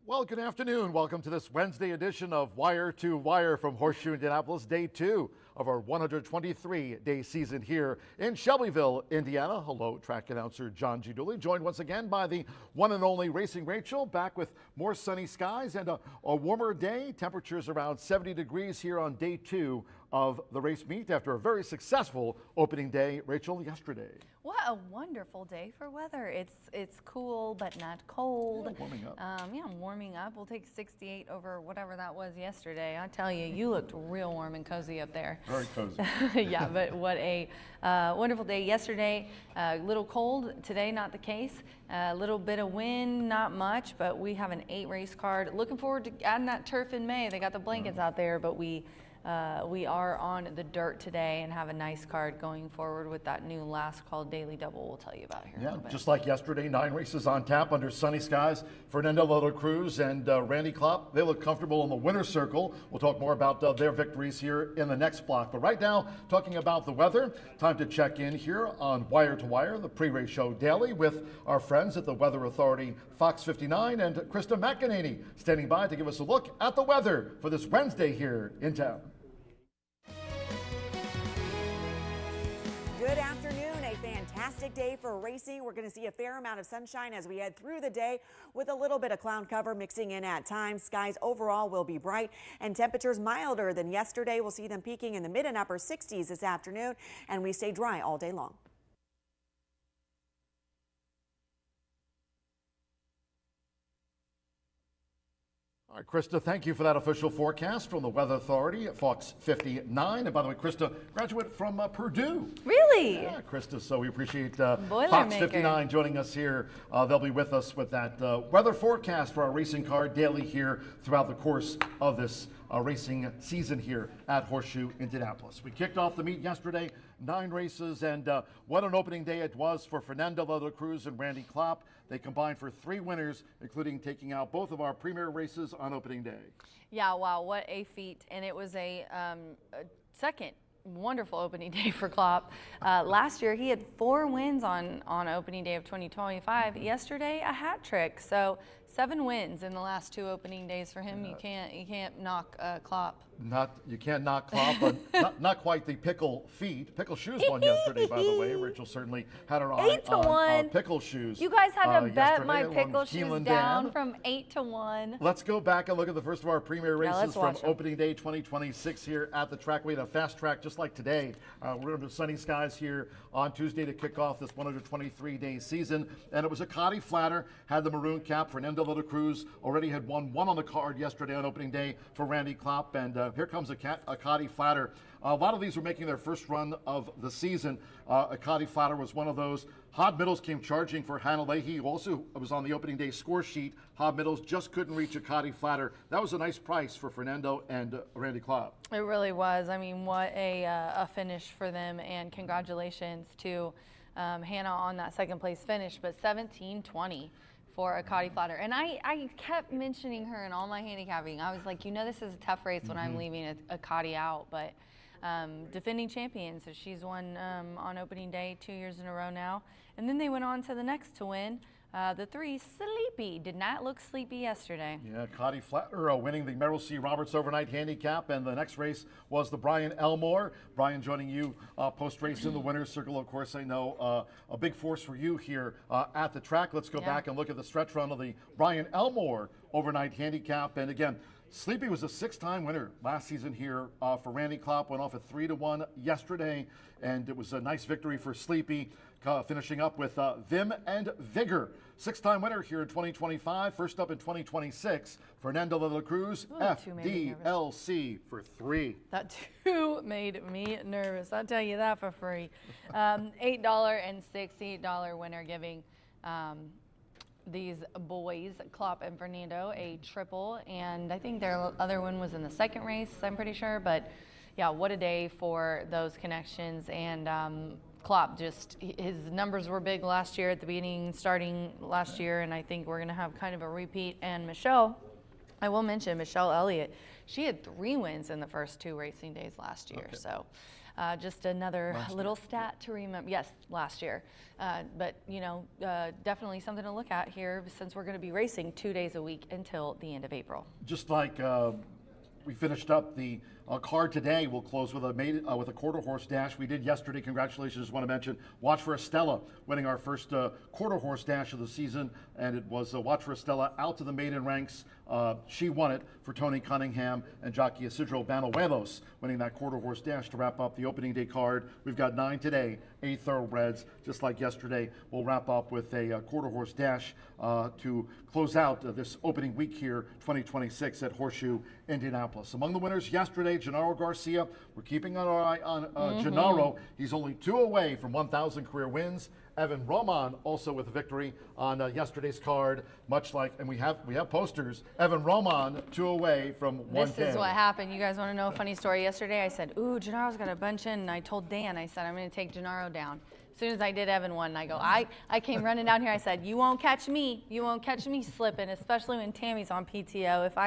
Well, good afternoon. Welcome to this Wednesday edition of Wire to Wire from Horseshoe Indianapolis, day 2 of our 123-day season here in Shelbyville, Indiana. Hello, track announcer John G. Dooley, joined once again by the one and only Racing Rachel, back with more sunny skies and a warmer day. Temperatures around 70 degrees here on day 2 of the race meet after a very successful opening day, Rachel, yesterday. What a wonderful day for weather. It's cool but not cold. Yeah, warming up. Warming up. We'll take 68 over whatever that was yesterday. I tell you, you looked real warm and cozy up there. Very cozy. Yeah, but what a wonderful day yesterday. A little cold today, not the case. A little bit of wind, not much, but we have an 8-race card. Looking forward to adding that turf in May. They got the blankets out there, but we are on the dirt today and have a nice card going forward with that new last call daily double we'll tell you about here in a little bit. Just like yesterday, 9 races on tap under sunny skies. Fernando de la Cruz and Randy Klopp, they look comfortable in the winner's circle. We'll talk more about their victories here in the next block. But right now, talking about the weather, time to check in here on Wire to Wire, the pre-race show daily with our friends at the Weather Authority Fox 59 and Krista McEnany standing by to give us a look at the weather for this Wednesday here in town. Good afternoon. A fantastic day for racing. We're going to see a fair amount of sunshine as we head through the day with a little bit of cloud cover mixing in at times. Skies overall will be bright and temperatures milder than yesterday. We'll see them peaking in the mid and upper 60s this afternoon, and we stay dry all day long. All right, Krista, thank you for that official forecast from the Weather Authority at Fox 59. And by the way, Krista, graduate from Purdue. Really? Yeah, Krista, so we appreciate Fox 59 joining us here. They'll be with us with that weather forecast for our racing car daily here throughout the course of this racing season here at Horseshoe Indianapolis. We kicked off the meet yesterday, 9 races, and what an opening day it was for Fernando de la Cruz and Randy Klopp. They combined for 3 winners, including taking out both of our premier races on opening day. Yeah, wow, what a feat. And it was a second wonderful opening day for Klopp. Last year, he had 4 wins on opening day of 2025. Yesterday, a hat trick. So 7 wins in the last 2 opening days for him. You can't knock Klopp. You can't knock Klopp, but not quite the pickle feet. Pickle shoes won yesterday, by the way. Rachel certainly had her eye on pickle shoes. You guys had to bet my pickle shoes down from 8-1. Let's go back and look at the first of our premier races from opening day 2026 here at the track. We had a fast track just like today. We're under sunny skies here on Tuesday to kick off this 123-day season, and it was a Cotty flatter. Had the maroon cap. Fernando de la Cruz already had won 1 on the card yesterday on opening day for Randy Klopp, and here comes a Cotty flatter. A lot of these were making their first run of the season. A Cotty flatter was one of those. Hob Middles came charging for Hannah Leahy, who also was on the opening day score sheet. Hob Middles just couldn't reach a Cotty flatter. That was a nice price for Fernando and Randy Klopp. It really was. I mean, what a finish for them, and congratulations to Hannah on that second place finish, but 17-20. For a Cotty flatter. And I kept mentioning her in all my handicapping. I was like, this is a tough race when I'm leaving a Cotty out, but defending champion, so she's won on opening day 2 years in a row now. And then they went on to the next to win. The 3, Sleepy, did not look sleepy yesterday. Yeah, Cotty flatter winning the Merrill C. Roberts overnight handicap, and the next race was the Brian Elmore. Brian joining you post-race in the winner's circle. Of course, I know a big force for you here at the track. Let's go back and look at the stretch run of the Brian Elmore overnight handicap. And again, Sleepy was a 6-time winner last season here for Randy Klopp. Went off at 3-1 yesterday, and it was a nice victory for Sleepy, finishing up with Vim and Vigor. 6-time winner here in 2025. First up in 2026, Fernando de la Cruz, FDLC for 3. That too made me nervous. I'll tell you that for free. $8 and $68 winner, giving these boys, Klopp and Fernando, a triple, and I think their other one was in the second race, I'm pretty sure. But yeah, what a day for those connections. And Klopp, just his numbers were big last year at the beginning, starting last year, and I think we're going to have kind of a repeat. And Michelle, I will mention Michelle Elliott, she had 3 wins in the first 2 racing days last year. So Just another little stat to remember. Yes, last year. But, definitely something to look at here since we're going to be racing 2 days a week until the end of April. Just like we finished up the card today, we'll close with a quarter horse dash. We did yesterday. Congratulations. Just want to mention Watch for Estella winning our first quarter horse dash of the season, and it was Watch for Estella out to the maiden ranks. She won it for Tony Cunningham and jockey Isidro Banuelos winning that quarter horse dash to wrap up the opening day card. We've got 9 today, 8 thoroughbreds, just like yesterday. We'll wrap up with a quarter horse dash to close out this opening week here, 2026 at Horseshoe Indianapolis. Among the winners yesterday, Gennaro Garcia. We're keeping our eye on Gennaro. He's only 2 away from 1,000 career wins. Evan Roman also with a victory on yesterday's card, much like, and we have posters. Evan Roman 2 away from 110. This is what happened. You guys want to know a funny story? Yesterday I said, ooh, Gennaro's got a bunch in, and I told Dan, I said, I'm going to take Gennaro down. As soon as I did Evan one, I go, I came running down here. I said, you won't catch me. You won't catch me slipping, especially when Tammy's on PTO. If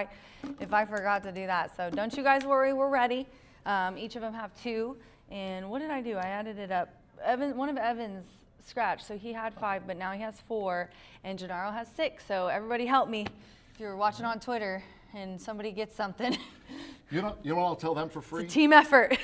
I forgot to do that. So don't you guys worry. We're ready. Each of them have 2. And what did I do? I added it up. One of Evan's scratched, so he had 5, but now he has 4, and Gennaro has 6. So everybody help me if you're watching on Twitter and somebody gets something. You know what I'll tell them for free? It's a team effort.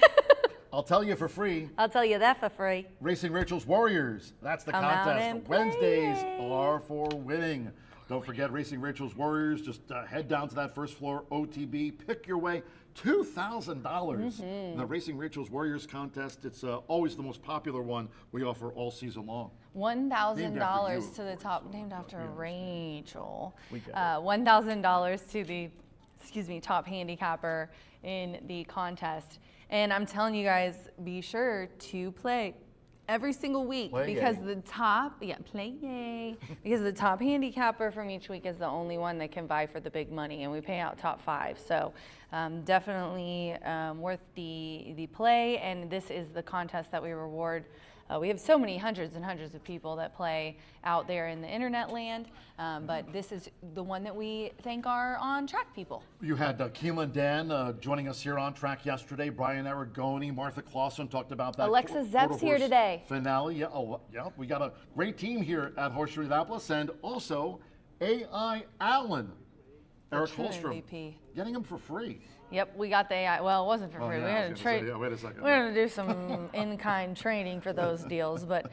I'll tell you for free. I'll tell you that for free. Racing Rachel's Warriors. That's the Come out contest. and Wednesdays play. are for winning. Don't forget Racing Rachel's Warriors. Just head down to that first floor OTB. Pick your way. $2,000 in the Racing Rachel's Warriors contest. It's always the most popular one we offer all season long. $1,000 to the top, named after Rachel. We get it. $1,000 to the, top handicapper in the contest. And I'm telling you guys, be sure to play every single week because the top handicapper from each week is the only one that can vie for the big money, and we pay out top 5. So definitely worth the play, and this is the contest that we reward. We have so many hundreds and hundreds of people that play out there in the internet land, but this is the one that we think are on track people. You had Keelan Dan joining us here on track yesterday. Brian Aragoni, Martha Clausen talked about that. Alexa Zepp's here today. Finale. Yeah, we got a great team here at Horseshoe Indianapolis, and also AI Allen, Eric Holstrom, MVP. Getting him for free. Yep, we got the AI. Well, it wasn't for free. Yeah, We had to trade. wait a second. We're going to do some in-kind training for those deals, but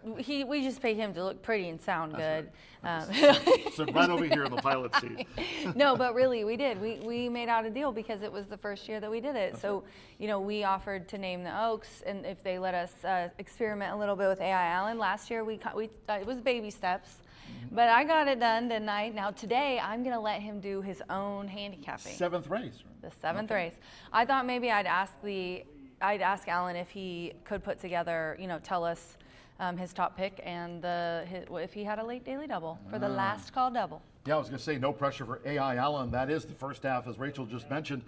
we just pay him to look pretty and sound good. So right over here in the pilot seat. No, but really, we did. We made out a deal because it was the first year that we did it. So, we offered to name the Oaks, and if they let us experiment a little bit with AI Allen. Last year, it was baby steps. But I got it done tonight. Now today, I'm going to let him do his own handicapping. 7th race. The 7th race. I thought maybe I'd ask Alan if he could put together, tell us his top pick and if he had a late daily double for the last call double. Yeah, I was going to say no pressure for AI Allen. That is the first half, as Rachel just mentioned,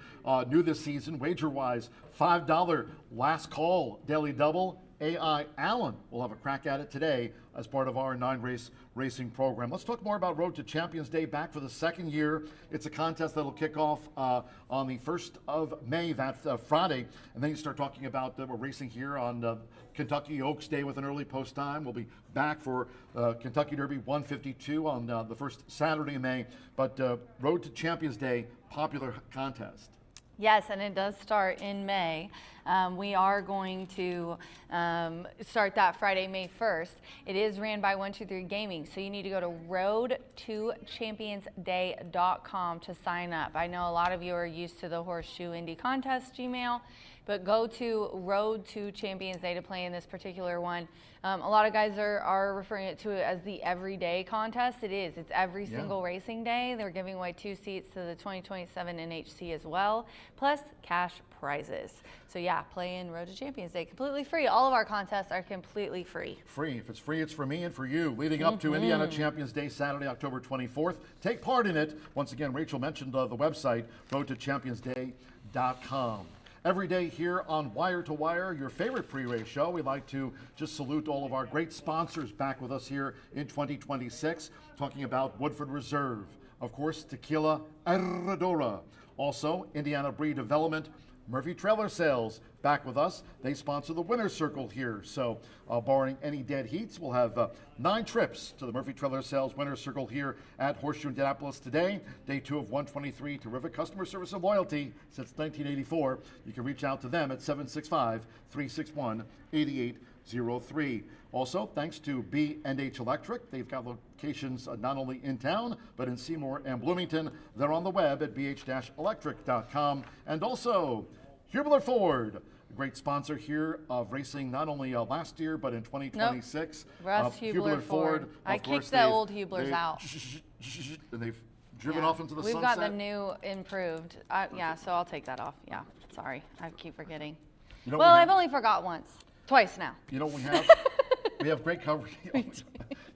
new this season, wager-wise, $5 last call daily double. AI Allen will have a crack at it today as part of our 9-race racing program. Let's talk more about Road to Champions Day, back for the 2nd year. It's a contest that'll kick off on the 1st of May, that Friday, and then you start talking about we're racing here on Kentucky Oaks Day with an early post time. We'll be back for Kentucky Derby 152 on the first Saturday in May, but Road to Champions Day, popular contest. Yes, and it does start in May. We are going to start that Friday, May 1st. It is ran by 123 Gaming, so you need to go to road2championsday.com to sign up. I know a lot of you are used to the Horseshoe Indy Contest Gmail, but go to Road to Champions Day to play in this particular one. A lot of guys are referring to it as the everyday contest. It is. It's every single racing day. They're giving away 2 seats to the 2027 NHC as well, plus cash prizes. So yeah, play in Road to Champions Day, completely free. All of our contests are completely free. Free. If it's free, it's for me and for you. Leading up to Indiana Champions Day, Saturday, October 24th. Take part in it. Once again, Rachel mentioned the website, roadtochampionsday.com. Every day here on Wire to Wire, your favorite pre-race show. We'd like to just salute all of our great sponsors back with us here in 2026, talking about Woodford Reserve, of course, Tequila Herradura, also Indiana Breed Development, Murphy Trailer Sales back with us. They sponsor the winner's circle here. So barring any dead heats, we'll have 9 trips to the Murphy Trailer Sales winner's circle here at Horseshoe Indianapolis today. Day 2 of 123. Terrific customer service and loyalty since 1984. You can reach out to them at 765-361-8803. Also, thanks to B&H Electric, they've got locations not only in town, but in Seymour and Bloomington. They're on the web at bh-electric.com. And also, Hubler Ford, a great sponsor here of racing not only last year, but in 2026. Nope. Russ Hubler Ford. I kicked the old Hublers out. And they've driven off into the sunset. We've got the new improved. Yeah, so I'll take that off. Yeah, sorry. I keep forgetting. You know well, I've only forgot once. Twice now. You know what we have? We have great coverage.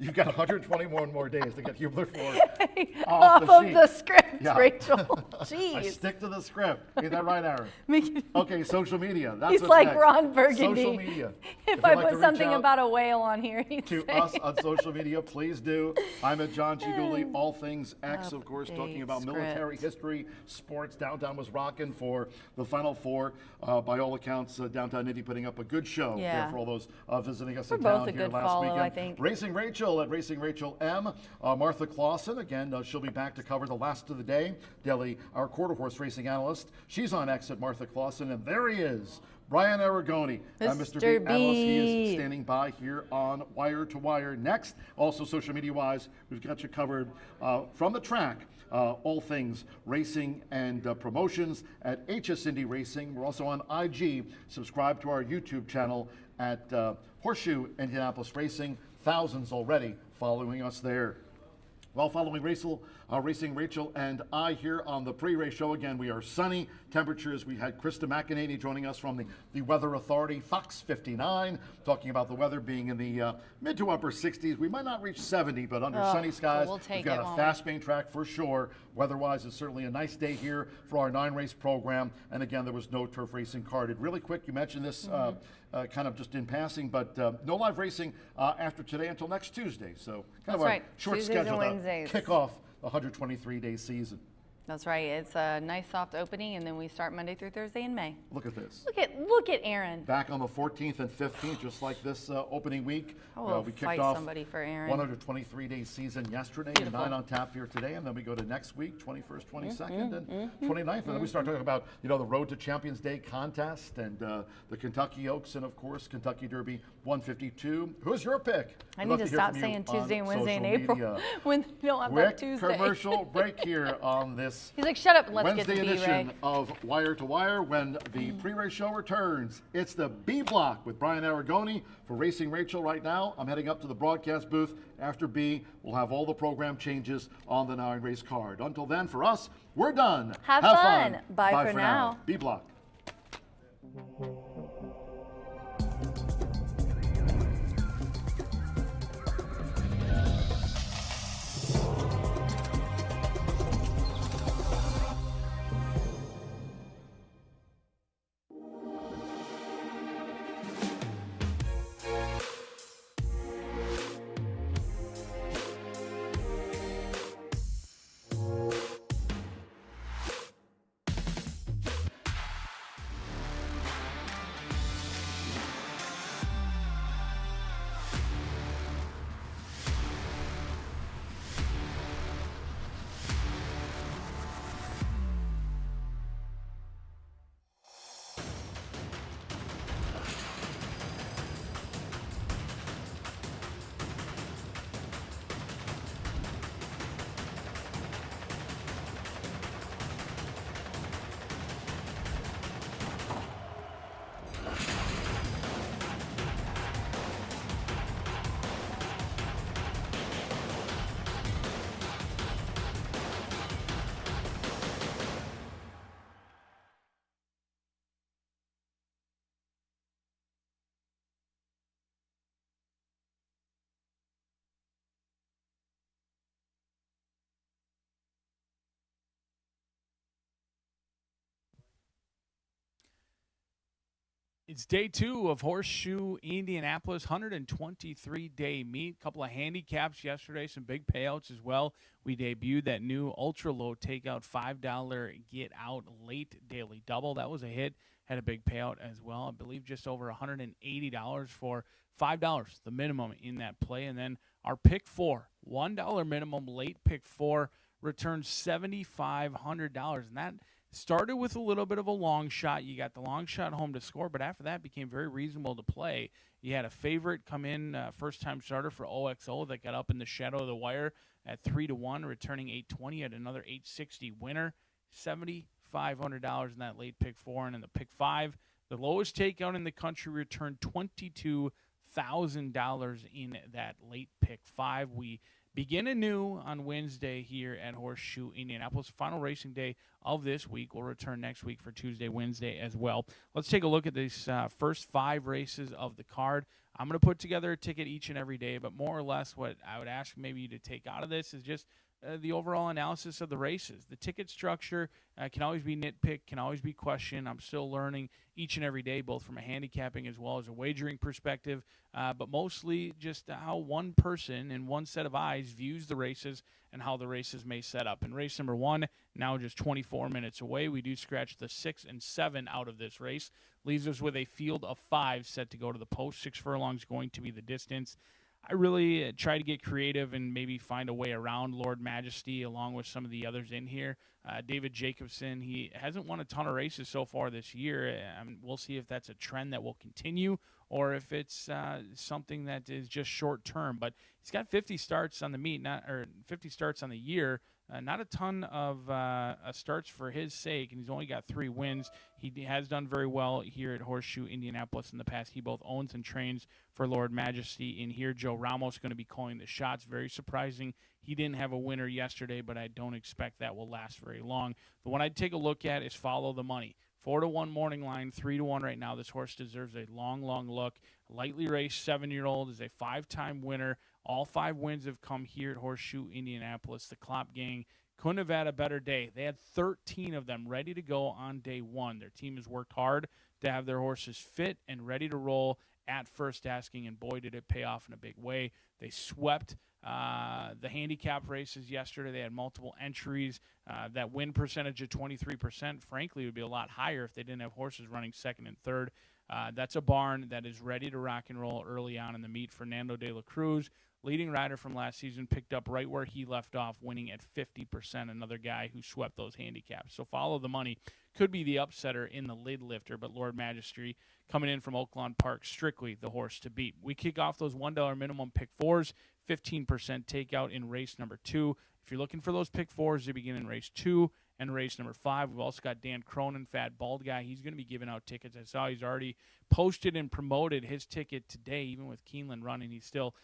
You've got 121 more days to get Hubler Ford off the script, yeah. Rachel. Jeez. I stick to the script. Ain't that right, Aaron? Okay, social media. That's He's what's like next. Ron Burgundy. Social media. If I put something about a whale on here, he'd to say. us on social media, please do. I'm at John G. Dooley, all things X, of course, talking about military history, sports. Downtown was rocking for the Final Four. By all accounts, Downtown Indy putting up a good show there for all those visiting us in town here last weekend. I think. Racing Rachel at Racing Rachel M. Martha Clausen, again, she'll be back to cover the last of the day. Delhi, our quarter horse racing analyst. She's on X at Martha Clausen, and there he is. Brian Aragoni, Mr. B analyst, he is standing by here on Wire to Wire. Next, also social media-wise, we've got you covered from the track, all things racing and promotions at HS Indy Racing. We're also on IG. Subscribe to our YouTube channel at Horseshoe Indianapolis Racing. Thousands already following us there. Well, following Racing Rachel and I here on the pre-race show. Again, we are sunny temperatures. We had Krista McEnany joining us from the Weather Authority, Fox 59, talking about the weather being in the mid to upper 60s. We might not reach 70, but under sunny skies, we've got a fast main track for sure. Weather-wise, it's certainly a nice day here for our 9-race program. And again, there was no turf racing carded. Really quick, you mentioned this kind of just in passing, but no live racing after today until next Tuesday. So kind of a short Tuesdays schedule and to kick off the 123-day season. That's right. It's a nice soft opening, and then we start Monday through Thursday in May. Look at this. Look at Aaron. Back on the 14th and 15th, just like this opening week. We kicked off somebody for Aaron. 123-day season yesterday, and 9 on tap here today, and then we go to next week, 21st, 22nd, and 29th, and then we start talking about the Road to Champions Day contest and the Kentucky Oaks, and of course Kentucky Derby 152. Who's your pick? I need to stop saying Tuesday and Wednesday in April when you don't have that Tuesday. Quick commercial break here on this. He's like, shut up and let's Wednesday get to edition of Wire to Wire. When the pre-race show returns, it's the B block with Brian Aragoni for Racing Rachel right now. I'm heading up to the broadcast booth. After B, we'll have all the program changes on the 9-race card. Until then, for us, we're done. Have fun. Bye for now. B block. It's day 2 of Horseshoe Indianapolis 123-day meet. A couple of handicaps yesterday, some big payouts as well. We debuted that new ultra-low takeout $5 get-out late daily double. That was a hit, had a big payout as well. I believe just over $180 for $5, the minimum in that play. And then our pick 4, $1 minimum late pick 4, returned $7,500. And that started with a little bit of a long shot. You got the long shot home to score, but after that it became very reasonable to play. You had a favorite come in, first-time starter for OXO that got up in the shadow of the wire at 3-1, returning $820 at another $860 winner. $7,500 in that late pick 4, and in the pick 5, the lowest takeout in the country, returned $22,000 in that late pick 5. We begin anew on Wednesday here at Horseshoe Indianapolis. Final racing day of this week. We'll return next week for Tuesday, Wednesday as well. Let's take a look at these first 5 races of the card. I'm going to put together a ticket each and every day, but more or less what I would ask maybe you to take out of this is just the overall analysis of the races. The ticket structure can always be nitpicked, can always be questioned. I'm still learning each and every day, both from a handicapping as well as a wagering perspective, but mostly just how one person and one set of eyes views the races and how the races may set up. In race number 1, now just 24 minutes away, we do scratch the 6 and 7 out of this race. Leaves us with a field of 5 set to go to the post. 6 furlongs going to be the distance. I really try to get creative and maybe find a way around Lord Majesty along with some of the others in here. David Jacobson, he hasn't won a ton of races so far this year. We'll see if that's a trend that will continue or if it's something that is just short term. But he's got 50 starts on the meet, 50 starts on the year. Not a ton of starts for his sake, and he's only got 3 wins. He has done very well here at Horseshoe Indianapolis in the past. He both owns and trains for Lord Majesty in here. Joe Ramos going to be calling the shots. Very surprising. He didn't have a winner yesterday, but I don't expect that will last very long. The one I'd take a look at is Follow the Money. 4-1 morning line, 3-1 right now. This horse deserves a long, long look. Lightly raced 7-year-old is a 5-time winner. All 5 wins have come here at Horseshoe Indianapolis. The Klopp gang couldn't have had a better day. They had 13 of them ready to go on day 1. Their team has worked hard to have their horses fit and ready to roll at first asking, and boy, did it pay off in a big way. They swept the handicap races yesterday. They had multiple entries. That win percentage of 23%, frankly, would be a lot higher if they didn't have horses running 2nd and 3rd. That's a barn that is ready to rock and roll early on in the meet. Fernando de la Cruz, leading rider from last season, picked up right where he left off, winning at 50%, another guy who swept those handicaps. So Follow the Money could be the upsetter in the lid lifter, but Lord Majesty coming in from Oaklawn Park, strictly the horse to beat. We kick off those $1 minimum pick 4s, 15% takeout in race number 2. If you're looking for those pick 4s, they begin in race 2 and race number 5. We've also got Dan Cronin, fat bald guy. He's going to be giving out tickets. I saw he's already posted and promoted his ticket today, even with Keeneland running. He's still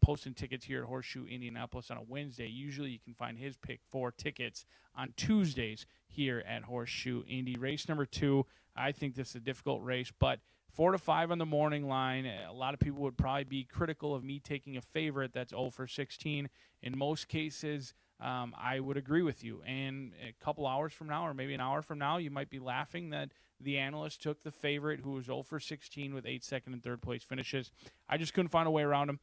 posting tickets here at Horseshoe Indianapolis on a Wednesday. Usually you can find his pick 4 tickets on Tuesdays here at Horseshoe Indy. Race number 2, I think this is a difficult race, but 4-5 on the morning line. A lot of people would probably be critical of me taking a favorite that's 0 for 16. In most cases, I would agree with you. And a couple hours from now, or maybe an hour from now, you might be laughing that the analyst took the favorite who was 0 for 16 with 8 second and third place finishes. I just couldn't find a way around him.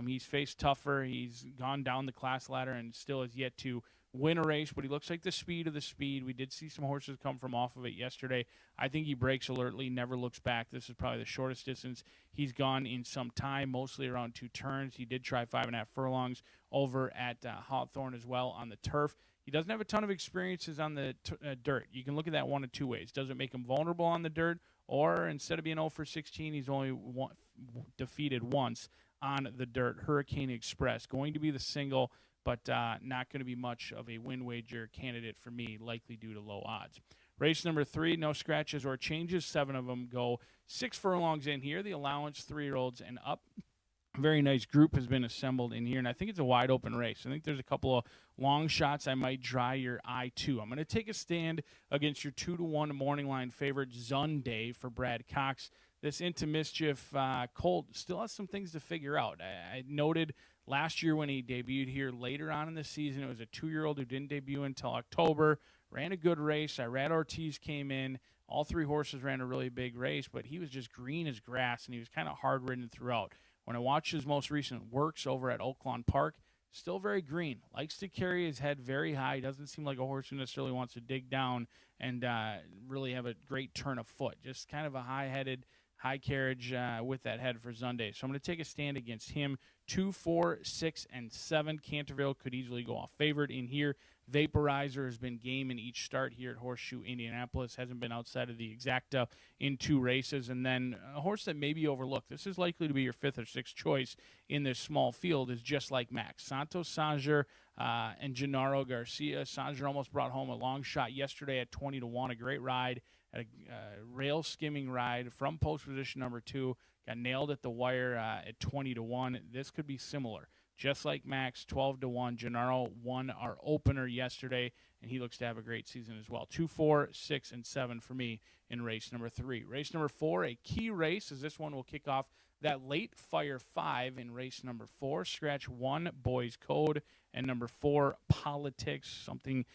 He's faced tougher. He's gone down the class ladder and still has yet to win a race, but he looks like the speed of the speed. We did see some horses come from off of it yesterday. I think he breaks alertly, never looks back. This is probably the shortest distance he's gone in some time, mostly around 2 turns. He did try 5.5 furlongs over at Hawthorne as well on the turf. He doesn't have a ton of experiences on the dirt. You can look at that one of 2 ways. Does it make him vulnerable on the dirt, or instead of being 0 for 16, he's only defeated once on the dirt. Hurricane Express, going to be the single, but not going to be much of a win wager candidate for me, likely due to low odds. Race number 3, no scratches or changes. 7 of them go 6 furlongs in here. The allowance, 3-year-olds and up. A very nice group has been assembled in here, and I think it's a wide open race. I think there's a couple of long shots I might dry your eye to. I'm going to take a stand against your 2-1 morning line favorite, Zunday, for Brad Cox. This Into Mischief colt still has some things to figure out. I noted last year when he debuted here later on in the season, it was a 2-year-old who didn't debut until October, ran a good race. Irad Ortiz came in, All three horses ran a really big race, but he was just green as grass, and he was kind of hard-ridden throughout. When I watched his most recent works over at Oaklawn Park, still very green. Likes to carry his head very high. Doesn't seem like a horse who necessarily wants to dig down and really have a great turn of foot. Just kind of a high-headed, high carriage with that head for Sunday. So I'm going to take a stand against him. 2, 4, 6, and 7. Canterville could easily go off favored in here. Vaporizer has been game in each start here at Horseshoe Indianapolis. Hasn't been outside of the exacta in 2 races. And then a horse that may be overlooked. This is likely to be your 5th or 6th choice in this small field is Just Like Max. Santos Sanger and Gennaro Garcia. Sanger almost brought home a long shot yesterday at 20-1. A great ride, at a rail skimming ride from post position number 2. Got nailed at the wire at 20-1. This could be similar. Just Like Max, 12-1. Gennaro won our opener yesterday, and he looks to have a great season as well. 2, 4, 6, and 7 for me in race number 3. Race number 4, a key race, as this one will kick off that late Fire 5 in race number 4. Scratch 1, Boys Code, and number 4, Politics, something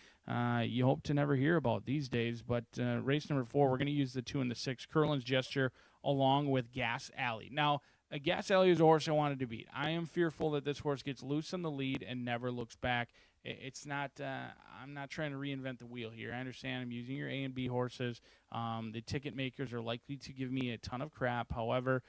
you hope to never hear about these days. But race number 4, we're going to use the 2 and the 6, Curlin's Gesture, along with Gas Alley. Now, Gas Alley is a horse I wanted to beat. I am fearful that this horse gets loose on the lead and never looks back. It's not. I'm not trying to reinvent the wheel here. I understand I'm using your A and B horses. The ticket makers are likely to give me a ton of crap. However,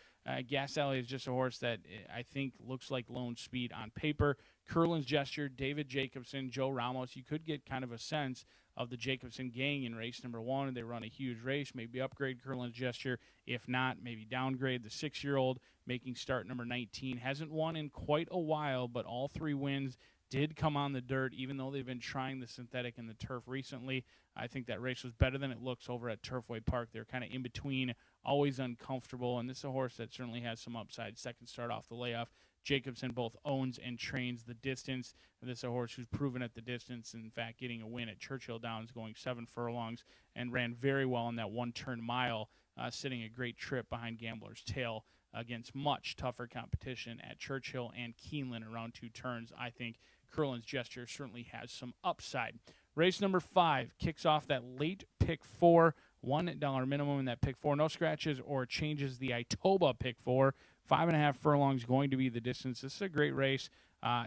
Gas Alley is just a horse that I think looks like lone speed on paper. Curlin's Gesture, David Jacobson, Joe Ramos. You could get kind of a sense of the Jacobson gang in race number 1. They run a huge race. Maybe upgrade Curlin's Gesture. If not, maybe downgrade the 6-year-old, making start number 19. Hasn't won in quite a while, but all 3 wins did come on the dirt, even though they've been trying the synthetic and the turf recently. I think that race was better than it looks over at Turfway Park. They're kind of in between, always uncomfortable, and this is a horse that certainly has some upside. Second start off the layoff. Jacobson both owns and trains the distance. This is a horse who's proven at the distance, in fact, getting a win at Churchill Downs, going 7 furlongs, and ran very well in that one-turn mile, sitting a great trip behind Gambler's Tail against much tougher competition at Churchill and Keeneland around 2 turns. I think Curlin's Gesture certainly has some upside. Race number 5 kicks off that late pick 4, $1 minimum in that pick 4. No scratches or changes the Itoba pick 4. 5.5 furlongs going to be the distance. This is a great race.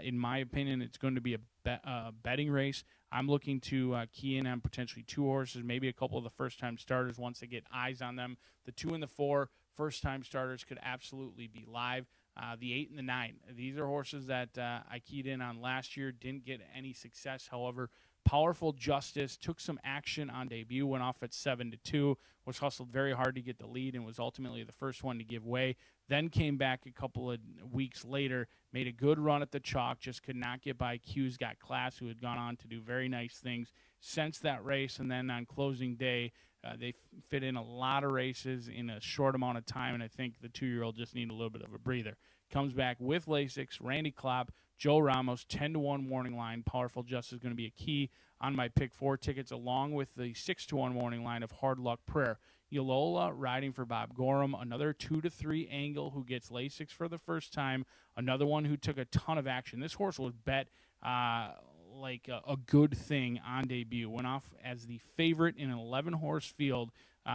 In my opinion, it's going to be a betting race. I'm looking to key in on potentially 2 horses, maybe a couple of the first-time starters once they get eyes on them. The 2 and the 4 first-time starters could absolutely be live. The 8 and the 9, these are horses that I keyed in on last year, didn't get any success. However, Powerful Justice took some action on debut, went off at 7-2, was hustled very hard to get the lead, and was ultimately the first one to give way. Then came back a couple of weeks later, made a good run at the chalk, just could not get by Q's Got Class, who had gone on to do very nice things since that race. And then on closing day, they fit in a lot of races in a short amount of time, and I think the 2-year-old just needed a little bit of a breather. Comes back with Lasix, Randy Klopp, Joe Ramos, 10-1 morning line. Powerful Justice is going to be a key on my pick 4 tickets, along with the 6-1 morning line of Hard Luck Prayer. Yolola riding for Bob Gorham, another 2-3 angle who gets Lasix for the first time, another one who took a ton of action. This horse was bet like a good thing on debut. Went off as the favorite in an 11-horse field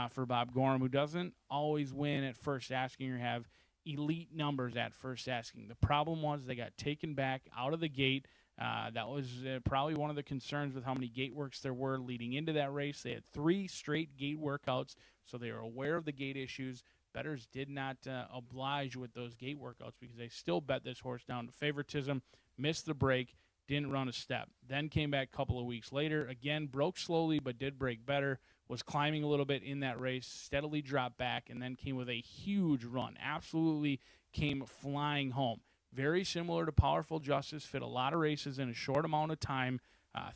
for Bob Gorham, who doesn't always win at first asking or have elite numbers at first asking. The problem was they got taken back out of the gate. That was probably one of the concerns with how many gate works there were leading into that race. They had 3 straight gate workouts, so they were aware of the gate issues. Bettors did not oblige with those gate workouts because they still bet this horse down to favoritism, missed the break, didn't run a step. Then came back a couple of weeks later, again broke slowly but did break better, was climbing a little bit in that race, steadily dropped back, and then came with a huge run. Absolutely came flying home. Very similar to Powerful Justice, fit a lot of races in a short amount of time.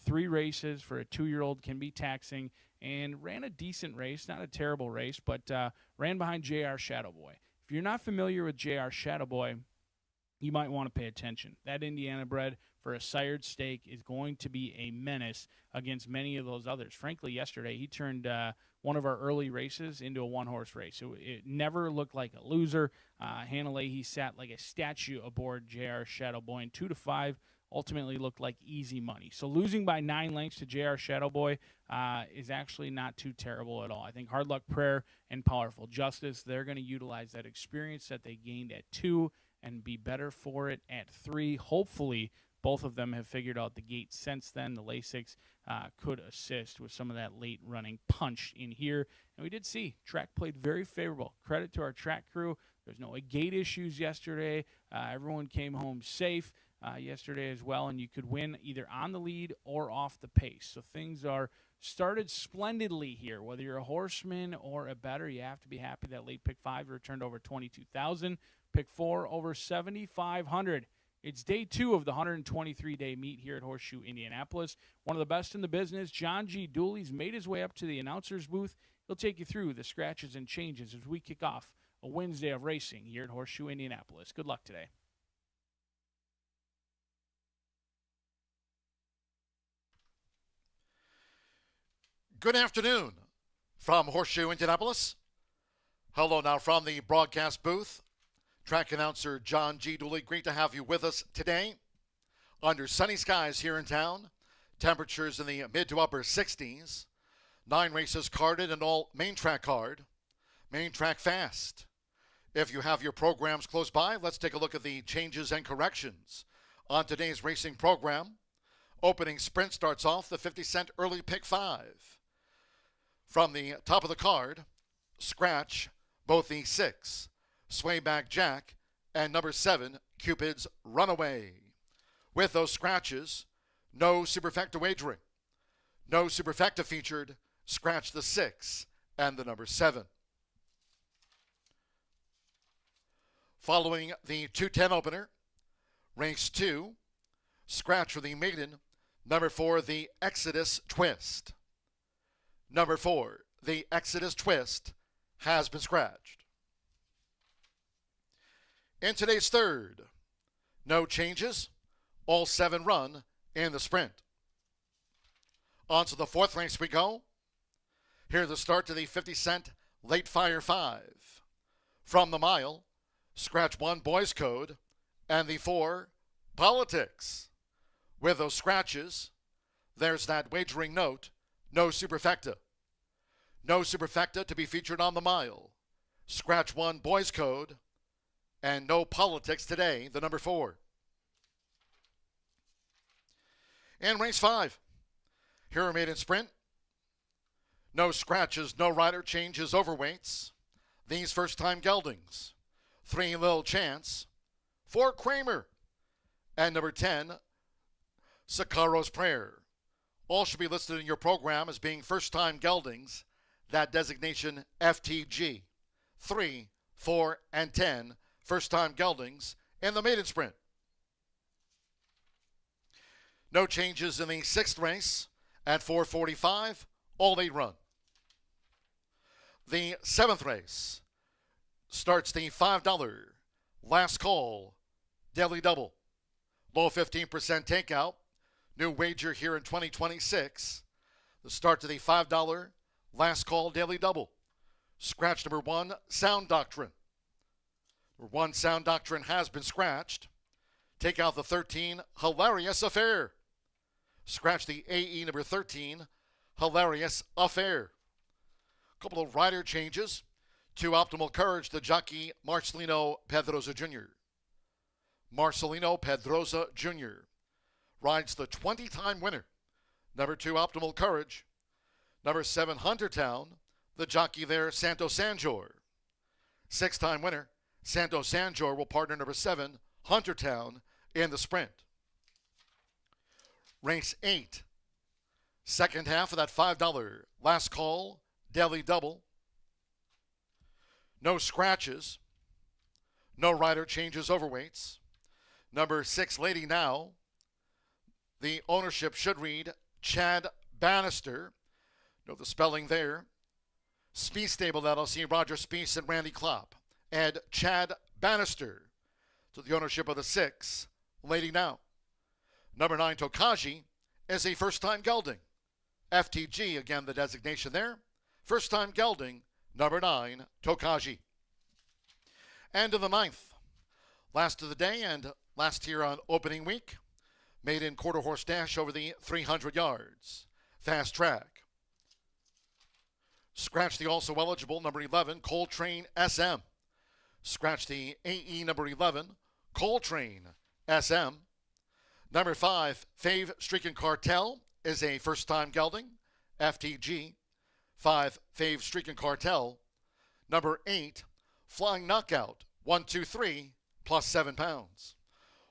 3 races for a 2-year-old can be taxing, and ran a decent race, not a terrible race, but ran behind J.R. Shadowboy. If you're not familiar with J.R. Shadowboy, you might want to pay attention. That Indiana bred for a sired stake is going to be a menace against many of those others. Frankly, yesterday he turned one of our early races into a one-horse race. It never looked like a loser. Hanalei, he sat like a statue aboard JR Shadow Boy, and 2-5 ultimately looked like easy money. So losing by 9 lengths to JR Shadow Boy is actually not too terrible at all. I think Hard Luck Prayer and Powerful Justice, they're going to utilize that experience that they gained at 2 and be better for it at 3. Hopefully, both of them have figured out the gate since then. The Lasix could assist with some of that late running punch in here. And we did see track played very favorable. Credit to our track crew. There's no gate issues yesterday. Everyone came home safe yesterday as well, and you could win either on the lead or off the pace. So things are started splendidly here. Whether you're a horseman or a bettor, you have to be happy that late pick 5 returned over 22,000. Pick 4 over 7,500. It's day 2 of the 123-day meet here at Horseshoe Indianapolis. One of the best in the business, John G. Dooley's made his way up to the announcer's booth. He'll take you through the scratches and changes as we kick off a Wednesday of racing here at Horseshoe Indianapolis. Good luck today. Good afternoon from Horseshoe Indianapolis. Hello now from the broadcast booth. Track announcer John G. Dooley, great to have you with us today. Under sunny skies here in town, temperatures in the mid to upper 60s. 9 races carded and all main track card. Main track fast. If you have your programs close by, let's take a look at the changes and corrections on today's racing program. Opening sprint starts off the 50-cent early pick 5. From the top of the card, scratch both the 6. Swayback Jack, and number 7, Cupid's Runaway. With those scratches, no superfecta wagering. No superfecta featured, scratch the 6 and the number 7. Following the 210 opener, race 2, scratch for the maiden, number 4, the Exodus Twist. Number 4, the Exodus Twist has been scratched. In today's third, no changes, all 7 run in the sprint. On to the 4th race we go. Here the start to the 50-cent late fire 5. From the mile, scratch 1 Boys Code and the 4 Politics. With those scratches, there's that wagering note, no superfecta. No superfecta to be featured on the mile. Scratch 1 Boys Code and no Politics today, the number 4. In race 5, Hero Maiden Sprint. No scratches, no rider changes, overweights. These first-time geldings. 3 Lil Chance, 4 Kramer, and number 10, Sakaro's Prayer. All should be listed in your program as being first-time geldings. That designation FTG. 3, 4, and 10. First-time geldings in the maiden sprint. No changes in the 6th race at 4:45, all 8 run. The 7th race starts the $5 last call daily double. Low 15% takeout. New wager here in 2026. The start to the $5 last call daily double. Scratch number 1, Sound Doctrine. Number 1, Sound Doctrine has been scratched. Take out the 13, Hilarious Affair. Scratch the AE number 13, Hilarious Affair. A couple of rider changes. To Optimal Courage, the jockey Marcelino Pedroza Jr. Marcelino Pedroza Jr. rides the 20-time winner. Number 2, Optimal Courage. Number 7, Huntertown, the jockey there, Santo Sanjor. 6-time winner, Santo Sanjor will partner number 7, Huntertown, in the sprint. Race 8, second half of that $5 last call daily double. No scratches, no rider changes, overweights. Number 6, Lady Now. The ownership should read Chad Bannister. Note the spelling there. Speed Stable LLC, Roger Speece and Randy Klopp. And Chad Bannister. to the ownership of the 6, leading now. Number 9, Tokaji, is a first-time gelding. FTG, again, the designation there. First-time gelding, number 9, Tokaji. And in the 9th, last of the day and last here on opening week, maiden quarter horse dash over the 300 yards. Fast track. Scratch the also eligible number 11, Coltrane SM. Scratch the AE number 11, Coltrane SM. Number 5, Fave Streaking Cartel, is a first-time gelding. FTG. 5, Fave Streaking Cartel. Number 8, Flying Knockout, 1, 2, 3, plus 7 pounds.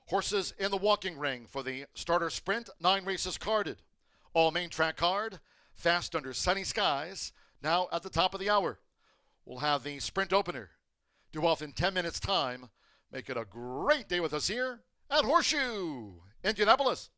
Horses in the walking ring for the starter sprint, 9 races carded. All main track card, fast under sunny skies, now at the top of the hour. We'll have the sprint opener due off in 10 minutes time. Make it a great day with us here at Horseshoe Indianapolis.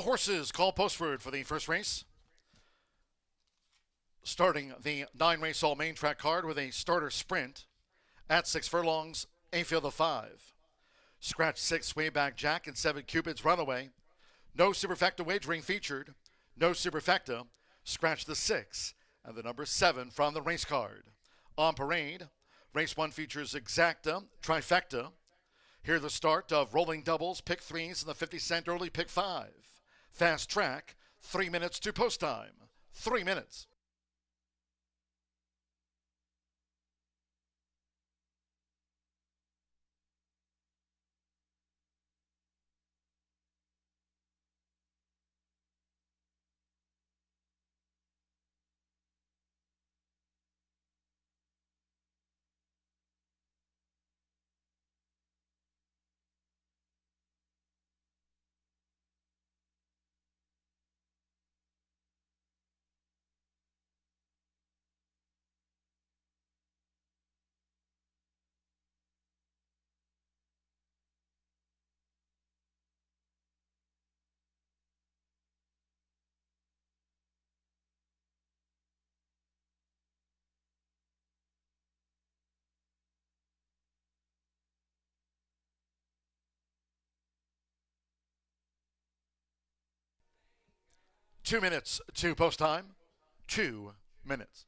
The horses call postword for the first race. Starting the 9-race all main track card with a starter sprint at 6 furlongs, a field of 5. Scratch 6 Wayback Jack and 7 Cupid's Runaway. No superfecta wagering featured. No superfecta. Scratch the 6 and the number 7 from the race card. On parade, race 1 features Exacta, Trifecta. Here the start of rolling doubles, pick 3s, and the 50-cent early pick 5. Fast track, 3 minutes to post time. 3 minutes. Two minutes to post time. 2 minutes.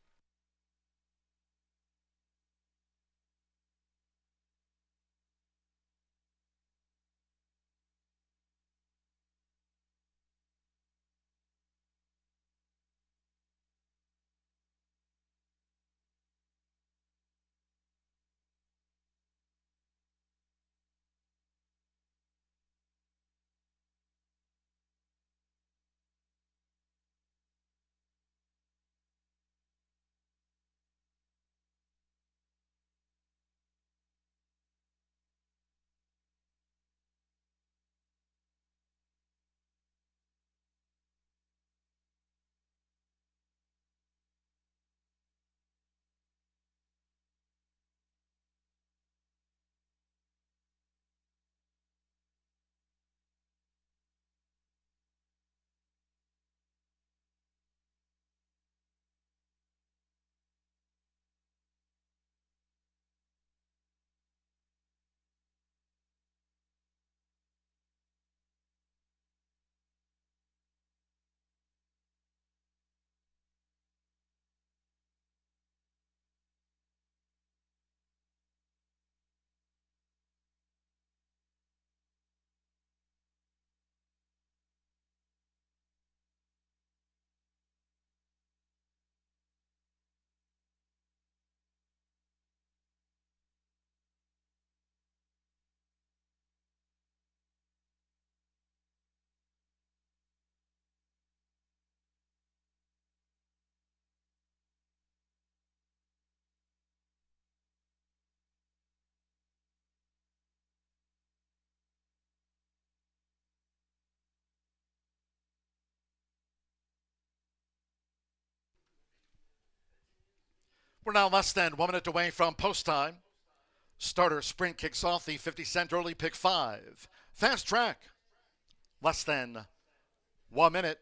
We're now less than 1 minute away from post time. Starter sprint kicks off the 50-cent early pick 5. Fast track. Less than 1 minute.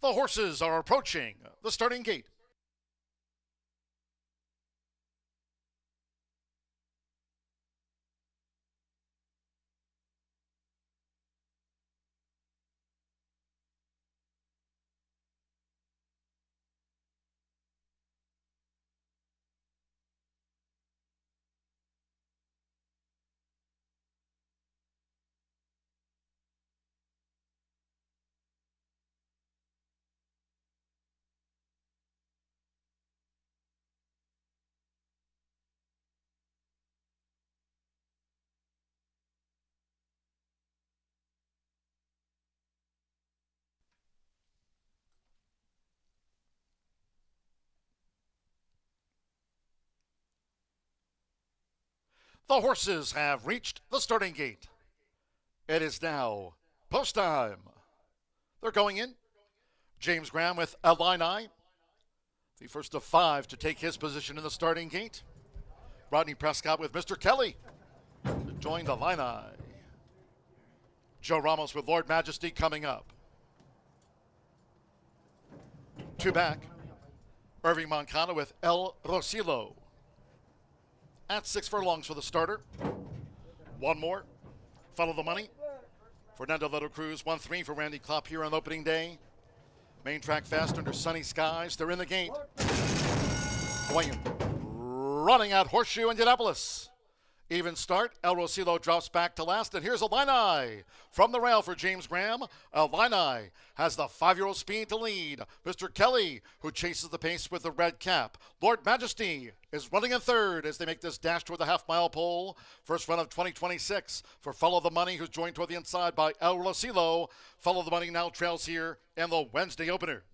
The horses are approaching the starting gate. The horses have reached the starting gate. It is now post time. They're going in. James Graham with Illini, the first of 5 to take his position in the starting gate. Rodney Prescott with Mr. Kelly to join Illini. Joe Ramos with Lord Majesty coming up. 2 back. Irving Moncada with El Rosillo. At 6 furlongs for the starter. 1 more. Follow the money. Fernando Little Cruz, 1-3 for Randy Klopp here on opening day. Main track fast under sunny skies. They're in the gate. William running out Horseshoe Indianapolis. Even start. El Rosillo drops back to last. And here's Illini from the rail for James Graham. Illini has the 5-year-old speed to lead. Mr. Kelly, who chases the pace with the red cap. Lord Majesty is running in third as they make this dash toward the half-mile pole. First run of 2026 for Follow the Money, who's joined toward the inside by El Rosillo. Follow the Money now trails here in the Wednesday opener.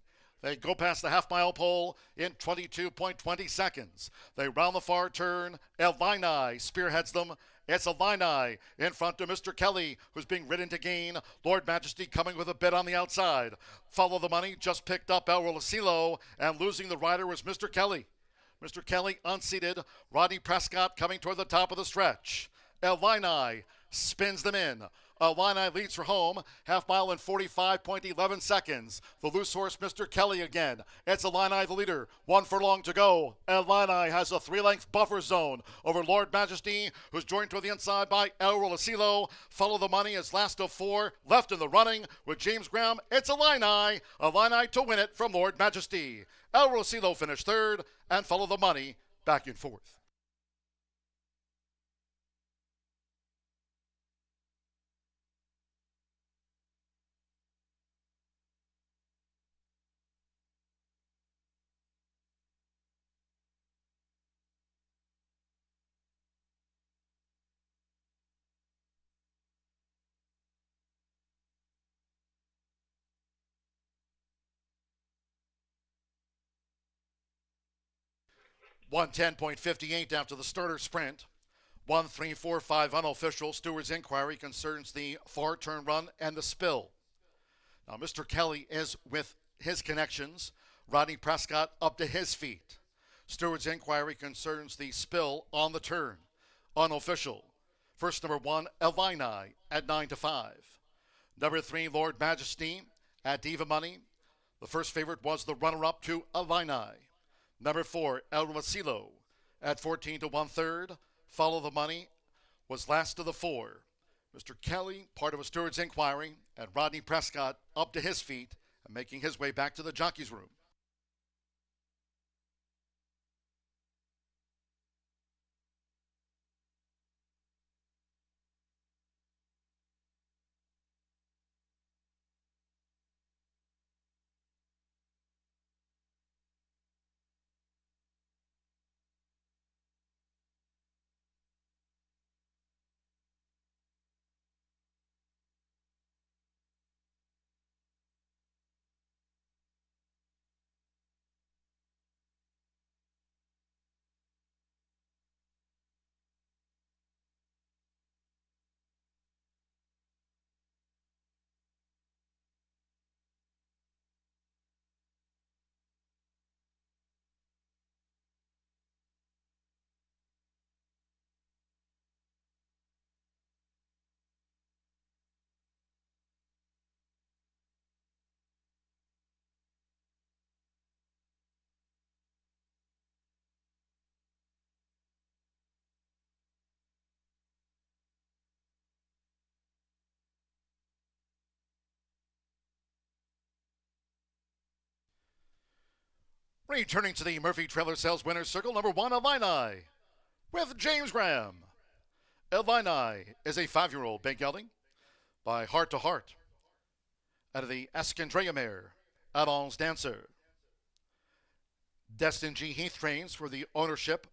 They go past the half-mile pole in 22.20 seconds. They round the far turn. Illini spearheads them. It's Illini in front of Mr. Kelly, who's being ridden to gain. Lord Majesty coming with a bit on the outside. Follow the Money just picked up El Rosillo, and losing the rider was Mr. Kelly. Mr. Kelly unseated. Rodney Prescott coming toward the top of the stretch. Illini spins them in. Illini leads for home, half mile in 45.11 seconds. The loose horse, Mr. Kelly again. It's Illini the leader. 1 furlong to go. Illini has a 3-length buffer zone over Lord Majesty, who's joined to the inside by El Rosillo. Follow the Money is last of 4 left in the running with James Graham. It's Illini. Illini to win it from Lord Majesty. El Rosillo finished 3rd, and Follow the Money back in 4th. One 10.58 after the starter sprint. 1-3-4-5 unofficial. Stewart's inquiry concerns the far turn run and the spill. Now, Mr. Kelly is with his connections. Rodney Prescott up to his feet. Stewart's inquiry concerns the spill on the turn. Unofficial. First number 1, Illini at 9-5. Number 3, Lord Majesty at Diva Money. The first favorite was the runner-up to Illini. Number 4, El Rosillo at 14 to 1/3. Follow the Money was last of the 4. Mr. Kelly, part of a steward's inquiry, and Rodney Prescott up to his feet and making his way back to the jockey's room. Returning to the Murphy Trailer Sales Winners Circle, number 1, Illini, with James Graham. Illini is a 5-year-old big gelding by Heart to Heart out of the Escandrea mare, Adon's Dancer. Destin G. Heath trains for the ownership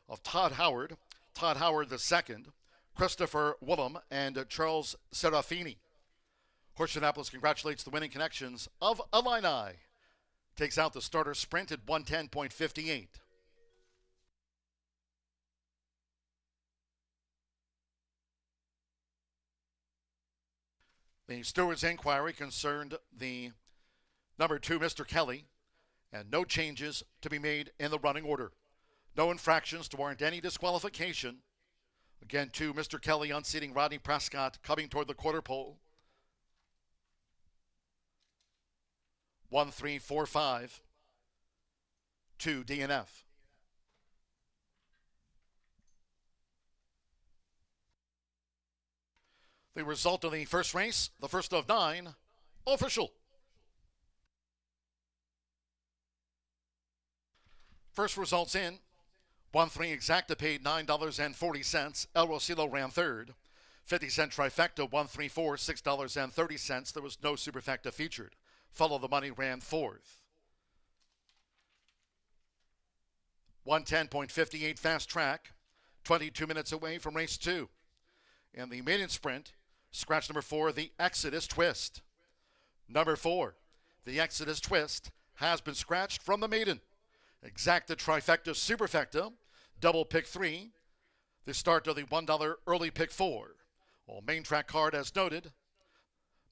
of Todd Howard II, Christopher Woolham, and Charles Serafini. Horseshoe Indianapolis congratulates the winning connections of Illini. Takes out the starter sprint at 110.58. The steward's inquiry concerned the number 2, Mr. Kelly, and no changes to be made in the running order. No infractions to warrant any disqualification. Again, 2, Mr. Kelly unseating Rodney Prescott coming toward the quarter pole. 1, 3, 4, 5, 2 DNF. The result of the first race, the first of 9, official. First results in. 1-3 exacta paid $9.40. El Rosilo ran third. 50-cent trifecta 1-3-4 $6.30. There was no superfecta featured. Follow the Money ran fourth. 110.58 fast track. 22 minutes away from race 2. In the maiden sprint, scratch number 4, the Exodus Twist. Number 4, the Exodus Twist has been scratched from the maiden. Exacta trifecta superfecta, double pick 3, the start of the $1 early pick 4. Well, main track card as noted.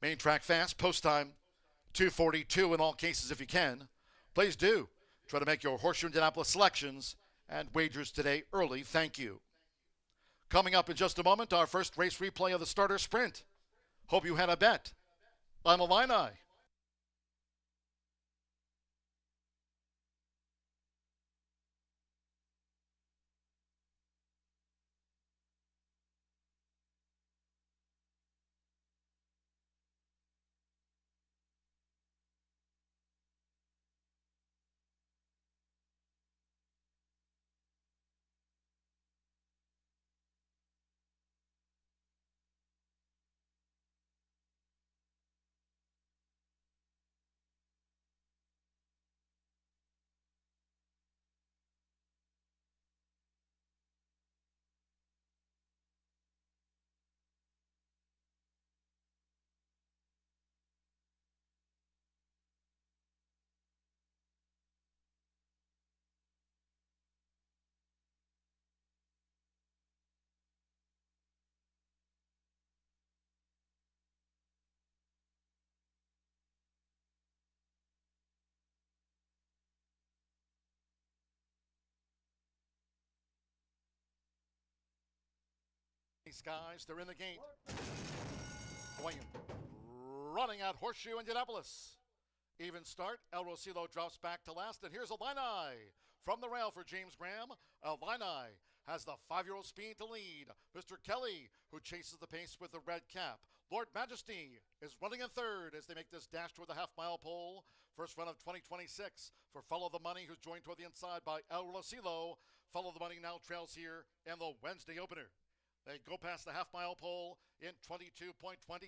Main track fast, post time 2:42 in all cases if you can. Please do try to make your Horseshoe Indianapolis selections and wagers today early. Thank you. Coming up in just a moment, our first race replay of the starter sprint. Hope you had a bet on Illini. These guys, they're in the gate. Going running at Horseshoe Indianapolis. Even start. El Rosilo drops back to last, and here's Illini from the rail for James Graham. Illini has the 5-year-old speed to lead. Mr. Kelly, who chases the pace with the red cap. Lord Majesty is running in third as they make this dash toward the half-mile pole. First run of 2026 for Follow the Money, who's joined toward the inside by El Rosilo. Follow the Money now trails here in the Wednesday opener. They go past the half-mile pole in 22.20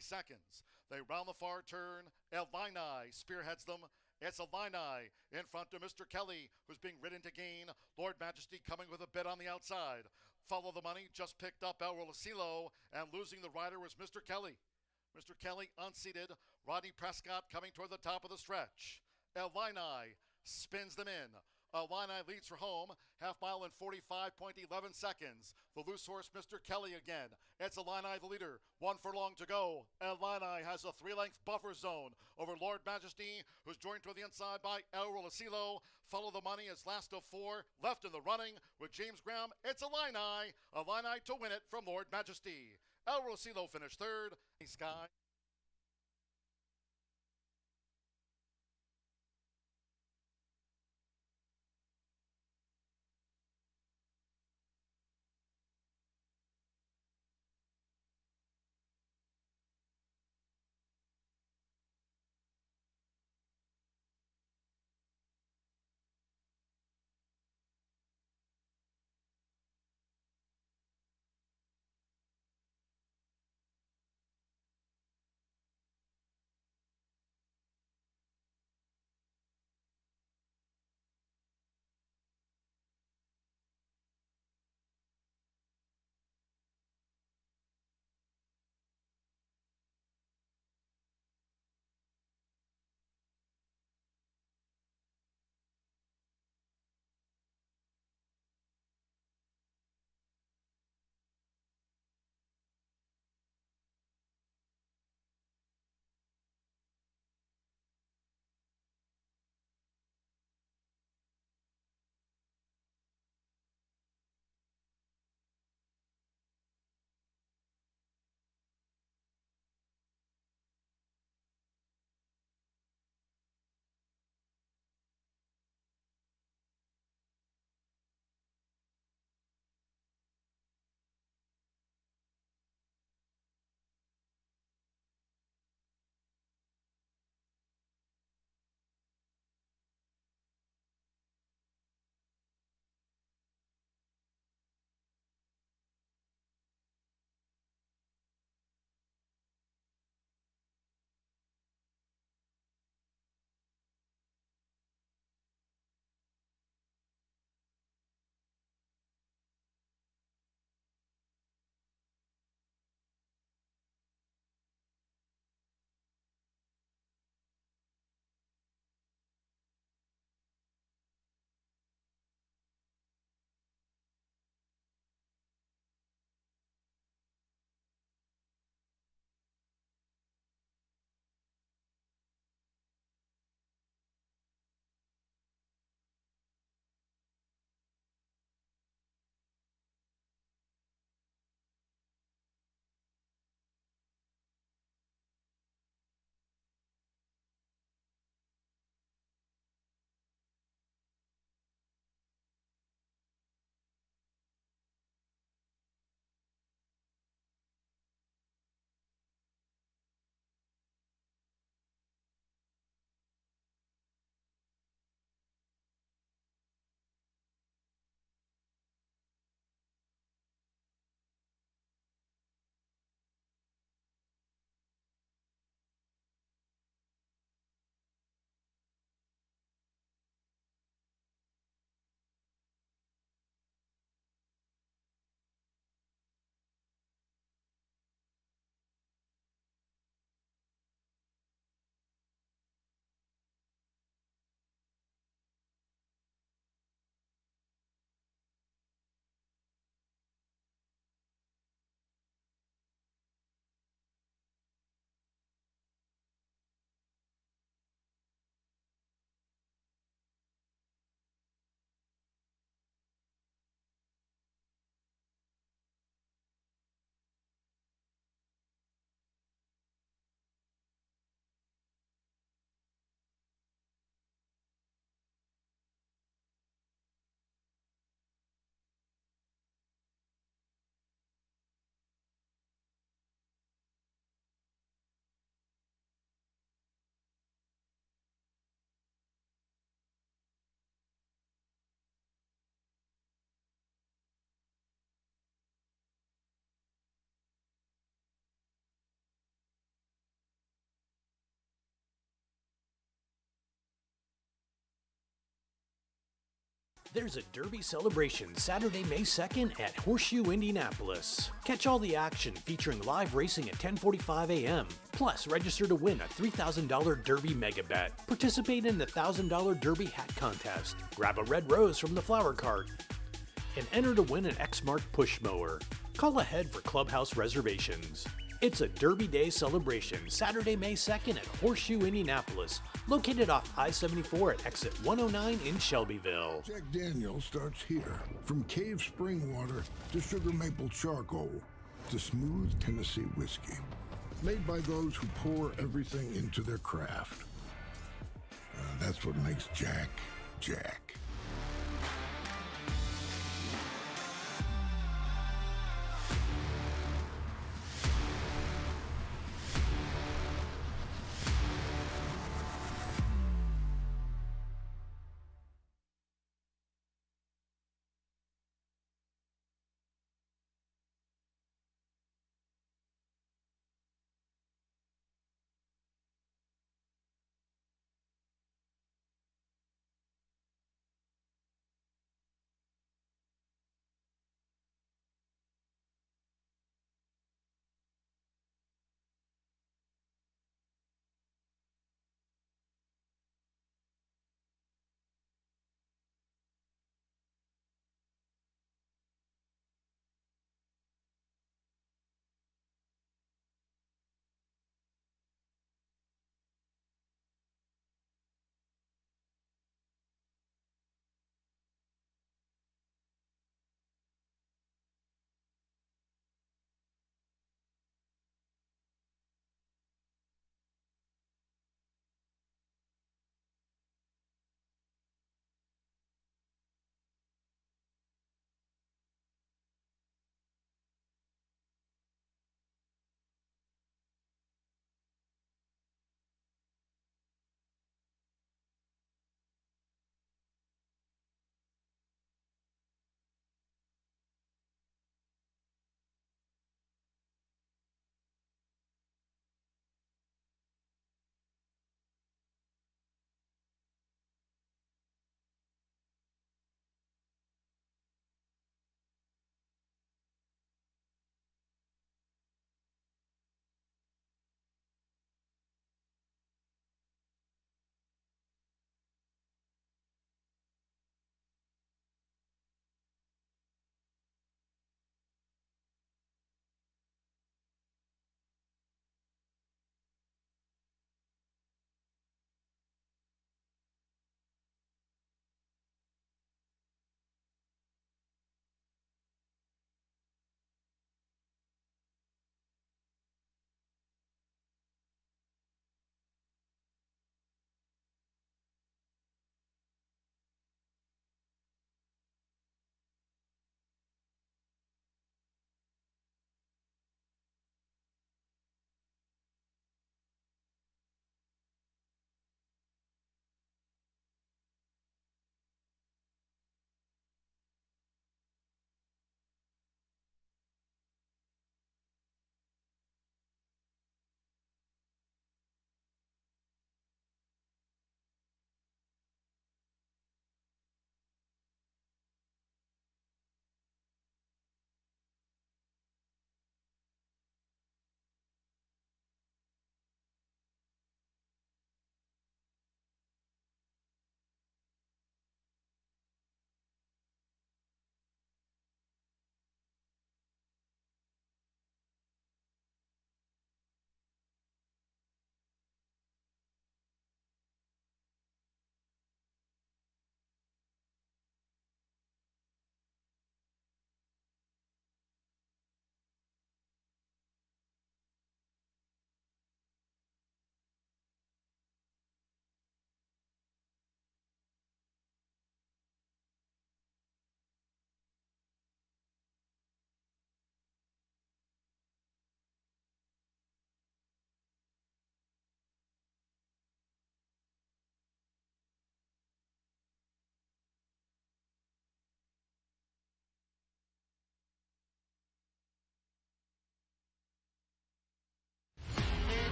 seconds. They round the far turn. Illini spearheads them. It's Illini in front of Mr. Kelly, who's being ridden to gain. Lord Majesty coming with a bit on the outside. Follow the Money just picked up El Rosilo, and losing the rider was Mr. Kelly. Mr. Kelly unseated. Rodney Prescott coming toward the top of the stretch. Illini spins them in. Illini leads for home, half mile in 45.11 seconds. The loose horse, Mr. Kelly again. It's Illini the leader, 1 furlong to go. Illini has a 3-length buffer zone over Lord Majesty, who's joined to the inside by El Rosilo. Follow the Money is last of 4, left in the running with James Graham. It's Illini to win it from Lord Majesty. El Rosilo finished third. Sky. There's a Derby celebration Saturday, May 2nd at Horseshoe Indianapolis. Catch all the action featuring live racing at 10:45 a.m. Plus, register to win a $3,000 Derby mega bet. Participate in the $1,000 Derby hat contest. Grab a red rose from the flower cart. And enter to win an X-Mark push mower. Call ahead for clubhouse reservations. It's a Derby Day celebration Saturday, May 2nd at Horseshoe Indianapolis, located off I-74 at exit 109 in Shelbyville. Jack Daniels starts here. From cave spring water to sugar maple charcoal to smooth Tennessee whiskey. Made by those who pour everything into their craft. That's what makes Jack, Jack.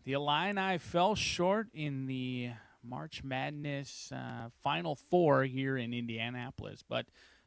The Illini fell short in the March Madness Final Four here in Indianapolis, but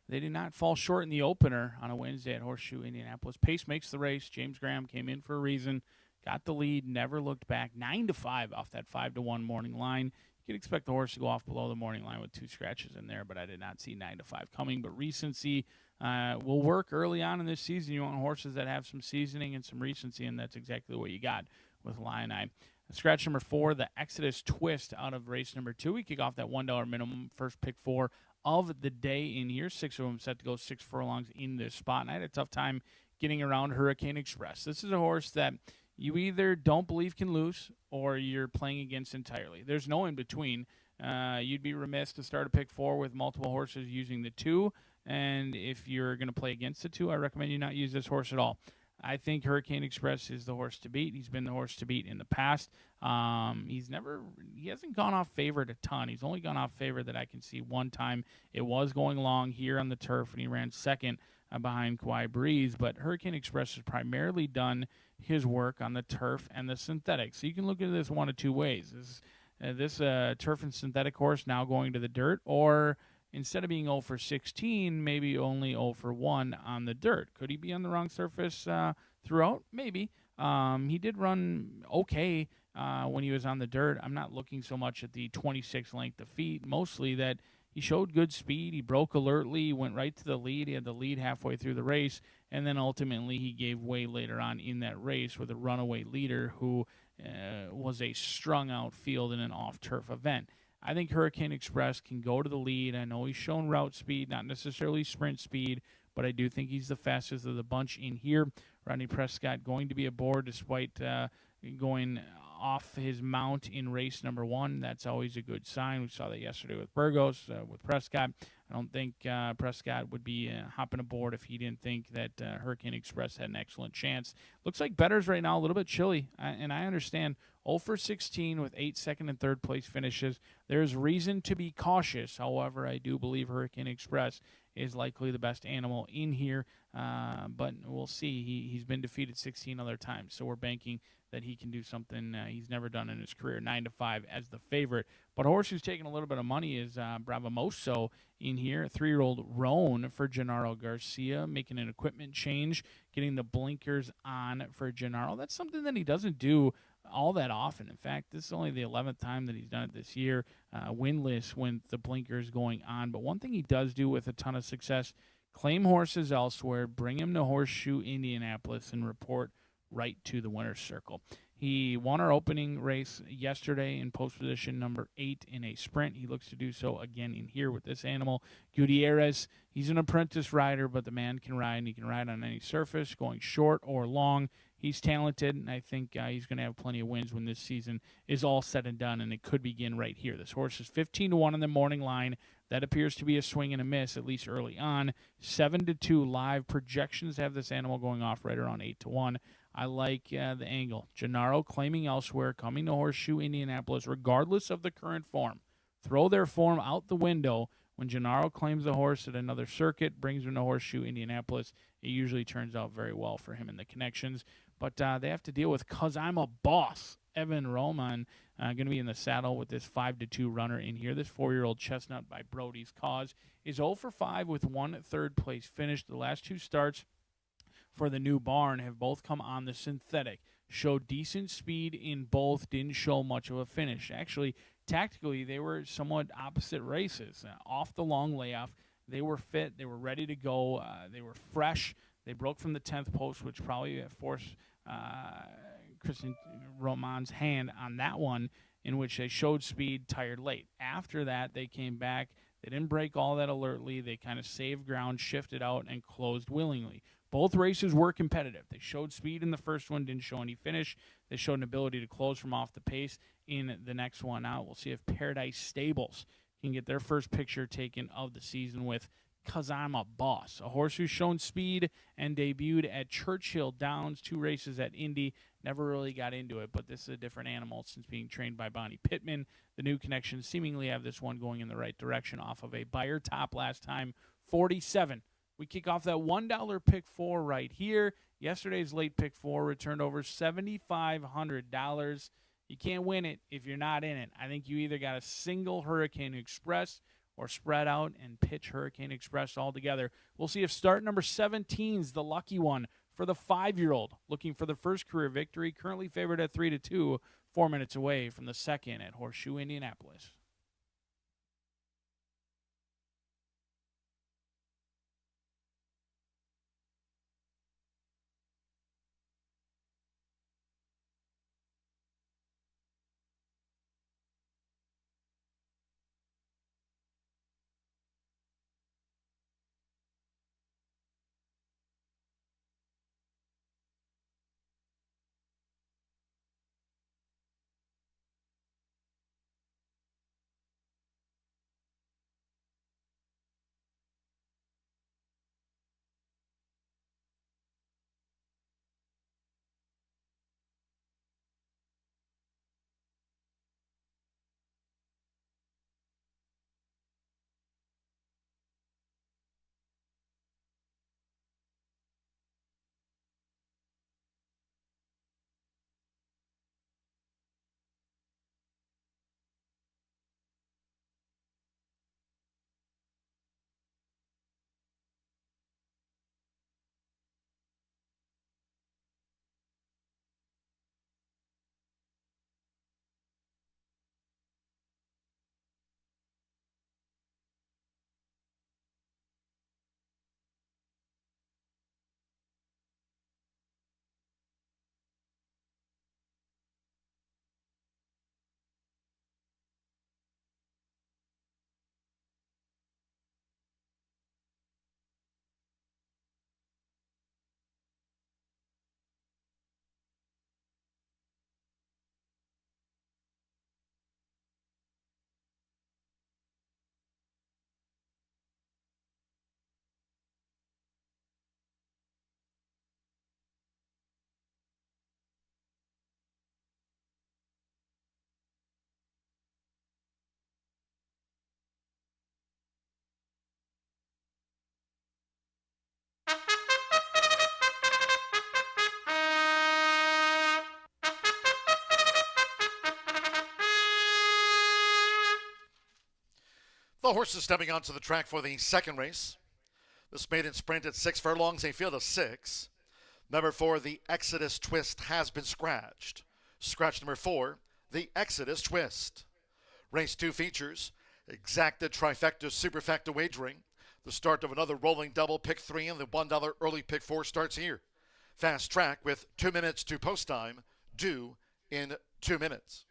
they did not fall short in the opener on a Wednesday at Horseshoe Indianapolis. Pace makes the race. James Graham came in for a reason, got the lead, never looked back. 9-5 off that 5-1 morning line. You could expect the horse to go off below the morning line with 2 scratches in there, but I did not see 9-5 coming. But recency will work early on in this season. You want horses that have some seasoning and some recency, and that's exactly what you got with Illini. Scratch number 4, the Exodus Twist out of race number 2. We kick off that $1 minimum, first pick 4 of the day in here. 6 of them set to go 6 furlongs in this spot. And I had a tough time getting around Hurricane Express. This is a horse that you either don't believe can lose or you're playing against entirely. There's no in between. You'd be remiss to start a pick 4 with multiple horses using the 2. And if you're going to play against the 2, I recommend you not use this horse at all. I think Hurricane Express is the horse to beat. He's been the horse to beat in the past. He hasn't gone off favorite a ton. He's only gone off favorite that I can see one time. It was going long here on the turf, and he ran second behind Kauai Breeze. But Hurricane Express has primarily done his work on the turf and the synthetic. So you can look at this one of two ways. This turf and synthetic horse now going to the dirt, or instead of being 0 for 16, maybe only 0 for 1 on the dirt. Could he be on the wrong surface throughout? Maybe. He did run okay when he was on the dirt. I'm not looking so much at the 26 length of feet, mostly that he showed good speed. He broke alertly, went right to the lead. He had the lead halfway through the race, and then ultimately he gave way later on in that race with a runaway leader who was a strung-out field in an off-turf event. I think Hurricane Express can go to the lead. I know he's shown route speed, not necessarily sprint speed, but I do think he's the fastest of the bunch in here. Rodney Prescott going to be aboard despite going off his mount in race number 1. That's always a good sign. We saw that yesterday with Burgos, with Prescott. I don't think Prescott would be hopping aboard if he didn't think that Hurricane Express had an excellent chance. Looks like bettors right now a little bit chilly, and I understand 0 for 16 with 8 second and third place finishes. There's reason to be cautious. However, I do believe Hurricane Express is likely the best animal in here, but we'll see. He's been defeated 16 other times, so we're banking that he can do something he's never done in his career. 9-5 as the favorite. But a horse who's taking a little bit of money is Bravamoso in here. 3-year-old Roan for Gennaro Garcia, making an equipment change, getting the blinkers on for Gennaro. That's something that he doesn't do all that often. In fact, this is only the 11th time that he's done it this year, winless when the blinkers going on. But one thing he does do with a ton of success, claim horses elsewhere, bring him to Horseshoe Indianapolis, and report right to the winner's circle. He won our opening race yesterday in post position number 8 in a sprint. He looks to do so again in here with this animal. Gutierrez, he's an apprentice rider, but the man can ride, and he can ride on any surface, going short or long. He's talented, and I think he's going to have plenty of wins when this season is all said and done, and it could begin right here. This horse is 15-1 on the morning line. That appears to be a swing and a miss, at least early on. 7-2 live projections have this animal going off right around 8-1. I like the angle. Gennaro claiming elsewhere, coming to Horseshoe Indianapolis, regardless of the current form. Throw their form out the window. When Gennaro claims a horse at another circuit, brings him to Horseshoe Indianapolis, it usually turns out very well for him in the connections. But they have to deal with "Cause I'm a Boss." Evan Roman going to be in the saddle with this 5-2 runner in here. This 4-year-old chestnut by Brody's Cause is 0 for 5 with 1 third place finish. The last 2 starts for the new barn have both come on the synthetic. Showed decent speed in both, didn't show much of a finish. Actually, tactically, they were somewhat opposite races. Off the long layoff, they were fit, they were ready to go, they were fresh. They broke from the 10th post, which probably forced Christian Roman's hand on that one, in which they showed speed, tired late. After that, they came back. They didn't break all that alertly. They kind of saved ground, shifted out, and closed willingly. Both races were competitive. They showed speed in the first one, didn't show any finish. They showed an ability to close from off the pace in the next one out. We'll see if Paradise Stables can get their first picture taken of the season with "Cause I'm a Boss," a horse who's shown speed and debuted at Churchill Downs, 2 races at Indy. Never really got into it, but this is a different animal since being trained by Bonnie Pittman. The new connections seemingly have this one going in the right direction off of a buyer top last time, 47. We kick off that $1 pick 4 right here. Yesterday's late pick 4 returned over $7,500. You can't win it if you're not in it. I think you either got to single Hurricane Express or spread out and pitch Hurricane Express all together. We'll see if start number 17 is the lucky one for the 5-year-old, looking for the first career victory, currently favored at 3-2, 4 minutes away from the second at Horseshoe, Indianapolis. The horses stepping onto the track for the second race. This maiden sprint at 6 furlongs, a field of 6. Number 4, the Exodus Twist has been scratched. Scratch number 4, the Exodus Twist. Race 2 features exacted trifecta superfecta wagering. The start of another rolling double, pick 3, and the $1 early pick 4 starts here. Fast track with 2 minutes to post time, due in 2 minutes.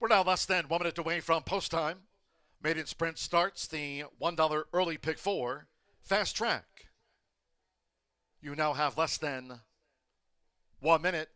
We're now less than 1 minute away from post time. Maiden sprint starts the $1 early pick 4. Fast track. You now have less than 1 minute.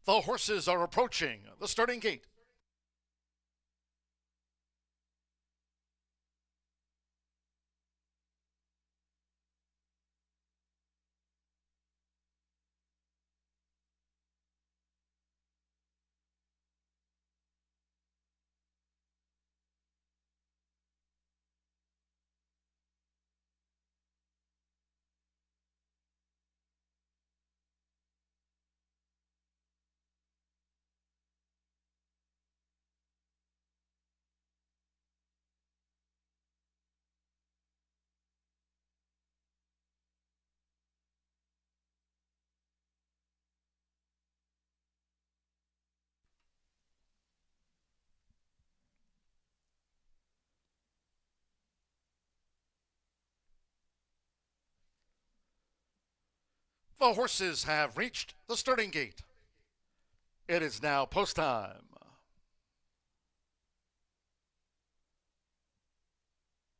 The horses are approaching the starting gate. The horses have reached the starting gate. It is now post time.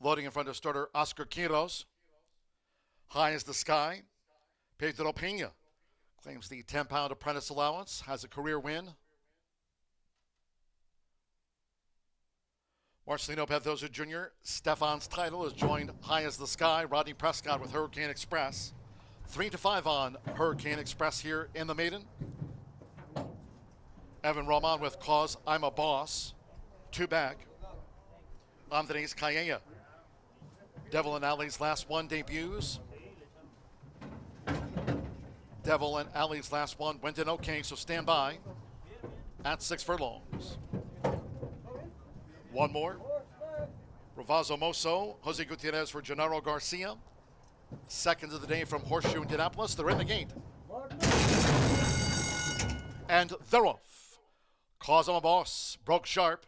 Loading in front of starter Oscar Quiros. High as the Sky. Pedro Pena claims the 10-pound apprentice allowance, has a career win. Marcelino Pedroza Jr., Stefan's Title has joined High as the Sky. Rodney Prescott with Hurricane Express. 3-5 on Hurricane Express here in the maiden. Evan Roman with Cause I'm a Boss. 2 back. Andres Calleja. Devil and Alley's Last One debuts. Devil and Alley's Last One went in okay, so stand by at 6 furlongs. One more. Ravazzo Mosso, Jose Gutierrez for Gennaro Garcia. Seconds of the day from Horseshoe Indianapolis. They're in the gate. And they're off. Cause I'm a Boss broke sharp.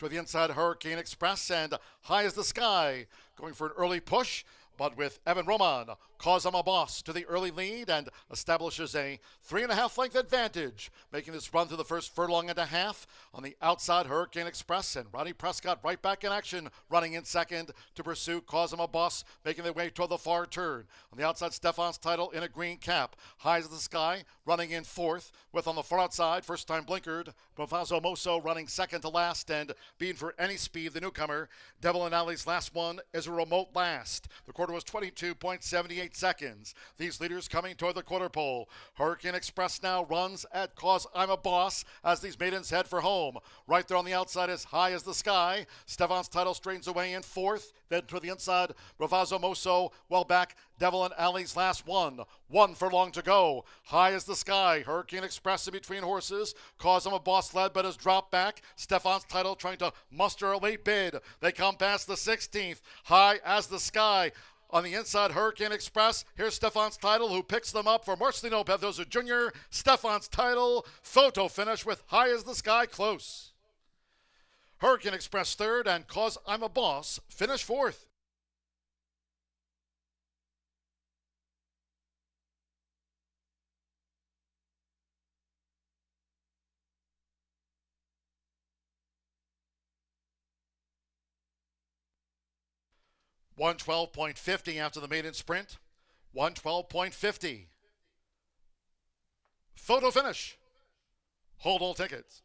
to the inside, Hurricane Express, and High as the Sky going for an early push. But with Evan Roman, Cause I'm a Boss to the early lead and establishes a 3.5 length advantage, making this run through the first furlong and a half. On the outside, Hurricane Express and Rodney Prescott right back in action, running in second to pursue Cause I'm a Boss, making their way toward the far turn. On the outside, Stefan's Title in a green cap. High as the Sky running in fourth, with on the far outside, first time blinkered, Profazo Moso running second to last and being for any speed the newcomer. Devil and Alley's last one is a remote last. The quarter was 22.78 seconds. These leaders coming toward the quarter pole. Hurricane Express now runs at Cause I'm a Boss as these maidens head for home. Right there on the outside is High as the Sky. Stefan's Title straightens away in fourth. Then to the inside, Bravazo Moso well back. Devil and Alley's last one furlong to go. High as the Sky. Hurricane Express in between horses. Cause I'm a Boss led, but has dropped back. Stefan's Title trying to muster a late bid. They come past the 16th. High as the Sky. On the inside, Hurricane Express. Here's Stefan's Title, who picks them up for Marcelino Pedrosa Jr. Stefan's Title, photo finish with High as the Sky close. Hurricane Express third, and Cause I'm a Boss finish fourth. $112.50 after the maiden sprint. $112.50. Photo finish. Hold all tickets.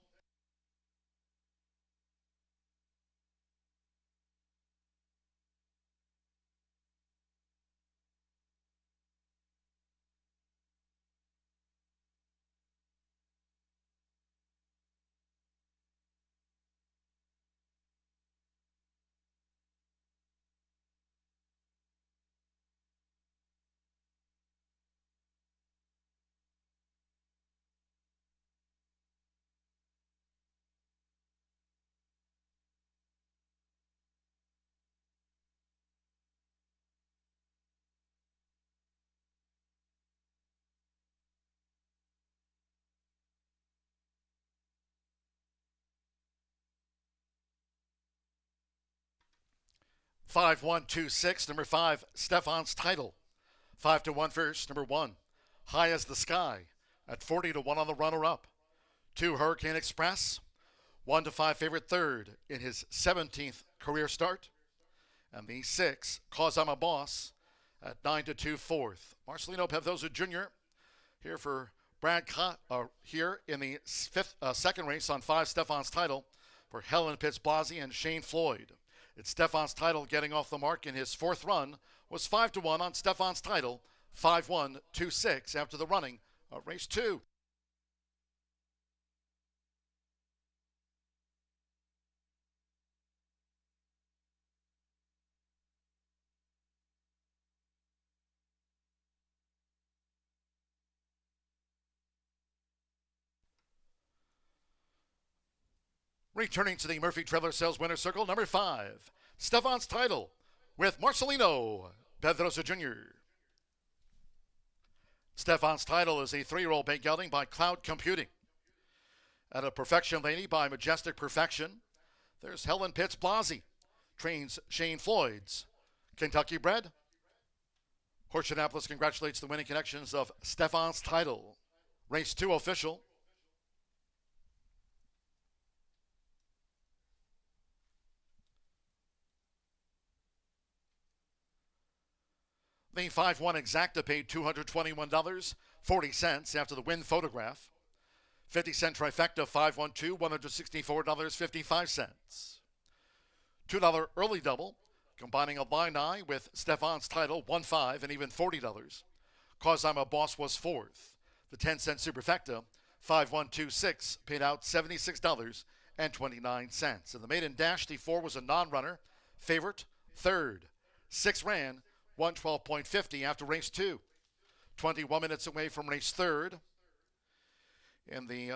Five, 1, 2, 6. Number 5, Stefan's Title. 5-1 first. Number 1, High as the Sky at 40-1 on the runner-up. 2, Hurricane Express. 1-5 favorite third in his 17th career start. And the 6, Cause I'm a Boss at 9-2 fourth. Marcelino Pedrosa Jr. here for Brad here in the second race on 5, Stefan's Title for Helen Pitts-Blasey and Shane Floyd. It's Stefan's Title getting off the mark in his fourth run. Was 5-1 on Stefan's Title. 5-1, 2-6 after the running of race 2. Returning to the Murphy Trailer Sales Winner Circle, number 5, Stefan's Title with Marcelino Pedrosa Jr. Stefan's Title is a 3-year-old big gelding by Cloud Computing. At a Perfection Lady by Majestic Perfection, there's Helen Pitts-Blasey, trains Shane Floyd's Kentucky bred. Horseshoe Indianapolis congratulates the winning connections of Stefan's Title. Race 2 official. The 5-1 Exacta paid $221.40 after the win photograph. 50-cent trifecta 5-1-2, $164.55. $2 early double, combining a line eye with Stefan's Title, 1-5 and even $40. Cause I'm a Boss was fourth. The 10-cent superfecta 5-1-2-6 paid out $76.29. And the maiden dash, the 4 was a non-runner, favorite, third. 6 ran, 112.50 after race 2. 21 minutes away from race third. In the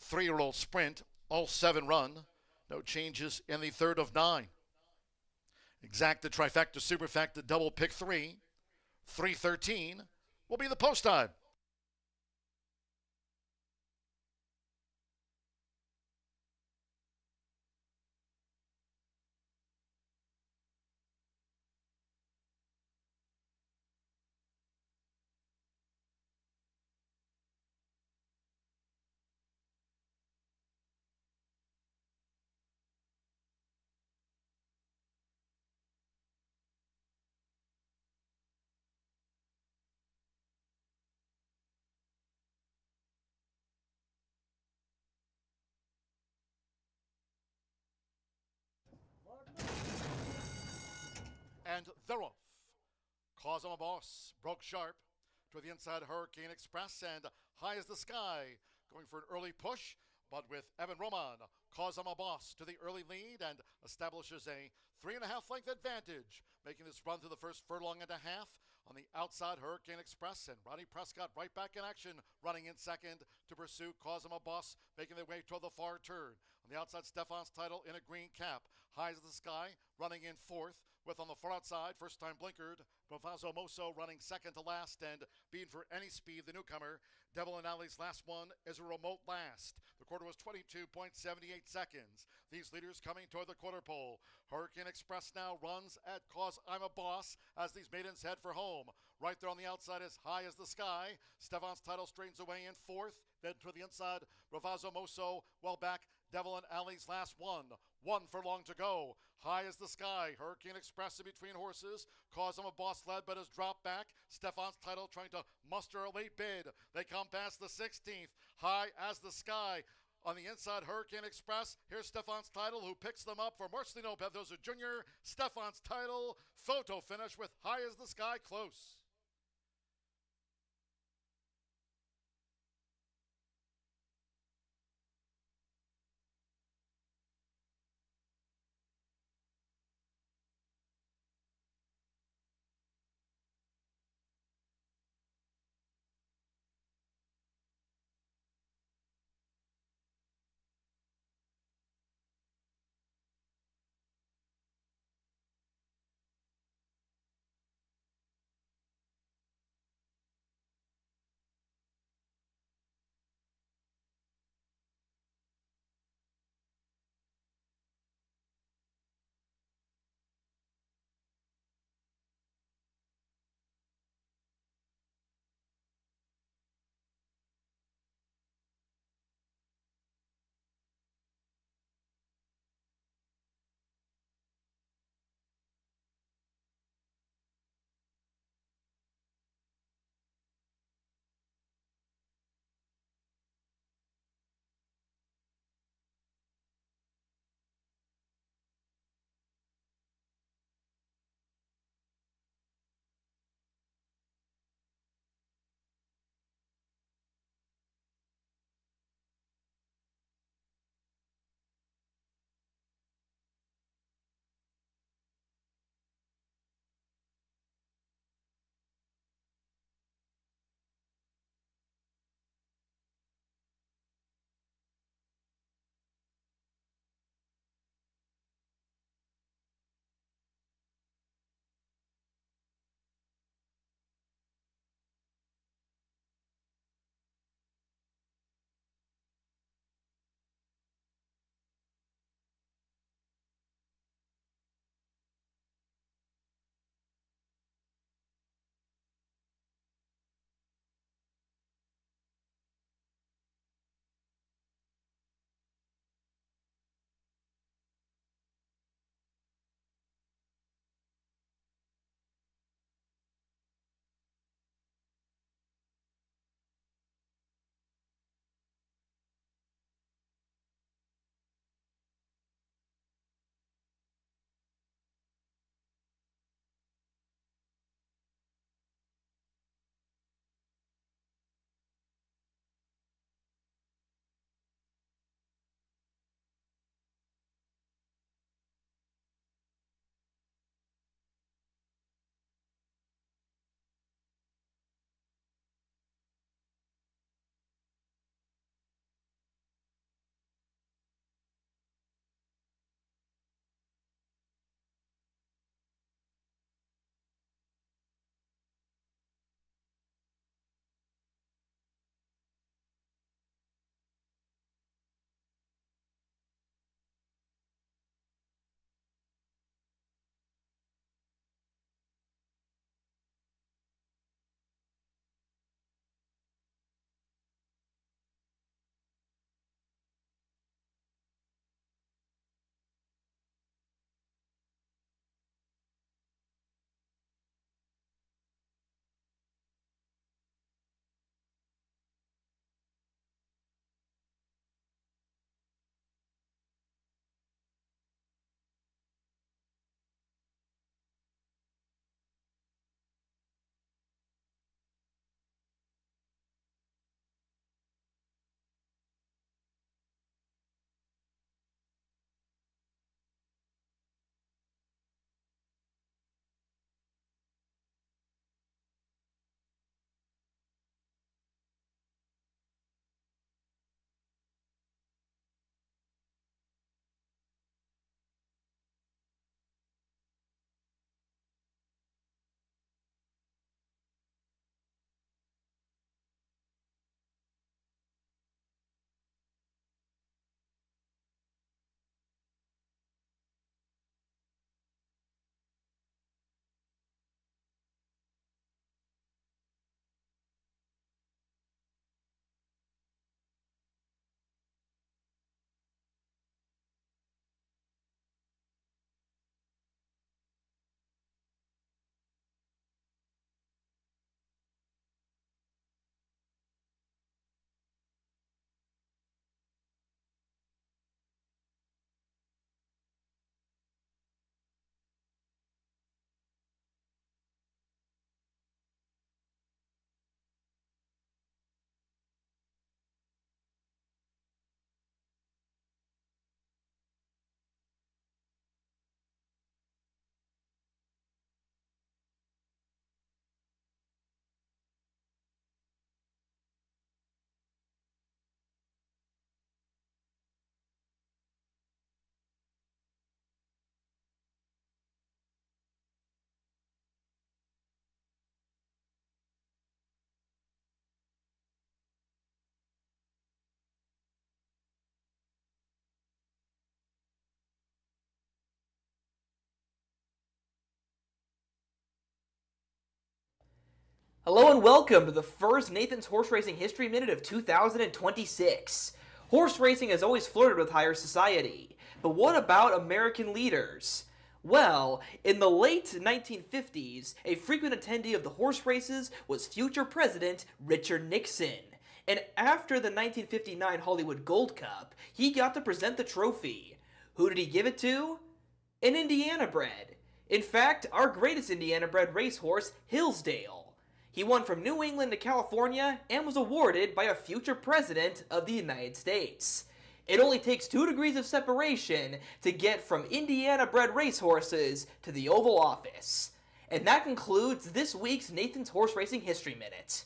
3-year-old sprint, all 7 run. No changes in the third of 9. Exacta, trifecta, superfecta, double pick 3. 3:13 will be the post time. And they're off. Cosmo Boss broke sharp to the inside Hurricane Express and High as the Sky going for an early push, but with Evan Roman, Cosmo Boss to the early lead and establishes a 3.5 length advantage, making this run through the first furlong and a half. On the outside, Hurricane Express and Ronnie Prescott right back in action, running in second to pursue Cosmo Boss, making their way toward the far turn. On the outside, Stefan's Title in a green cap. High as the Sky running in fourth, with on the far outside, first time blinkered, Profazo Moso running second to last and being for any speed the newcomer. Devil and Alley's last one is a remote last. The quarter was 22.78 seconds. These leaders coming toward the quarter pole. Hurricane Express now runs at Cause I'm a Boss as these maidens head for home. Right there on the outside is High as the Sky. Stefan's Title straightens away in fourth. Then to the inside, Ravazzo Moso well back. Devil and Alley's last one. 1 furlong to go. High as the Sky. Hurricane Express in between horses. Cause I'm a Boss led but has dropped back. Stefan's Title trying to muster a late bid. They come past the 16th. High as the Sky. On the inside, Hurricane Express. Here's Stefan's Title, who picks them up for Marcelino Pedroza Jr. Stefan's Title, photo finish with High as the Sky close. Hello and welcome to the first Nathan's Horse Racing History Minute of 2026. Horse racing has always flirted with higher society, but what about American leaders? Well, in the late 1950s, a frequent attendee of the horse races was future President Richard Nixon. And after the 1959 Hollywood Gold Cup, he got to present the trophy. Who did he give it to? An Indiana bred. In fact, our greatest Indiana bred racehorse, Hillsdale. He won from New England to California and was awarded by a future president of the United States. It only takes 2 degrees of separation to get from Indiana-bred racehorses to the Oval Office. And that concludes this week's Nathan's Horse Racing History Minute.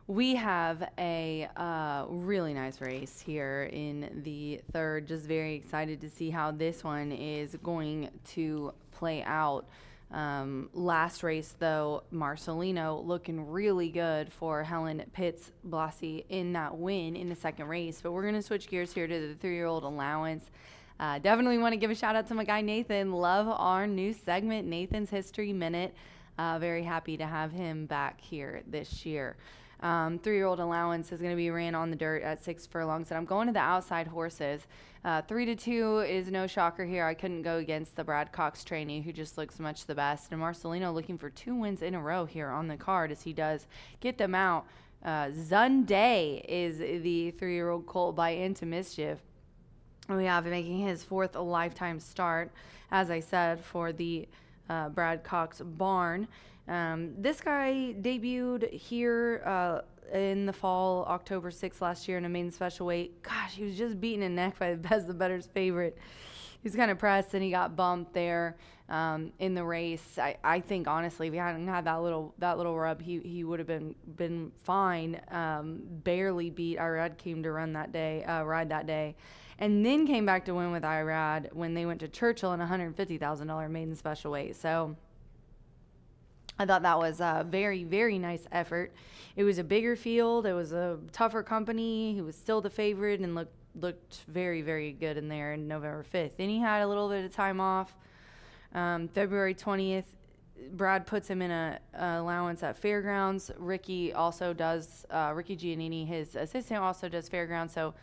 We have a really nice race here in the third. Just very excited to see how this one is going to play out. Last race, though, Marcelino looking really good for Helen Pitts-Blasi in that win in the second race. But we're going to switch gears here to the 3-year-old allowance. Definitely want to give a shout out to my guy Nathan. Love our new segment, Nathan's History Minute. Very happy to have him back here this year. 3-year-old allowance is going to be ran on the dirt at 6 furlongs, and I'm going to the outside horses. 3-2 is no shocker here. I couldn't go against the Brad Cox trainee, who just looks much the best. And Marcelino looking for 2 wins in a row here on the card as he does get them out. Zunday is the 3-year-old colt by Into Mischief. We have making his 4th lifetime start, as I said, for the Brad Cox barn. This guy debuted here in the fall, October 6th last year in a main special weight. Gosh, he was just beaten in neck by the Best the Better's favorite. he's kind of pressed, and he got bumped there in the race. I think honestly, if he hadn't had that little rub, he would have been fine. Barely beat Irad, came to ride that day, and then came back to win with Irad when they went to Churchill in a $150,000 maiden special weight. So I thought that was a very, very nice effort. It was a bigger field. It was a tougher company. He was still the favorite and looked very, very good in there in November 5th. Then he had a little bit of time off. February 20th, Brad puts him in a allowance at Fairgrounds. Ricky Giannini, his assistant, also does Fairgrounds. So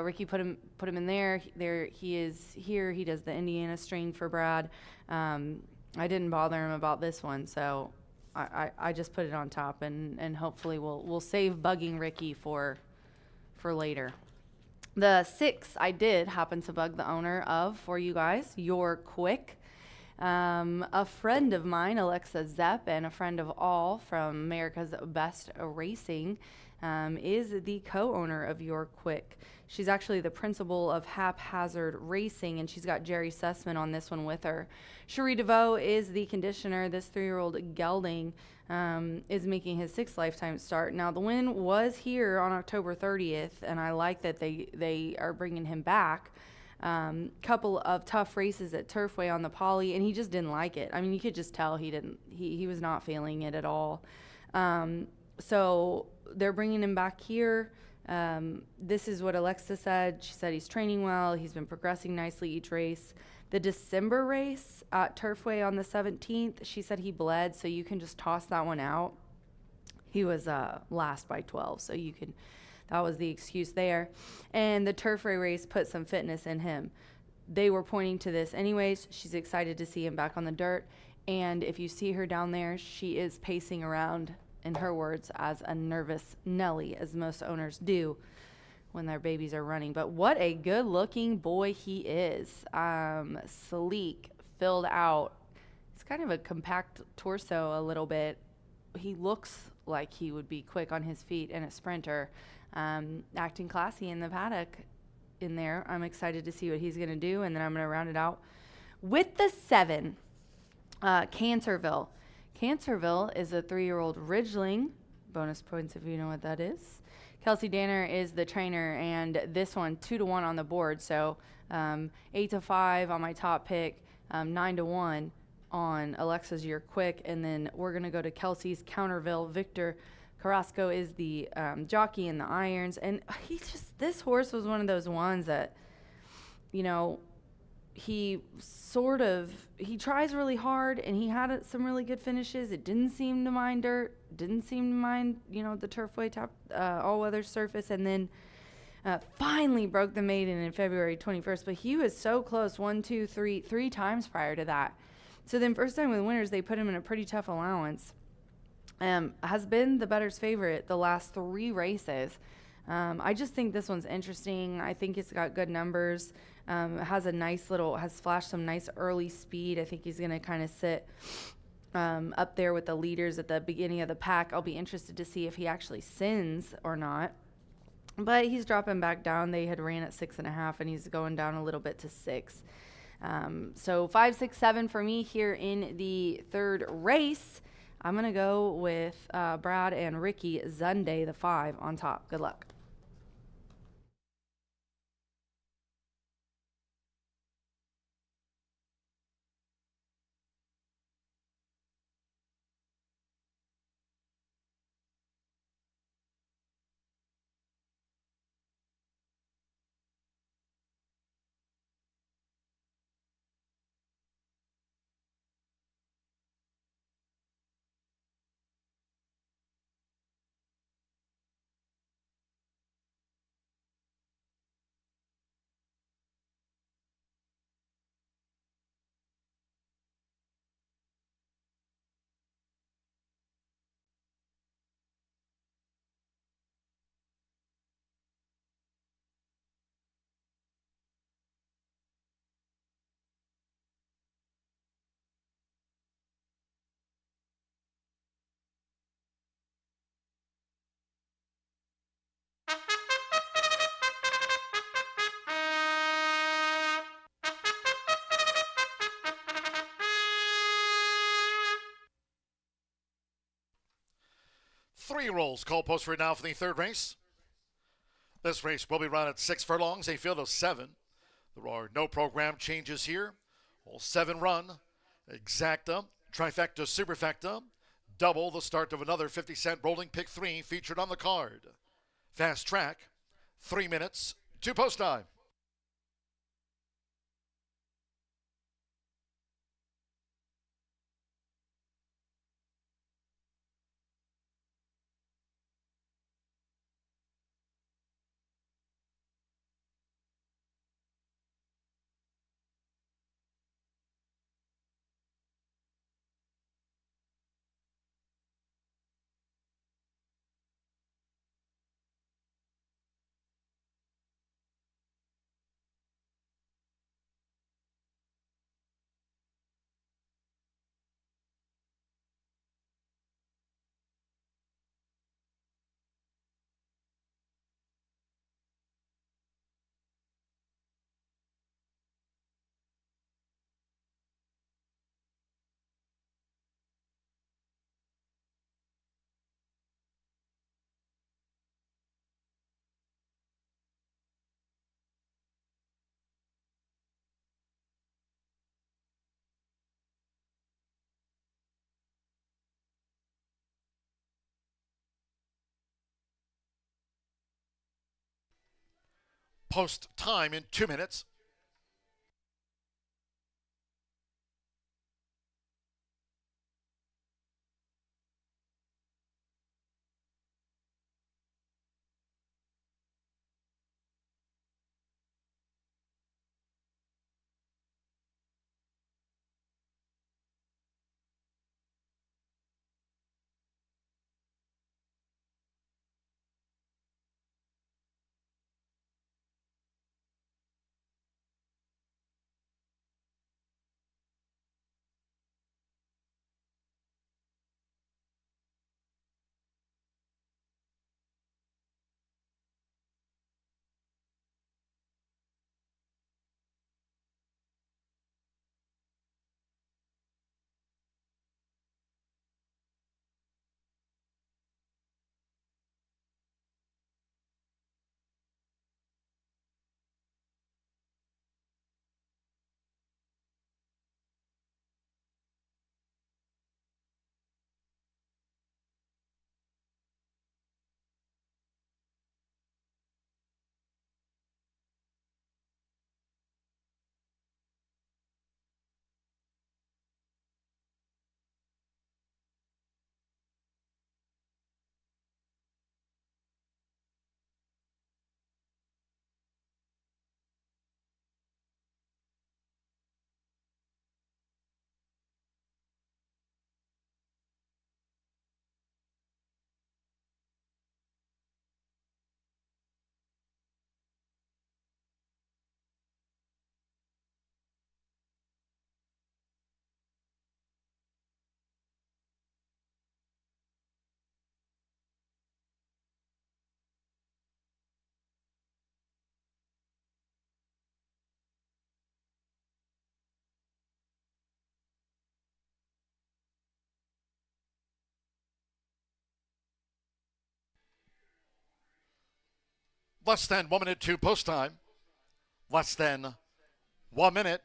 Ricky put him in there. There he is here. He does the Indiana string for Brad. I didn't bother him about this one, so I just put it on top, and hopefully we'll save bugging Ricky for later. The 6 I did happen to bug the owner of for you guys, Your Quick. A friend of mine, Alexa Zepp, and a friend of all from America's Best Racing, is the co-owner of Your Quick. She's actually the principal of Haphazard Racing, and she's got Jerry Sussman on this one with her. Cherie DeVoe is the conditioner. This 3-year-old gelding is making his 6th lifetime start. Now, the win was here on October 30th, and I like that they are bringing him back. Couple of tough races at Turfway on the Poly, and he just didn't like it. I mean, you could just tell he was not feeling it at all. So they're bringing him back here. This is what Alexa said. She said he's training well. He's been progressing nicely each race. The December race at Turfway on the 17th, she said he bled, so you can just toss that one out. He was last by 12, so that was the excuse there. And the Turfway race put some fitness in him. They were pointing to this anyways. She's excited to see him back on the dirt. And if you see her down there, she is pacing around, in her words, as a nervous Nelly, as most owners do when their babies are running. But what a good-looking boy he is. Sleek, filled out. It's kind of a compact torso a little bit. He looks like he would be quick on his feet and a sprinter. Acting classy in the paddock in there. I'm excited to see what he's going to do, and then I'm going to round it out with the 7, Canterville. Canterville is a 3-year-old Ridgeling. Bonus points if you know what that is. Kelsey Danner is the trainer, and this one 2-1 on the board. So 8-5 on my top pick, 9-1 on Alexa's Your Quick, and then we're going to go to Kelsey's Counterville. Victor Carrasco is the jockey in the irons, and this horse was one of those ones that, he tries really hard, and he had some really good finishes. It didn't seem to mind dirt, didn't seem to mind, the Turfway top all-weather surface, and then finally broke the maiden in February 21st, but he was so close, 3 times prior to that. So then first time with winners, they put him in a pretty tough allowance. Has been the bettor's favorite the last 3 races. I just think this one's interesting. I think it's got good numbers. Has flashed some nice early speed. I think he's going to kind of sit up there with the leaders at the beginning of the pack. I'll be interested to see if he actually sins or not. But he's dropping back down. They had ran at 6.5, and he's going down a little bit to 6. So 5, 6, 7 for me here in the 3rd race. I'm going to go with Brad and Ricky Zunday, the 5 on top. Good luck. 3-year-olds. Call post right now for the third race. This race will be run at 6 furlongs, a field of 7. There are no program changes here. All 7 run. Exacta, trifecta, superfecta. Double, the start of another 50-cent rolling pick 3 featured on the card. Fast track, 3 minutes to post time. Post time in 2 minutes. Less than 1 minute to post time. Less than 1 minute.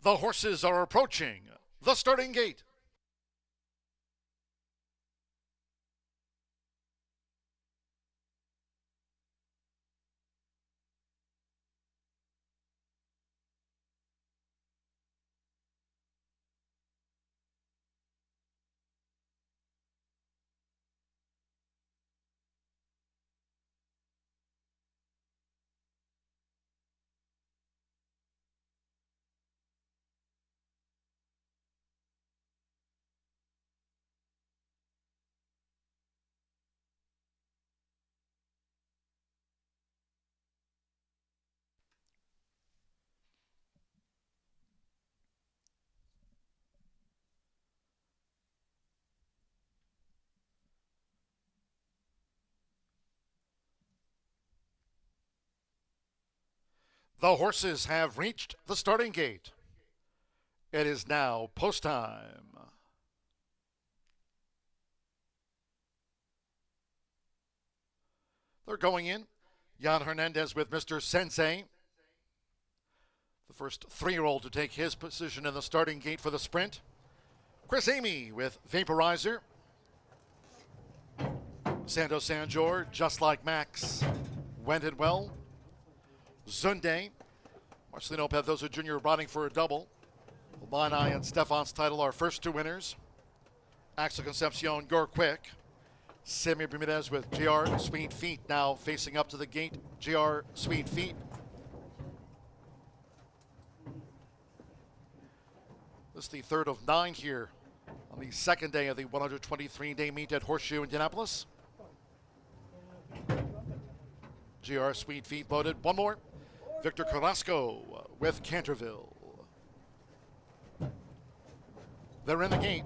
The horses are approaching the starting gate. The horses have reached the starting gate. It is now post time. They're going in. Jan Hernandez with Mr. Sensei. The first 3-year-old to take his position in the starting gate for the sprint. Chris Amy with Vaporizer. Santo Sanjor, Just Like Max, Went It Well. Zunde, Marcelino Pedrosa Jr. riding for a double. Illini and Stefan's title are first 2 winners. Axel Concepcion, Gore Quick. Sammy Bermudez with JR Sweet Feet now facing up to the gate. JR Sweet Feet. This is the third of 9 here on the second day of the 123-day meet at Horseshoe Indianapolis. JR Sweet Feet loaded. One more. Victor Carrasco with Canterville. They're in the gate.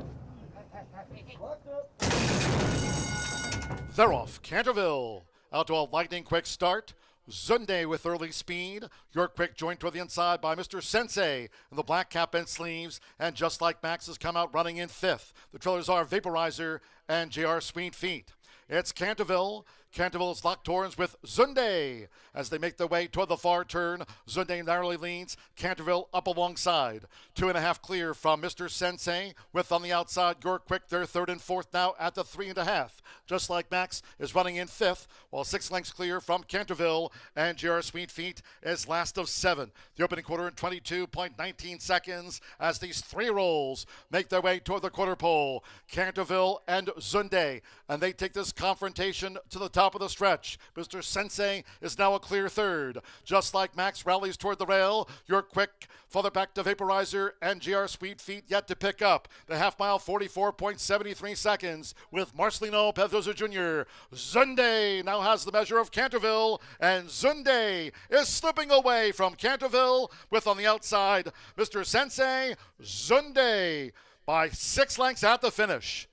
They're off. Canterville out to a lightning quick start. Zunde with early speed. York Quick joined toward the inside by Mr. Sensei in the black cap and sleeves. And Just Like Max has come out running in 5th. The trailers are Vaporizer and JR Sweet Feet. It's Canterville. Canterville's locked horns with Zunde as they make their way toward the far turn. Zunde narrowly leads. Canterville up alongside. 2.5 clear from Mr. Sensei with on the outside York Quick. They're 3rd and 4th now at the 3.5. Just Like Max is running in 5th while 6 lengths clear from Canterville and JR Sweet Feet is last of 7. The opening quarter in 22.19 seconds as these 3-year-olds make their way toward the quarter pole. Canterville and Zunde, and they take this confrontation to the top of the stretch. Mr. Sensei is now a clear 3rd. Just Like Max rallies toward the rail. You're quick further back to Vaporizer and JR Sweet Feet yet to pick up. The half mile 44.73 seconds with Marcelino Pedrosa Jr. Zunde now has the measure of Canterville, and Zunde is slipping away from Canterville with on the outside Mr. Sensei. Zunde by 6 lengths at the finish.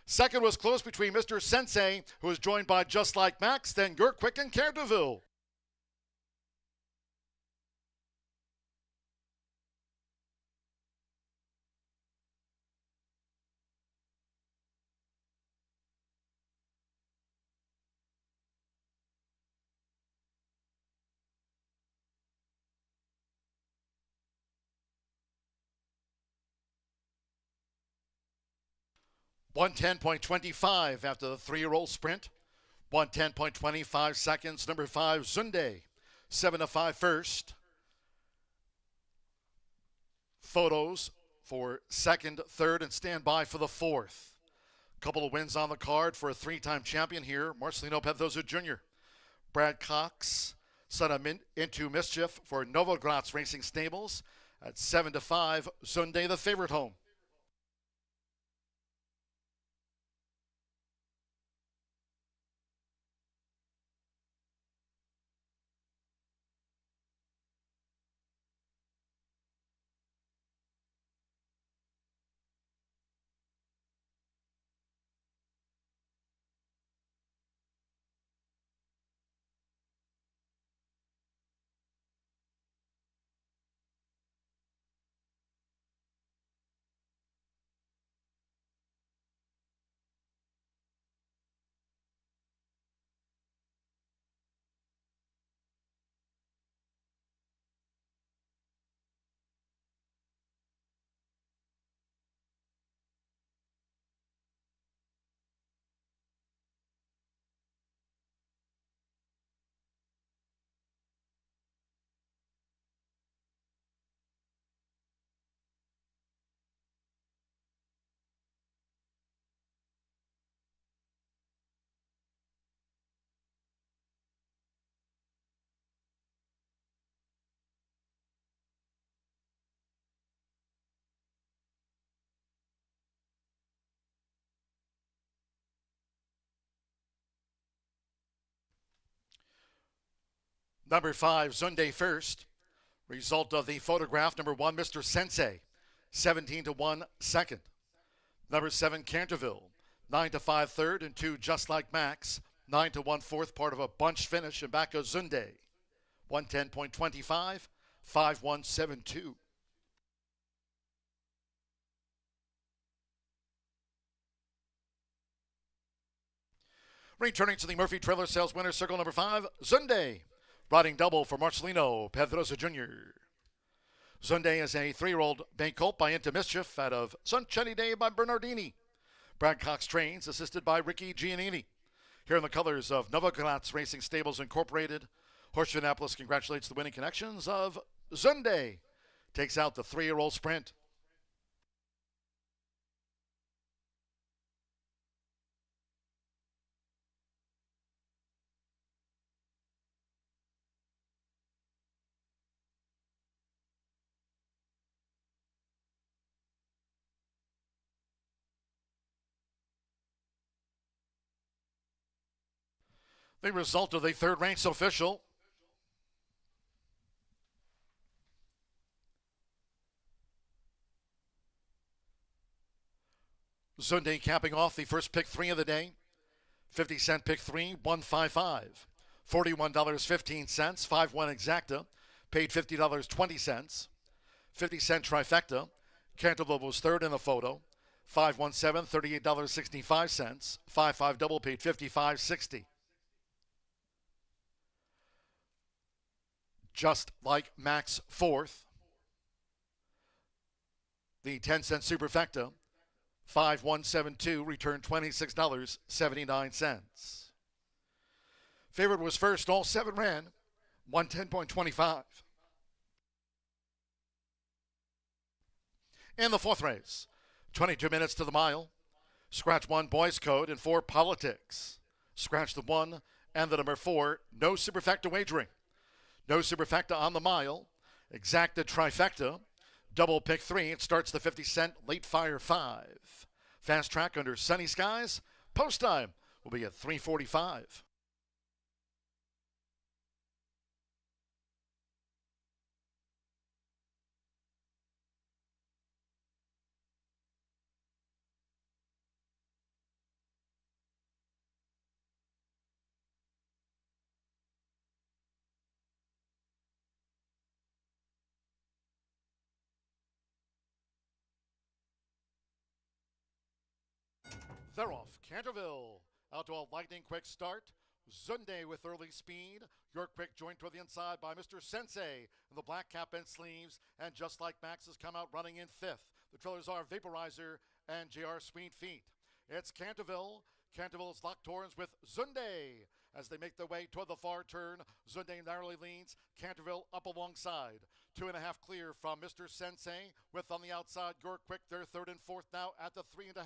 Second was close between Mr. Sensei, who was joined by Just Like Max, then Gert Quick and Canterville. .110.25 after the 3-year-old sprint. 110.25 seconds. Number 5, Zunde. 7-5 first. Photos for 2nd, 3rd, and standby for the 4th. Couple of wins on the card for a 3-time champion here, Marcelino Pedrosa Jr. Brad Cox, son of Into Mischief for Novogratz Racing Stables. At 7-5, Zunde the favorite home. Number 5, Zunde first. Result of the photograph, number 1, Mr. Sensei, 17-1 second. Number 7, Canterville, 9-5 third, and 2, Just Like Max, 9-1 fourth, part of a bunch finish. And back goes Zunde, 110.25, 5-1-7-2. Returning to the Murphy Trailer Sales Winner's Circle, number 5, Zunde. Riding double for Marcelino Pedrosa Jr. Zunde is a 3-year-old bay colt by Into Mischief out of Sunshiny Day by Bernardini. Brad Cox trains, assisted by Ricky Giannini. Here in the colors of Novogratz Racing Stables Incorporated, Horseshoe Indianapolis congratulates the winning connections of Zunde. Takes out the 3-year-old sprint. The result of the third race official. Zunde capping off the first pick 3 of the day. 50-cent pick 3, 155. $41.15, 5-1 exacta. Paid $50.20. 50-cent trifecta. Canterville was third in the photo. 5-1-7, $38.65. 5-5 double paid $55.60. Just Like Max fourth. The 10-cent superfecta, 5-1-7-2, returned $26.79. Favorite was first, all 7 ran, 110.25. In the fourth race, 22 minutes to the mile. Scratch 1, Boys Code, and 4, Politics. Scratch the 1 and the number 4, no superfecta wagering. No superfecta on the mile. Exacta trifecta. Double pick 3. It starts the 50-cent late fire 5. Fast track under sunny skies. Post time will be at 3:45. They're off. Canterville out to a lightning quick start. Zunde with early speed. Your quick joined toward the inside by Mr. Sensei in the black cap and sleeves. And Just Like Max has come out running in 5th. The trailers are Vaporizer and JR Sweet Feet. It's Canterville. Canterville's locked horns with Zunde. As they make their way toward the far turn, Zunde narrowly leads. Canterville up alongside. 2.5 clear from Mr. Sensei. With on the outside, Your Quick, they're third and fourth now at the 3.5.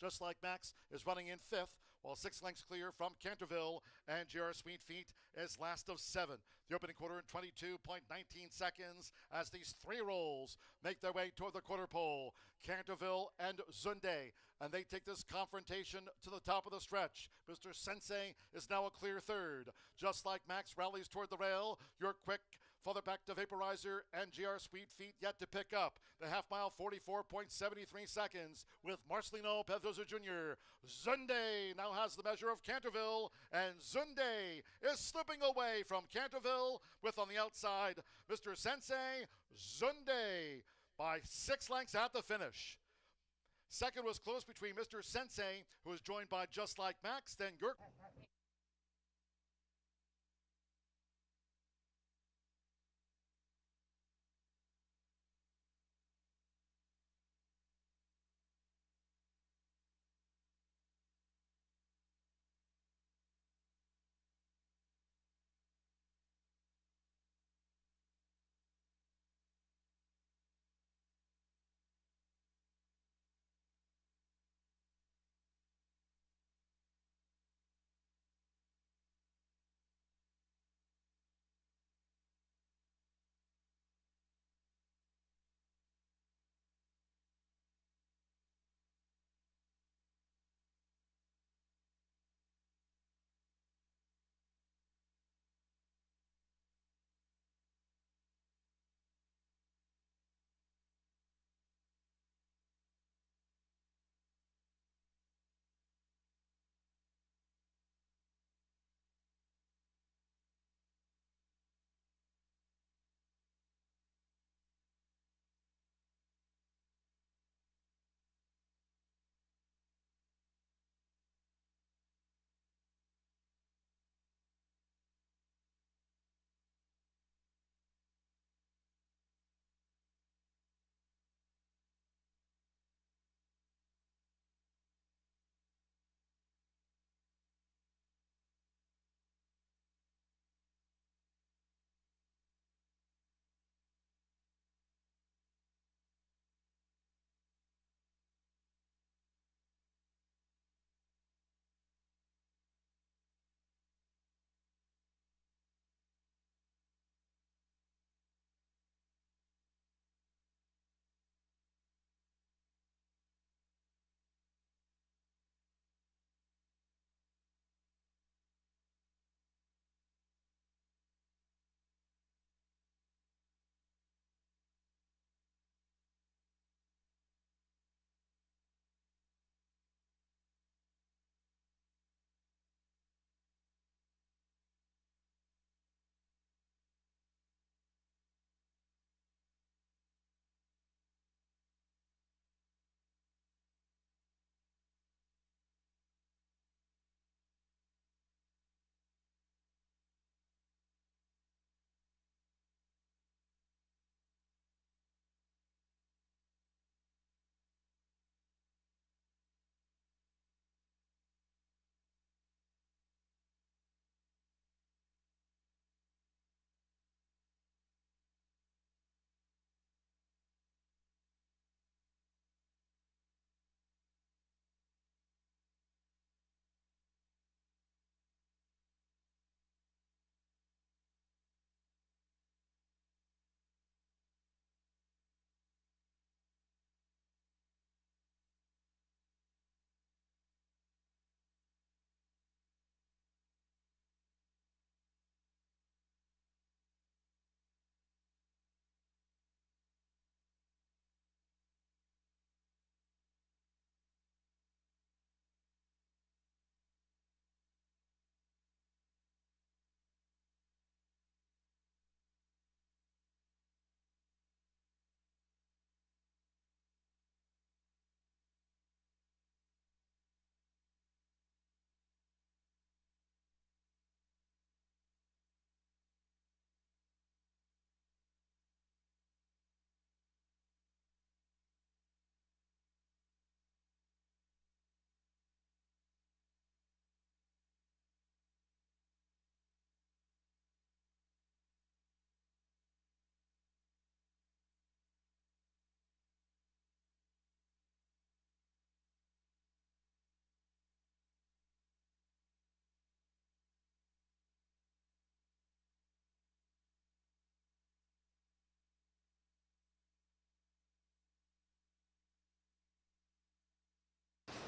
Just Like Max is running in 5th, while 6 lengths clear from Canterville, and JR Sweet Feet is last of 7. The opening quarter in 22.19 seconds as these 3-year-olds make their way toward the quarter pole. Canterville and Zunde, and they take this confrontation to the top of the stretch. Mr. Sensei is now a clear third. Just Like Max rallies toward the rail. Your Quick further back to Vaporizer and JR Sweet Feet yet to pick up. The half mile, 44.73 seconds with Marcelino Pedrosa Jr. Zunde now has the measure of Canterville, and Zunde is slipping away from Canterville with on the outside Mr. Sensei. Zunde by 6 lengths at the finish. Second was close between Mr. Sensei, who was joined by Just Like Max, then Gurk.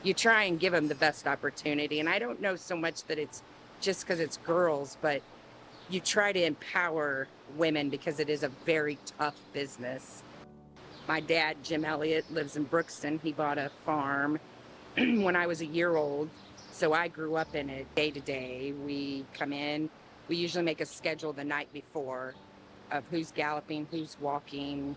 you try and give them the best opportunity. And I don't know so much that it's just because it's girls, but you try to empower women because it is a very tough business. My dad, Jim Elliott, lives in Brookston. He bought a farm when I was a year old. So I grew up in it day to day. We come in, we usually make a schedule the night before of who's galloping, who's walking,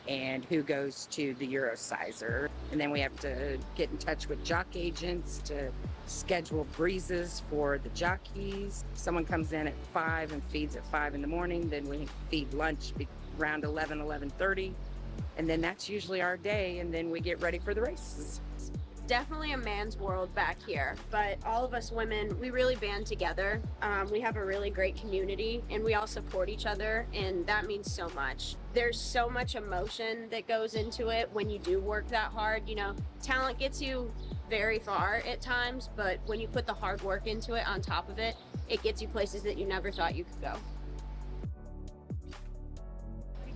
and who goes to the Eurosizer. And then we have to get in touch with jock agents to schedule breezes for the jockeys. Someone comes in at 5 and feeds at 5 in the morning. Then we feed lunch around 11, 11:30. And then that's usually our day. And then we get ready for the races. Definitely a man's world back here, but all of us women, we really band together. We have a really great community and we all support each other, and that means so much. There's so much emotion that goes into it when you do work that hard. You know, talent gets you very far at times, but when you put the hard work into it on top of it, it gets you places that you never thought you could go.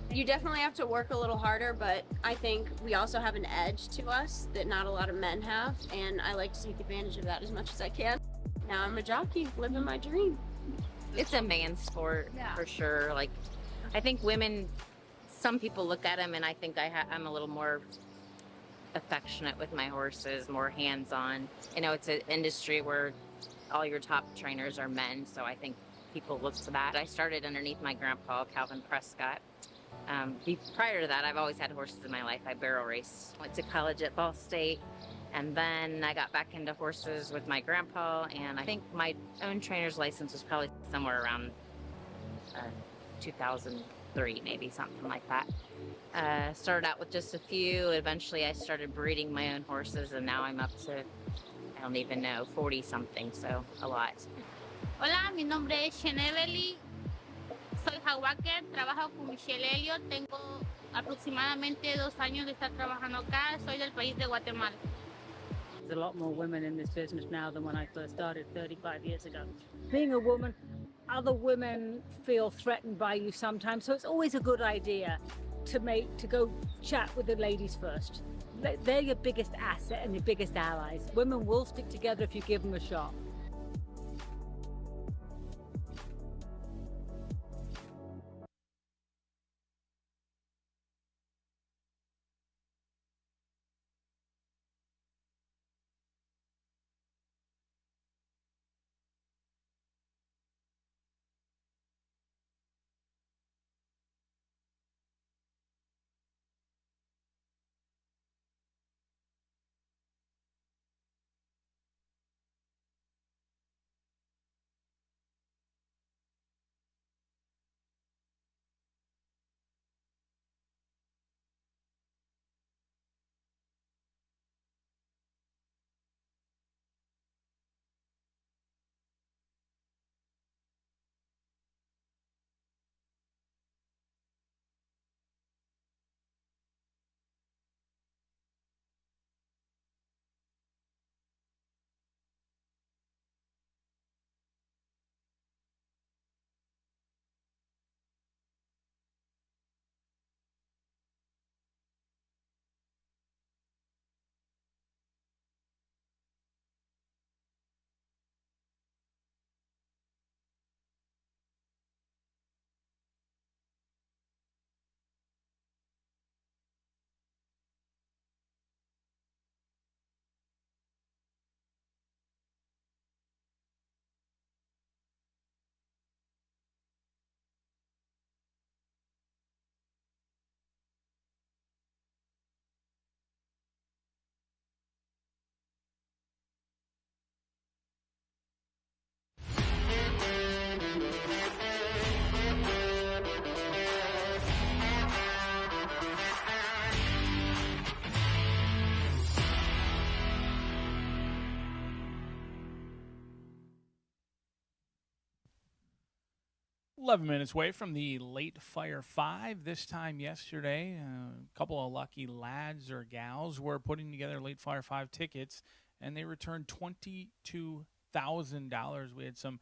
You definitely have to work a little harder, but I think we also have an edge to us that not a lot of men have, and I like to take advantage of that as much as I can. Now I'm a jockey, living my dream. It's a man's sport, for sure. Like, I think women, some people look at them, and I think I'm a little more affectionate with my horses, more hands-on. You know, it's an industry where all your top trainers are men, so I think people look to that. I started underneath my grandpa, Calvin Prescott. Prior to that, I've always had horses in my life. I barrel raced. Went to college at Ball State, and then I got back into horses with my grandpa, and I think my own trainer's license was probably somewhere around 2003, maybe, something like that. Started out with just a few. Eventually, I started breeding my own horses, and now I'm up to, I don't even know, 40-something, so a lot. Hola, mi nombre es Chenevely. Soy Jaguaker, trabajo con Michelle Elliott, tengo aproximadamente 2 años de estar trabajando acá, soy del país de Guatemala. There's a lot more women in this business now than when I first started 35 years ago. Being a woman, other women feel threatened by you sometimes, so it's always a good idea to go chat with the ladies first. They're your biggest asset and your biggest allies. Women will stick together if you give them a shot. Minutes away from the late Fire 5. This time yesterday, a couple of lucky lads or gals were putting together late Fire 5 tickets, and they returned $22,000. We had some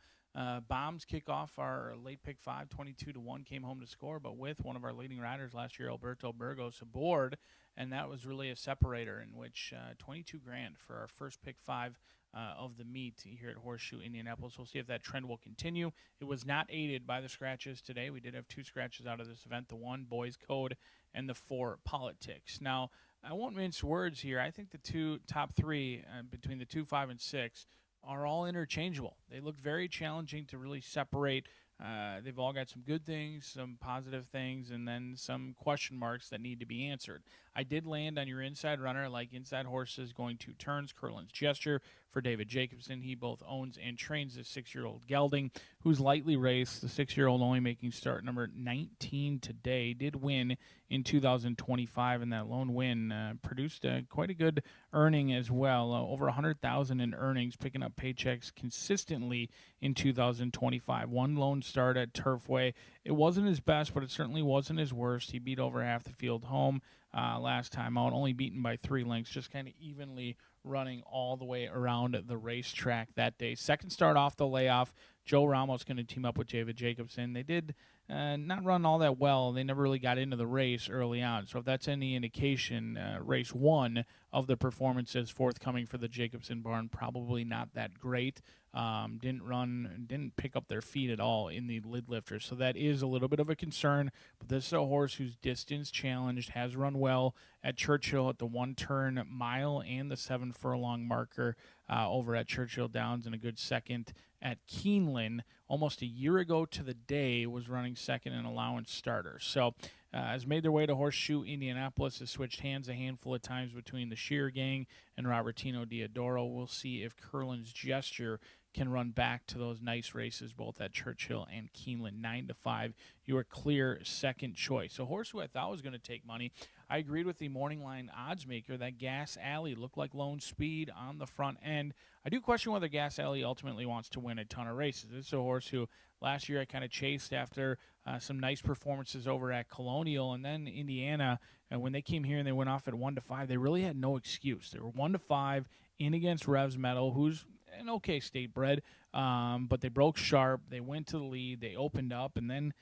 bombs kick off our late pick 5. 22-1 came home to score, but with one of our leading riders last year, Alberto Burgos, aboard, and that was really a separator in which 22 grand for our first pick 5 of the meet here at Horseshoe Indianapolis. We'll see if that trend will continue. It was not aided by the scratches today. We did have 2 scratches out of this event, the 1 Boys Code and the 4 Politics. Now, I won't mince words here. I think the top 3 between the 2, 5, and 6 are all interchangeable. They look very challenging to really separate. They've all got some good things, some positive things, and then some question marks that need to be answered. I did land on your inside runner, like inside horses going 2 turns, Curlin's Gesture for David Jacobson. He both owns and trains the 6-year-old gelding, who's lightly raced. The 6-year-old only making start number 19 today, did win in 2025, and that lone win produced quite a good earning as well, over $100,000 in earnings, picking up paychecks consistently in 2025. 1 lone start at Turfway. It wasn't his best, but it certainly wasn't his worst. He beat over half the field home last time out, only beaten by 3 lengths, just kind of evenly running all the way around the racetrack that day. Second start off the layoff, Joe Ramos going to team up with David Jacobson. They did not run all that well. They never really got into the race early on. So if that's any indication, race 1 of the performances forthcoming for the Jacobson barn, probably not that great. Didn't pick up their feet at all in the lid lifter. So that is a little bit of a concern. But this is a horse who's distance challenged, has run well at Churchill at the 1-turn mile and the 7 furlong marker over at Churchill Downs, and a good second at Keeneland almost a year ago to the day, was running second in allowance starter. So has made their way to Horseshoe Indianapolis, has switched hands a handful of times between the Shear Gang and Robertino Diodoro. We'll see if Curlin's Gesture can run back to those nice races both at Churchill and Keeneland. 9-5, your clear second choice. A horse who I thought was going to take money. I agreed with the morning line odds maker that Gas Alley looked like lone speed on the front end. I do question whether Gas Alley ultimately wants to win a ton of races. This is a horse who last year I kind of chased after some nice performances over at Colonial, and then Indiana. And when they came here and they went off at 1-5, they really had no excuse. They were 1-5 in against Revs Metal, who's an okay state bred, but they broke sharp. They went to the lead. They opened up, and then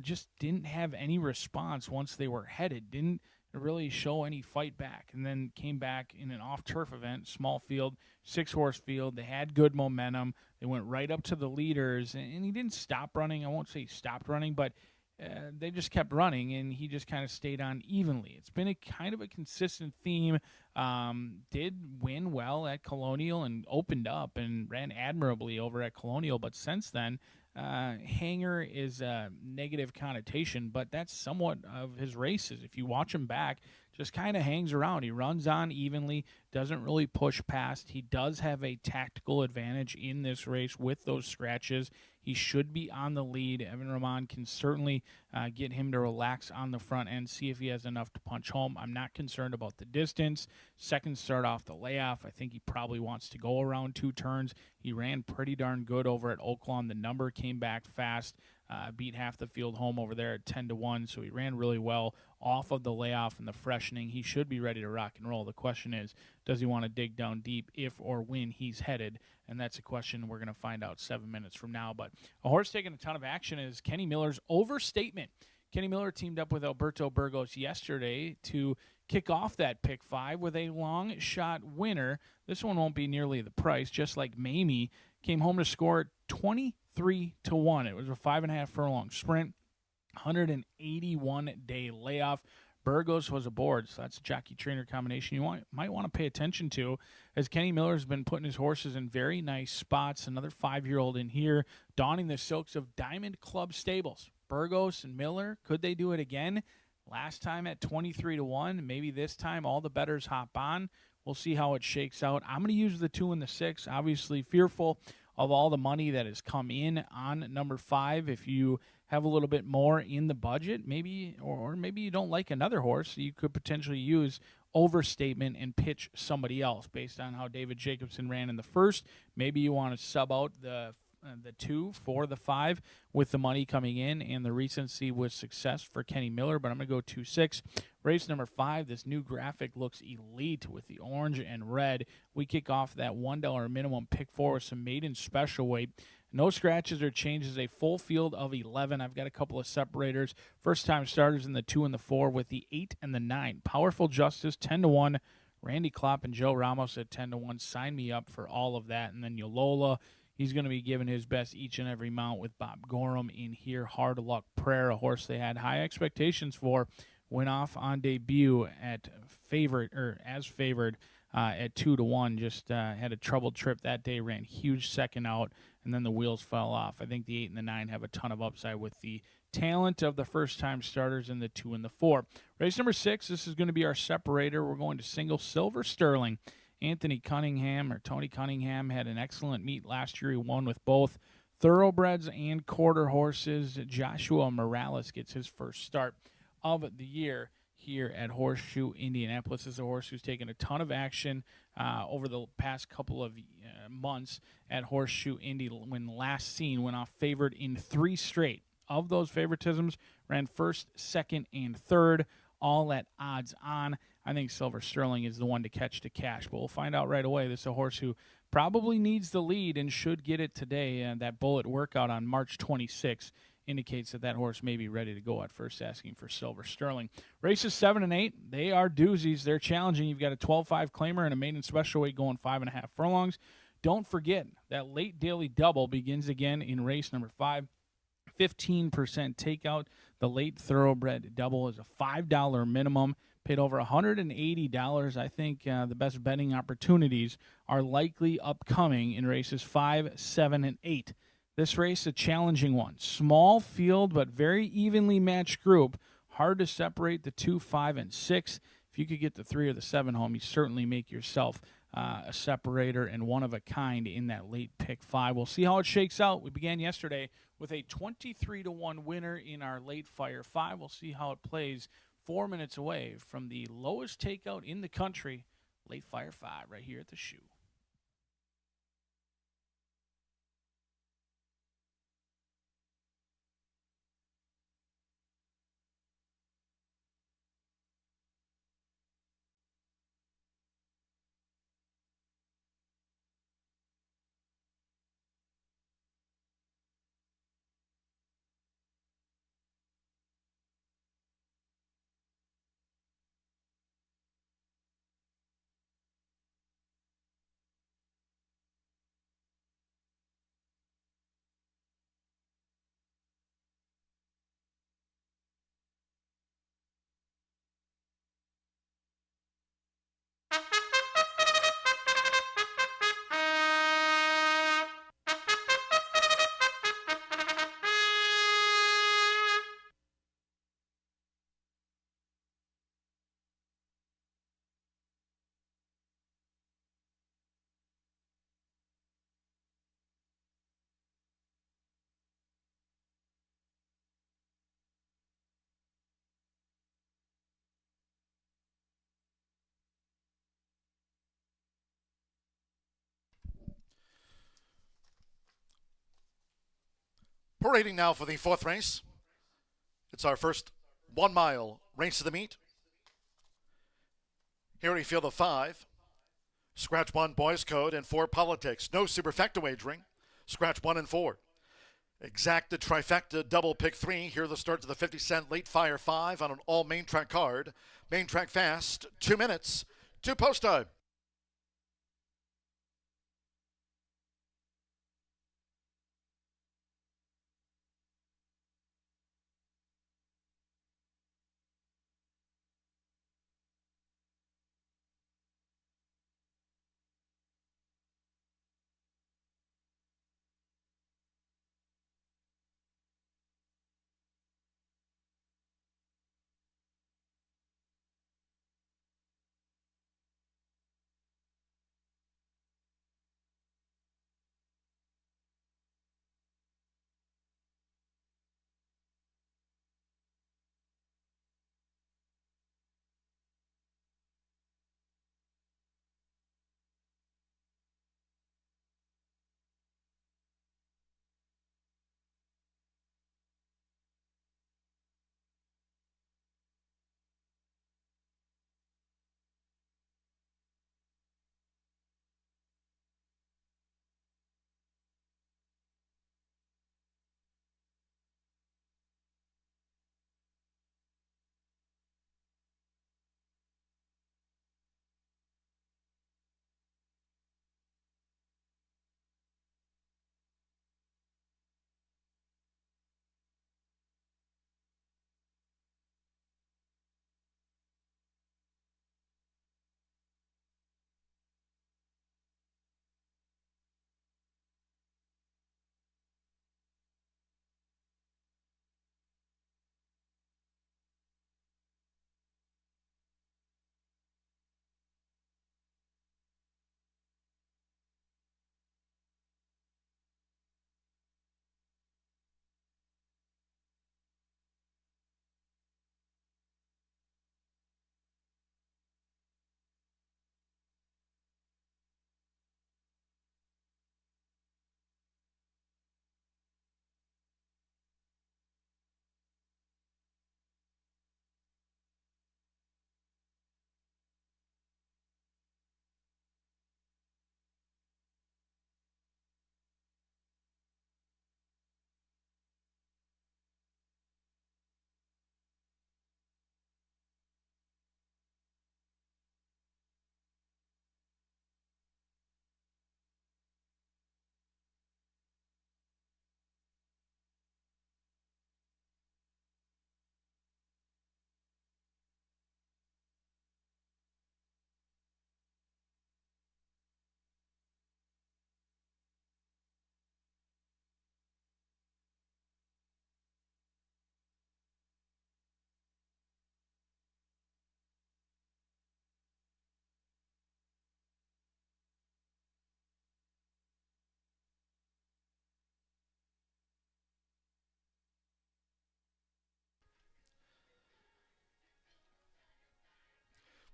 just didn't have any response once they were headed. Didn't really show any fight back, and then came back in an off-turf event, small field, 6-horse field. They had good momentum. They went right up to the leaders, and he didn't stop running. I won't say he stopped running, but they just kept running, and he just kind of stayed on evenly. It's been a kind of a consistent theme. Did win well at Colonial and opened up and ran admirably over at Colonial, but since then, hanger is a negative connotation, but that's somewhat of his races. If you watch him back, just kind of hangs around. He runs on evenly, doesn't really push past. He does have a tactical advantage in this race with those scratches. He should be on the lead. Evan Rahman can certainly get him to relax on the front end, see if he has enough to punch home. I'm not concerned about the distance. Second start off the layoff, I think he probably wants to go around 2 turns. He ran pretty darn good over at Oaklawn. The number came back fast. Beat half the field home over there at 10-1, so he ran really well off of the layoff and the freshening. He should be ready to rock and roll. The question is, does he want to dig down deep if or when he's headed? And that's a question we're going to find out 7 minutes from now. But a horse taking a ton of action is Kenny Miller's Overstatement. Kenny Miller teamed up with Alberto Burgos yesterday to kick off that pick 5 with a long shot winner. This one won't be nearly the price, just like Mamie came home to score 23-1. It was a 5.5 furlong sprint, 181-day layoff. Burgos was aboard, so that's a jockey-trainer combination you might want to pay attention to, as Kenny Miller's been putting his horses in very nice spots. Another 5-year-old in here, donning the silks of Diamond Club Stables. Burgos and Miller, could they do it again? Last time at 23-1, maybe this time all the bettors hop on. We'll see how it shakes out. I'm going to use the 2 and the 6, obviously fearful of all the money that has come in on number 5. If you have a little bit more in the budget, maybe, or maybe you don't like another horse, you could potentially use Overstatement and pitch somebody else based on how David Jacobson ran in the first. Maybe you want to sub out the 2 for the 5 with the money coming in and the recency with success for Kenny Miller, but I'm going to go 2-6. Race number 5, this new graphic looks elite with the orange and red. We kick off that $1 minimum pick 4 with some maiden special weight. No scratches or changes, a full field of 11. I've got a couple of separators. First-time starters in the 2 and the 4 with the 8 and the 9. Powerful Justice, 10-1. Randy Klopp and Joe Ramos at 10-1. Sign me up for all of that. And then Yolola, he's going to be giving his best each and every mount with Bob Gorham in here. Hard Luck Prayer, a horse they had high expectations for, went off on debut at as favored at 2-1. Just had a troubled trip that day, ran huge second out, and then the wheels fell off. I think the 8 and the 9 have a ton of upside with the talent of the first-time starters in the 2 and the 4. Race number 6, this is going to be our separator. We're going to single Silver Sterling. Tony Cunningham had an excellent meet last year. He won with both thoroughbreds and quarter horses. Joshua Morales gets his first start of the year here at Horseshoe Indianapolis. This is a horse who's taken a ton of action over the past couple of months at Horseshoe Indy. When last seen, went off favored in 3 straight. Of those favoritisms, ran first, second, and third, all at odds on. I think Silver Sterling is the one to catch to cash, but we'll find out right away. This is a horse who probably needs the lead and should get it today. And that bullet workout on March 26th indicates that horse may be ready to go at first, asking for Silver Sterling. Races 7 and 8, they are doozies. They're challenging. You've got a 12-5 claimer and a maiden special weight going 5.5 furlongs. Don't forget that late daily double begins again in race number 5. 15% takeout. The late thoroughbred double is a $5 minimum. Paid over $180. I think the best betting opportunities are likely upcoming in races 5, 7, and 8. This race, a challenging one. Small field, but very evenly matched group. Hard to separate the 2, 5, and 6. If you could get the 3 or the 7 home, you certainly make yourself a separator and one of a kind in that late pick 5. We'll see how it shakes out. We began yesterday with a 23-1 winner in our late fire 5. We'll see how it plays 4 minutes away from the lowest takeout in the country, late fire 5, right here at the Shoe. Parading now for the 4th race. It's our first 1 mile race of the meet. Here we feel the 5. Scratch 1 boys code and 4 politics. No superfecta wagering. Scratch 1 and 4. Exacta trifecta double pick 3. Here are the starts of the 50-cent late fire 5 on an all main track card. Main track fast. 2 minutes. 2 post time.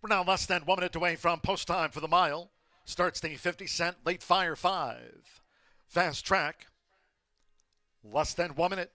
We're now less than 1 minute away from post time for the mile. Starts the 50-cent late fire 5. Fast track. Less than 1 minute.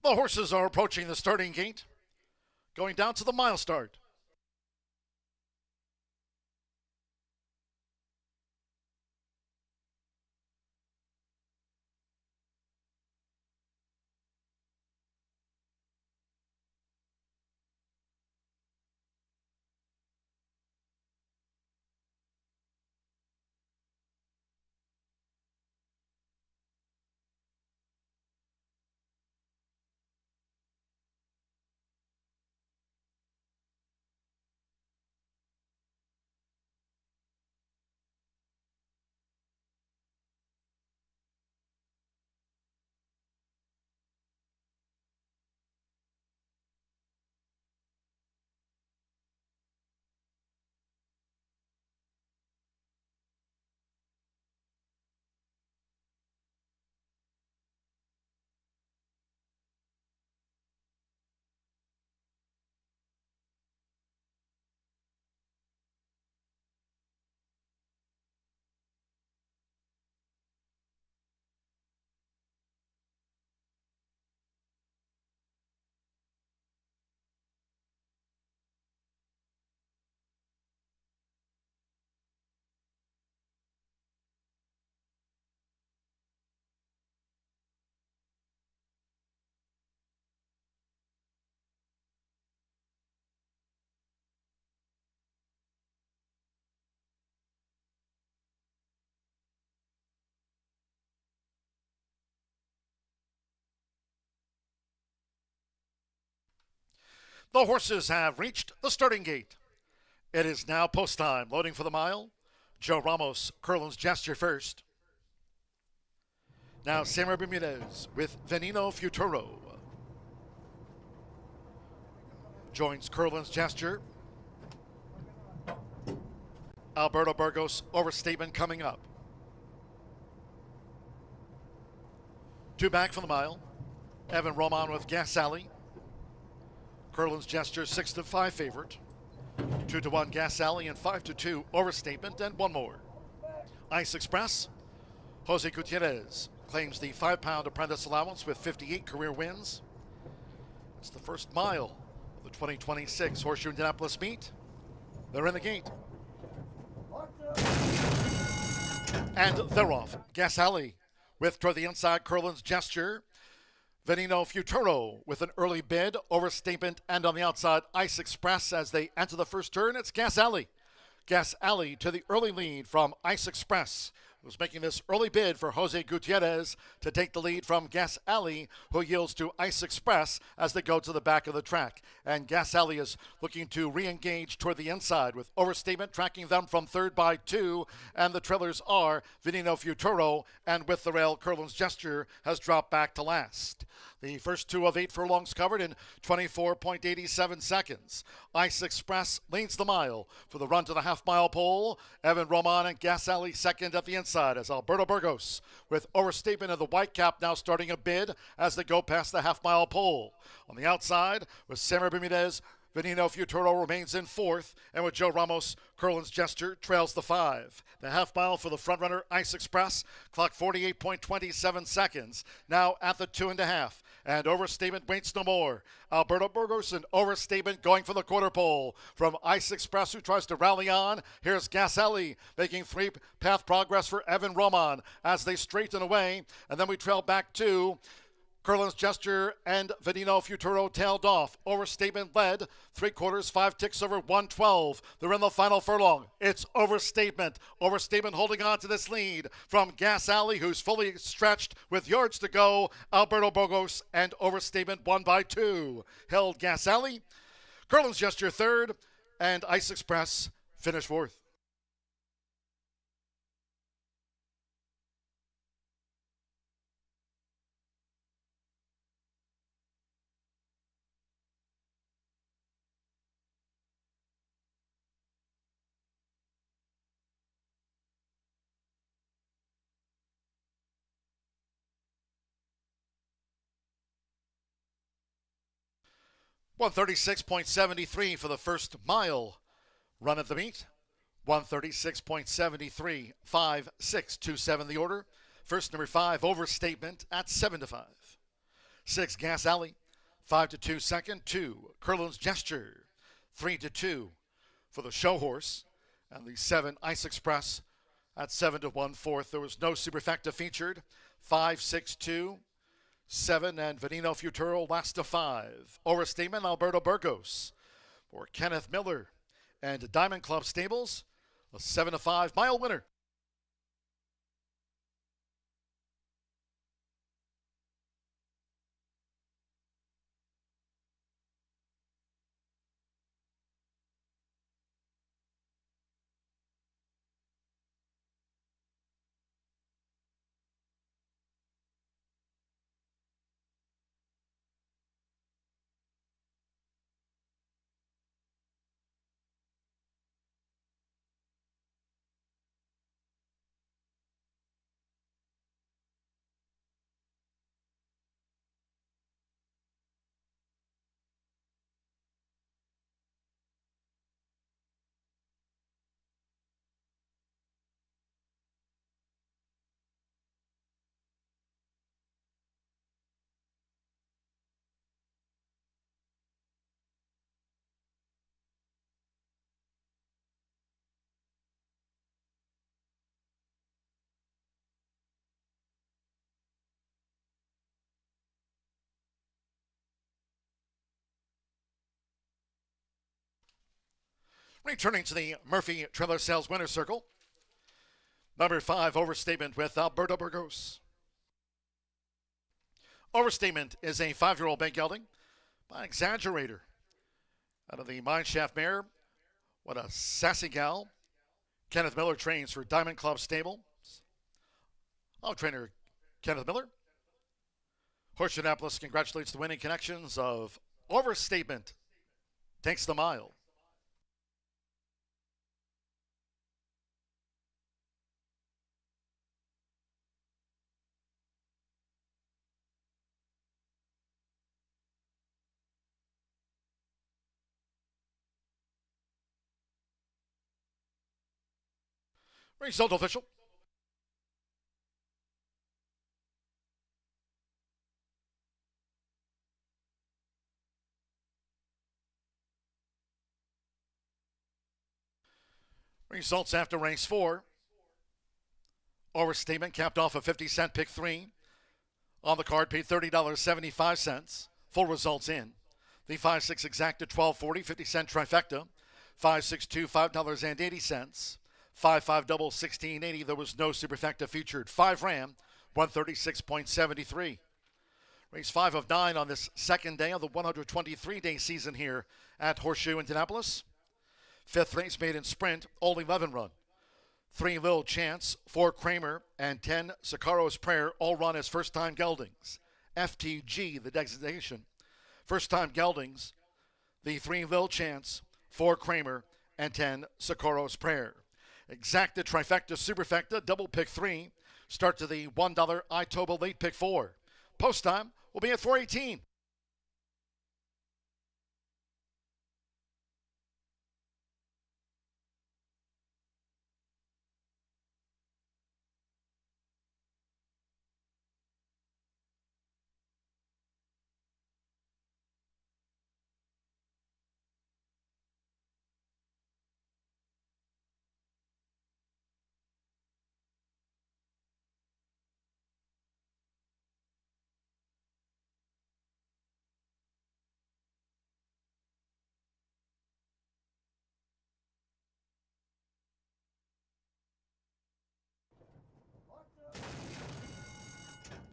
The horses are approaching the starting gate, going down to the mile start. The horses have reached the starting gate. It is now post time. Loading for the mile. Joe Ramos, Curlin's Gesture first. Now Samuel Bermudez with Veneno Futuro. Joins Curlin's Gesture. Alberto Burgos, Overstatement coming up. 2 back from the mile. Evan Roman with Gas Alley. Curlin's Gesture 6-5 favorite. 2-1 Gas Alley and 5-2 Overstatement, and one more. Ice Express. Jose Gutierrez claims the 5-pound apprentice allowance with 58 career wins. It's the first mile of the 2026 Horseshoe Indianapolis meet. They're in the gate. And they're off. Gas Alley with toward the inside Curlin's Gesture. Veneno Futuro with an early bid, Overstatement, and on the outside, Ice Express as they enter the first turn. It's Gas Alley. Gas Alley to the early lead from Ice Express, who's making this early bid for Jose Gutierrez to take the lead from Gas Alley, who yields to Ice Express as they go to the back of the track. And Gas Alley is looking to re-engage toward the inside with Overstatement tracking them from third by 2. And the trailers are Veneno Futuro, and with the rail, Curlin's Gesture has dropped back to last. The first 2 of 8 furlongs covered in 24.87 seconds. Ice Express leads the mile for the run to the half-mile pole. Evan Roman and Gas Alley second at the inside as Alberto Burgos with Overstatement of the white cap now starting a bid as they go past the half-mile pole. On the outside with Samuel Bermudez, Veneno Futuro remains in 4th, and with Joe Ramos, Curlin's Gesture trails the 5. The half mile for the frontrunner Ice Express, clock 48.27 seconds, now at the 2.5. And Overstatement waits no more. Alberto Burgos and Overstatement going for the quarter pole. From Ice Express, who tries to rally on, here's Gas Alley making 3-path progress for Evan Roman as they straighten away. And then we trail back to Curlin's Gesture and Venino Futuro tailed off. Overstatement led. 3/4, 5 ticks over 112. They're in the final furlong. It's Overstatement. Overstatement holding on to this lead from Gas Alley, who's fully stretched with yards to go. Alberto Burgos and Overstatement won by 2. Held Gas Alley. Curlin's Gesture third, and Ice Express finished fourth. $136.73 for the first mile run at the meet. 136.73, 5, 6, 2, 7 the order. First number 5, Overstatement at 7 to 5. 6, Gas Alley, 5 to 2 second. 2, Curlin's Gesture, 3 to 2 for the show horse. And the 7, Ice Express at 7 to 1 fourth. There was no superfecta featured. 5, 6, 2. 7 and Venino Futuro last to 5. Overstatement, Alberto Burgos for Kenneth Miller and Diamond Club Stables, a 7 to 5 mile winner. Returning to the Murphy Trailer Sales Winner's Circle, number 5, Overstatement with Alberto Burgos. Overstatement is a 5-year-old big gelding by Exaggerator. Out of the Mineshaft mare, what a sassy gal. Kenneth Miller trains for Diamond Club Stable. Trainer Kenneth Miller. Horseshoe Indianapolis congratulates the winning connections of Overstatement. Takes the mile. Result official. Results after race 4. Overstatement capped off a 50-cent pick 3. On the card paid $30.75. Full results in. The 5-6 exacta $12.40, 50-cent trifecta. 5-6-2, $5.80. 5-5 double, $16.80. There was no superfecta featured. 5 ram, 136.73. Race 5 of 9 on this second day of the 123-day season here at Horseshoe Indianapolis. 5th race made in sprint, all 11 run. 3 Little Chance, 4 Kramer, and 10 Sicaro's Prayer all run as first-time geldings. FTG, the designation. First-time geldings, the 3 Little Chance, 4 Kramer, and 10 Sicaro's Prayer. Exacta, trifecta, superfecta, double pick 3. Start to the $1 Itoba late pick 4. Post time will be at 4:18.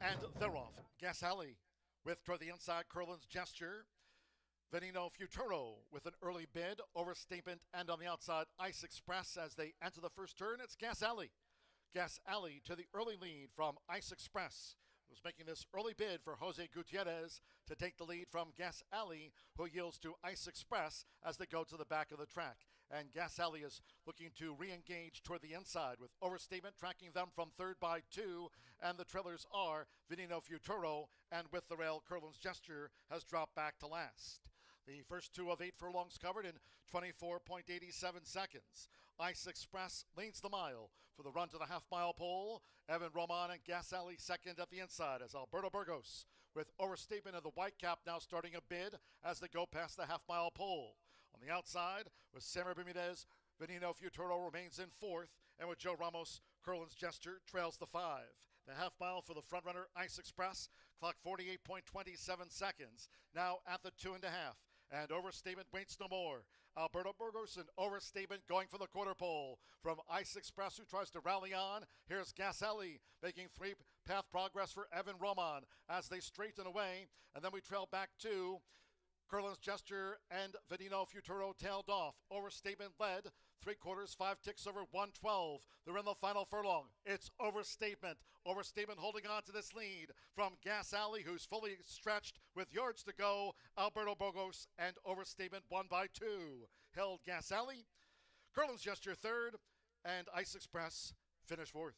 And they're off. Gas Alley with toward the inside, Curlin's Gesture. Veneno Futuro with an early bid, Overstatement, and on the outside, Ice Express as they enter the first turn. It's Gas Alley. Gas Alley to the early lead from Ice Express, who's making this early bid for Jose Gutierrez to take the lead from Gas Alley, who yields to Ice Express as they go to the back of the track. And Gas Alley is looking to re-engage toward the inside with Overstatement tracking them from third by 2, and the trailers are Veneno Futuro, and With the Rail, Curlin's Gesture has dropped back to last. The first 2 of 8 furlongs covered in 24.87 seconds. Ice Express leads the mile for the run to the half-mile pole. Evan Roman and Gas Alley second at the inside as Alberto Burgos with Overstatement of the white cap now starting a bid as they go past the half-mile pole. On the outside with Samer Bermudez, Veneno Futuro remains in fourth, and with Joe Ramos, Curlin's Gesture trails the 5. The half mile for the frontrunner Ice Express clocked 48.27 seconds, now at the 2.5. And Overstatement waits no more. Alberto Burgos and Overstatement going for the quarter pole. From Ice Express, who tries to rally on, here's Gas Alley making 3-path progress for Evan Roman as they straighten away. And then we trail back to Curlin's Gesture and Veneno Futuro tailed off. Overstatement led 3/4, 5 ticks over 112. They're in the final furlong. It's Overstatement. Overstatement holding on to this lead from Gas Alley, who's fully stretched with yards to go. Alberto Burgos and Overstatement 1 by 2. Held Gas Alley. Curlin's Gesture third, and Ice Express finished fourth.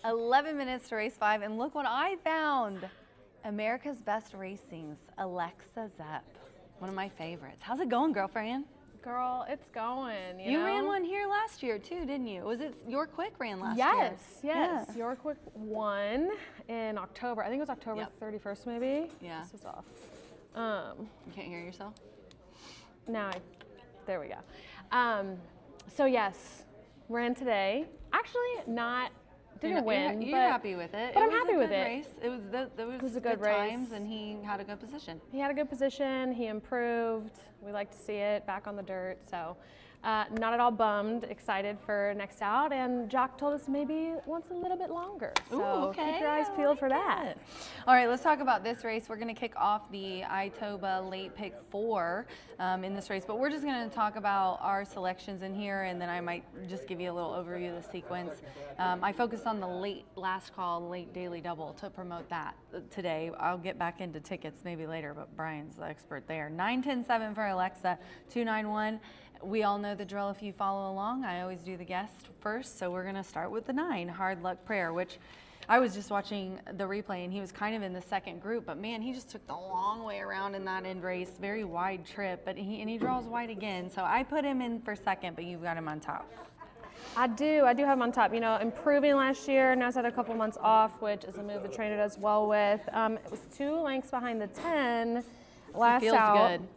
11 minutes to race 5, and look what I found. America's Best Racing's Alexa Zepp, one of my favorites. How's it going, girlfriend? Girl, it's going. You know? ran one here last year too, didn't you? Was it Your Quick ran last year? Yes. Yeah. Your Quick won in October. I think it was October 31st, maybe. Yeah. This is off. You can't hear yourself? There we go. So yes, ran today. Actually, didn't win. You're but happy with it. But It I'm was happy a with good it. Race. It was a good race. times, and he had a good position. He had a good position. He improved. We like to see it back on the dirt. So not at all bummed, excited for next out. And Jock told us maybe wants a little bit longer. So okay. keep your eyes peeled for that. All right, let's talk about this race. We're going to kick off the Itoba late pick 4 in this race, but we're just going to talk about our selections in here, and then I might just give you a little overview of the sequence. I focused on the late last call, late daily double to promote that today. I'll get back into tickets maybe later, but Brian's the expert there. 9-10-7 for Alexa, 2-9-1. We all know the drill if you follow along. I always do the guest first, so we're going to start with the 9, Hard Luck Prayer, which I was just watching the replay, and he was kind of in the second group, but man, he just took the long way around in that end race, very wide trip, but he draws wide again, so I put him in for second, but you've got him on top. I do have him on top. You know, improving last year. Now he's had a couple months off, which is a move the trainer does well with. It was 2 lengths behind the 10 last Feels out. good.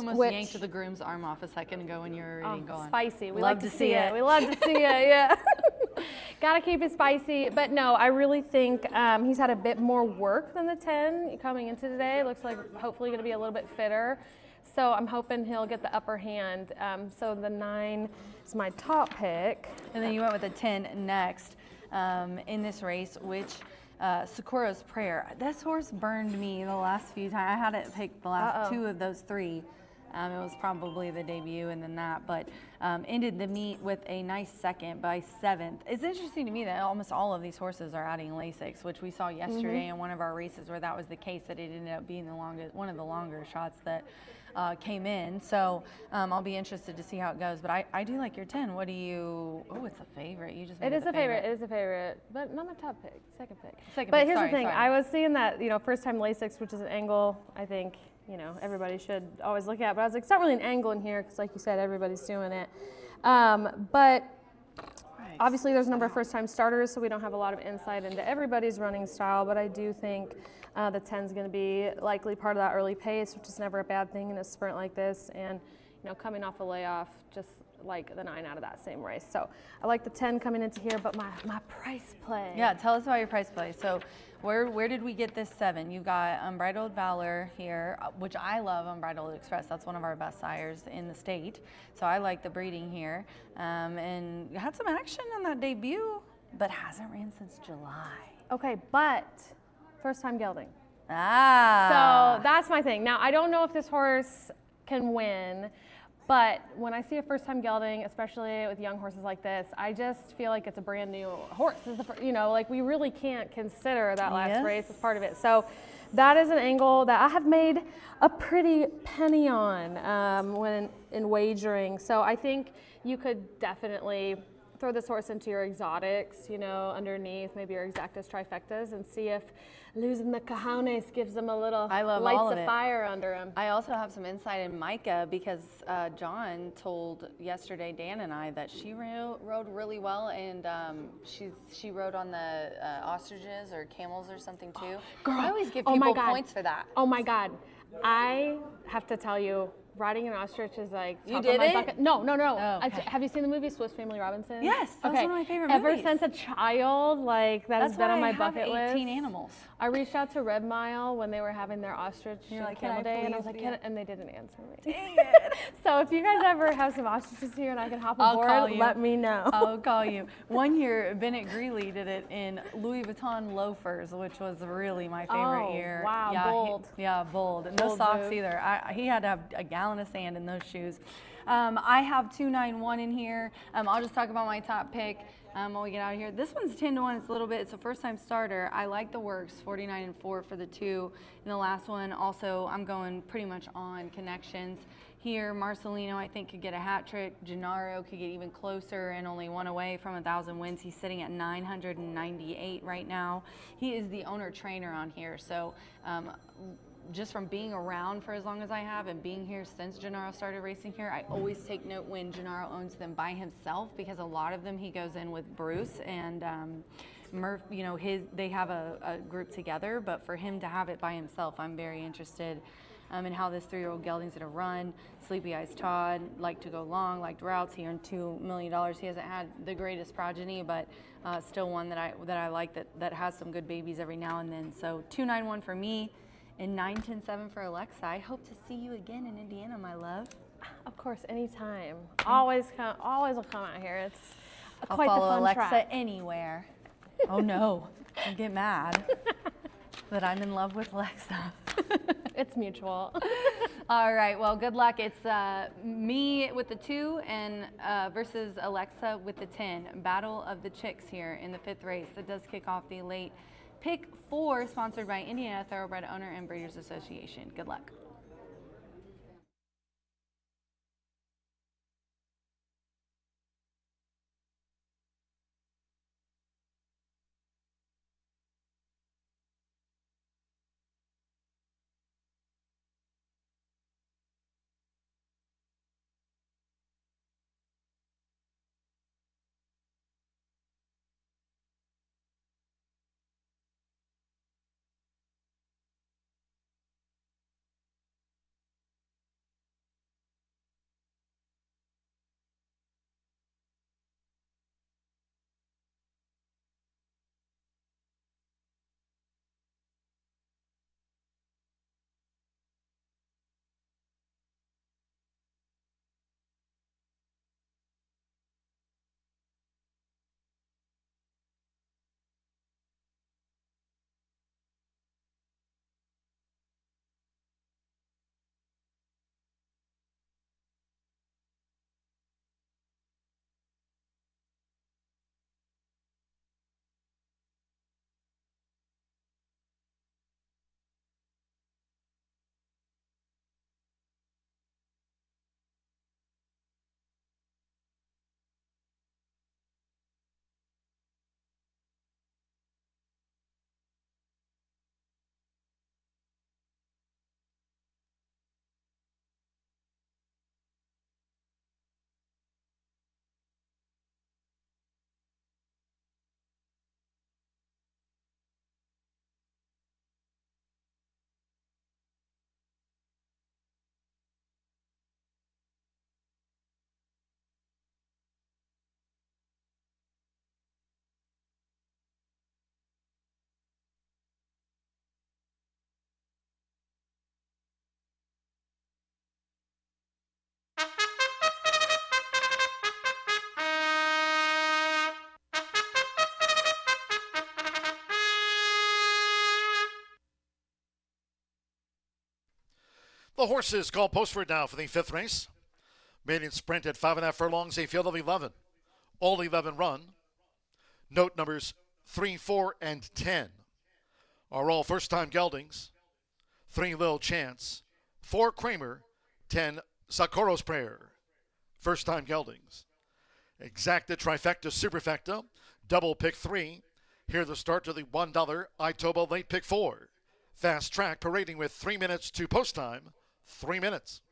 Almost yanked the groom's arm off a second ago when you were already going. Spicy. We love like to see it. We love to see it, yeah. Got to keep it spicy. But no, I really think he's had a bit more work than the 10 coming into today. Looks like hopefully going to be a little bit fitter. So I'm hoping he'll get the upper hand. So the 9 is my top pick. And then you went with a 10 next in this race, which Sakura's Prayer. This horse burned me the last few times. I had it pick the last 2 of those 3. It was probably the debut and then that, but ended the meet with a nice second by 7th. It's interesting to me that almost all of these horses are adding Lasix, which we saw yesterday in one of our races where that was the case, that it ended up being one of the longer shots that came in. So I'll be interested to see how it goes, but I do like your 10. What do you, it's a favorite. You just made It is a favorite. favorite. It is a favorite, but not my top pick, second pick. Second but pick, here's sorry, the thing. sorry. I was seeing that, first time Lasix, which is an angle, I think, everybody should always look at. But I was like, it's not really an angle in here because, like you said, everybody's doing it. But obviously there's a number of first-time starters, so we don't have a lot of insight into everybody's running style. But I do think the 10 is going to be likely part of that early pace, which is never a bad thing in a sprint like this. And coming off a layoff, just like the 9 out of that same race. So I like the 10 coming into here, but my price play. Yeah, tell us about your price play. So where did we get this 7? You've got Unbridled Valor here, which I love. Unbridled Express, that's one of our best sires in the state. So I like the breeding here. And had some action on that debut, but hasn't ran since July. Okay, but first time gelding. Ah. So that's my thing. Now, I don't know if this horse can win, but when I see a first-time gelding, especially with young horses like this, I just feel like it's a brand new horse. This is like we really can't consider that last race as part of it. So that is an angle that I have made a pretty penny on when in wagering. So I think you could definitely throw this horse into your exotics, underneath maybe your exactas, trifectas, and see if losing the cojones gives them a little lights of fire under them. I also have some insight in Micah because John told yesterday, Dan and I, that she rode really well, and she rode on the ostriches or camels or something too. Girl, I always give people points for that. Oh my God. I have to tell you, riding an ostrich is like You top did of my it? bucket. No. Oh, okay. Have you seen the movie Swiss Family Robinson? Yes, that's one of my favorite Ever movies. since a child, that has been on my bucket list. 18 animals. I reached out to Red Mile when they were having their ostrich You're like, camel "Can I day, and I was please like, be and they didn't answer me. So if you guys ever have some ostriches here and I can hop I'll call aboard, you. let me know. I'll call you. One year, Bennett Greeley did it in Louis Vuitton loafers, which was really my favorite year. Wow, yeah, bold. Bold. And no Bold socks move. either. He had to have a gallon of sand in those shoes. I have 291 in here. I'll just talk about my top pick when we get out of here. This one's 10-1. It's a first-time starter. I like the works, 49-4 for the 2. And the last one, also, I'm going pretty much on connections. here. Marcelino, I think, could get a hat trick. Gennaro could get even closer and only one away from 1,000 wins. He's sitting at 998 right now. He is the owner trainer on here. So just from being around for as long as I have and being here since Gennaro started racing here, I always take note when Gennaro owns them by himself, because a lot of them he goes in with Bruce and Murph, you know, they have a group together, but for him to have it by himself, I'm very interested in how this 3-year-old gelding's gonna run. Sleepy Eyes Todd, liked to go long, liked routes. He earned $2 million. He hasn't had the greatest progeny, but still one that I like that has some good babies every now and then. So 291 for me and 9107 for Alexa. I hope to see you again in Indiana, my love. Of course, anytime. Always will come out here. It's I'll quite the follow fun Alexa track. anywhere. Oh no, don't get mad that I'm in love with Alexa. It's mutual. All right, well, good luck. It's me with the 2 and versus Alexa with the 10. Battle of the Chicks here in the 5th race. That does kick off the late pick 4, sponsored by Indiana Thoroughbred Owner and Breeders Association. Good luck. The horses called postward now for the 5th race. Maiden sprint at 5.5 furlongs, a field of 11. All 11 run. Note numbers 3, 4, and 10 are all first-time geldings. 3, Lil Chance. 4, Kramer. 10, Socorro's Prayer. First-time geldings. Exacta, Trifecta, Superfecta. Double pick 3. Here the start to the $1 Itoba late pick 4. Fast track parading with 3 minutes to post time. 3 minutes.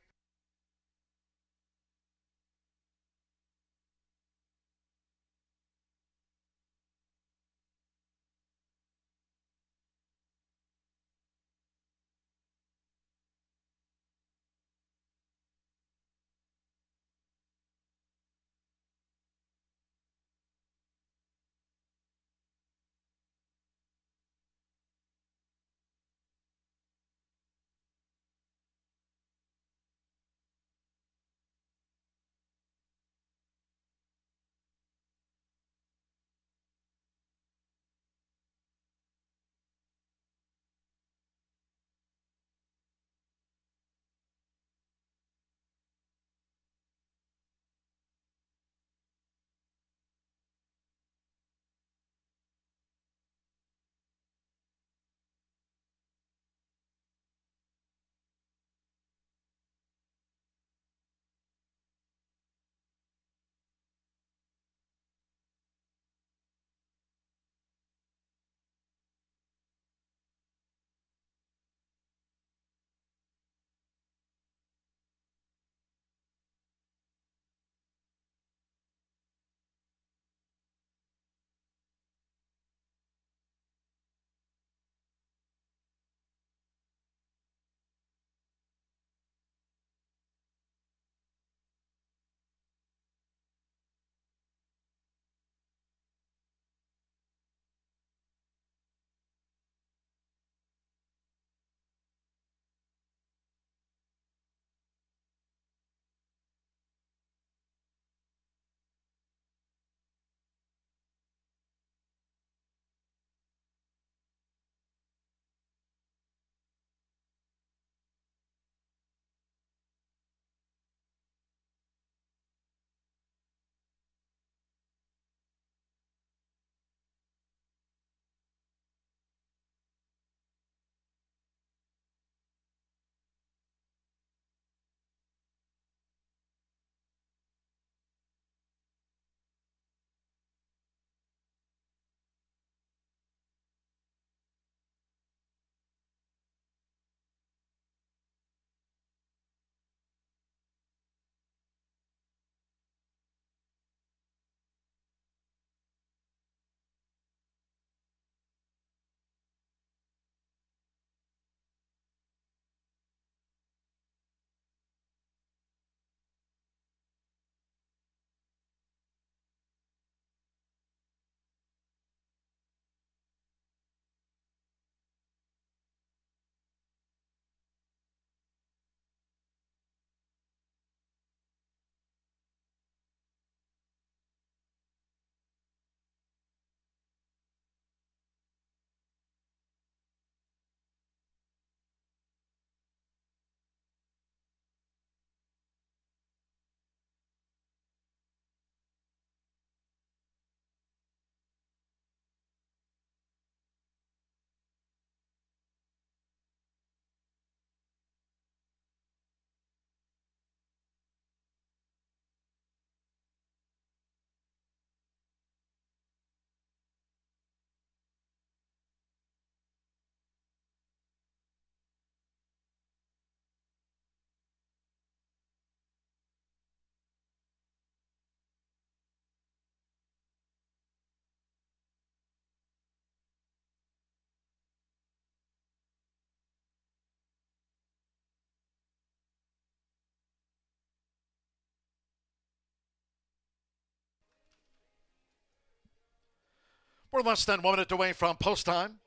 We're less than 1 minute away from post time.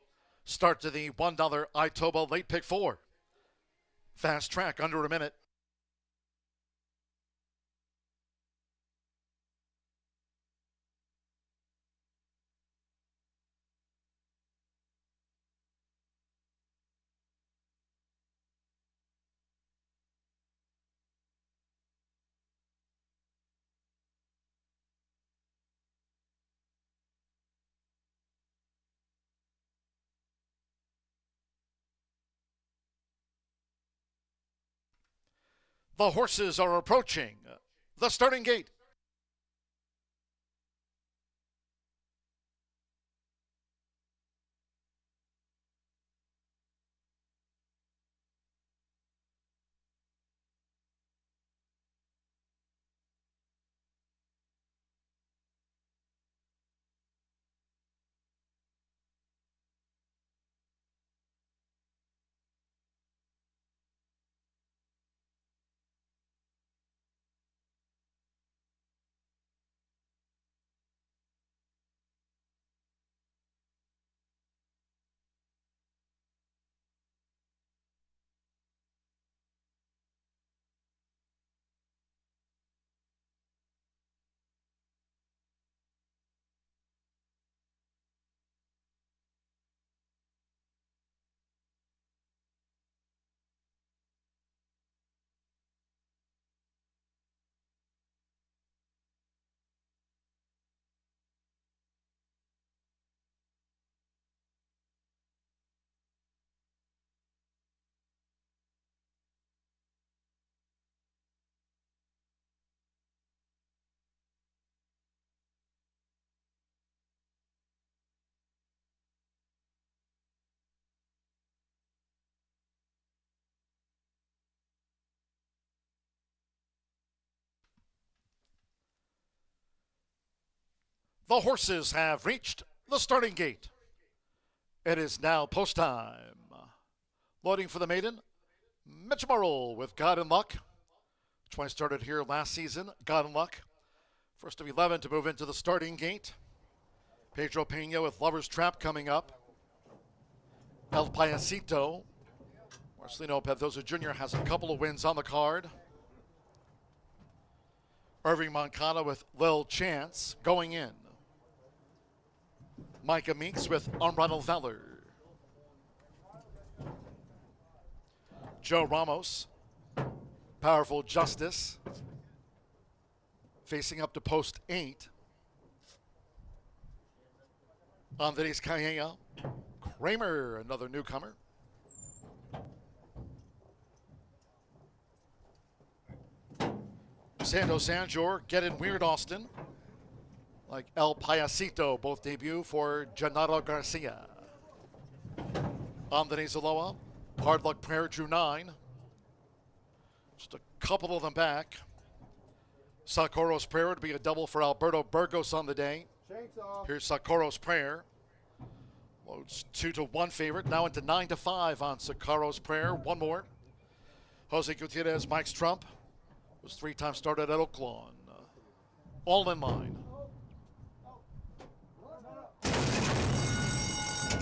Start to the $1 Itoba late pick 4. Fast track under a minute. The horses are approaching the starting gate. The horses have reached the starting gate. It is now post time. Loading for the maiden, Mitch Morrill with God and Luck. Twice started here last season, God and Luck. First of 11 to move into the starting gate. Pedro Pena with Lover's Trap coming up. El Payasito. Marcelino Pedroza Jr. has a couple of wins on the card. Irving Moncada with Lil Chance going in. Micah Meeks with Unbridled Valor. Joe Ramos, Powerful Justice, facing up to post 8. Andres Calleja, Kramer, another newcomer. Sando Sanjor, Get In Weird Austin. Like El Payasito, both debut for Gennaro Garcia. Andres Aloa, Hard Luck Prayer drew 9. Just a couple of them back. Socorro's Prayer would be a double for Alberto Burgos on the day. Here's Socorro's Prayer. Loads 2-1 favorite, now into 9-5 on Socorro's Prayer. One more. Jose Gutierrez, Mike's Trump. Was 3-time started at Oaklawn. All in line.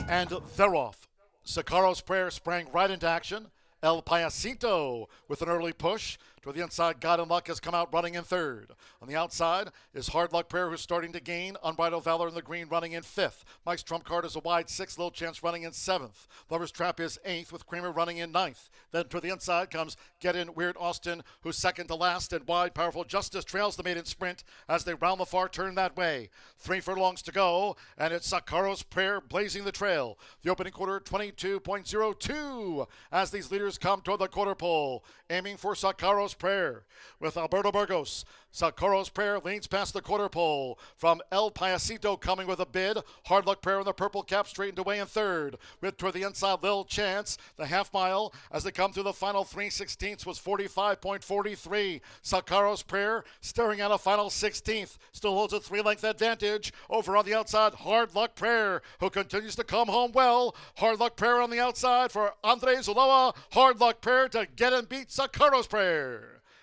And they're off. Socorro's Prayer sprang right into action. El Payasito with an early push. To the inside, God and Luck has come out running in 3rd. On the outside is Hard Luck Prayer, who's starting to gain. Unbridled Valor in the green running in 5th. Mike's Trump Card is a wide 6th. Little Chance running in 7th. Lover's Trap is 8th with Kramer running in 9th. Then to the inside comes Get In Weird Austin, who's second to last. And wide Powerful Justice trails the maiden sprint as they round the far turn that way. 3 furlongs to go, and it's Socorro's Prayer blazing the trail. The opening quarter, 22.02 as these leaders come toward the quarter pole, aiming for Socorro's Prayer. With Alberto Burgos, Socorro's Prayer leans past the quarter pole. From El Payasito coming with a bid. Hard Luck Prayer in the purple cap straightened away in 3rd. With toward the inside, Lil Chance. The half mile as they come through the final 3/16 was 45.43. Socorro's Prayer staring at a final 16th. Still holds a 3-length advantage over on the outside. Hard Luck Prayer, who continues to come home well. Hard Luck Prayer on the outside for Andres Ulloa. Hard Luck Prayer to get and beat Socorro's Prayer.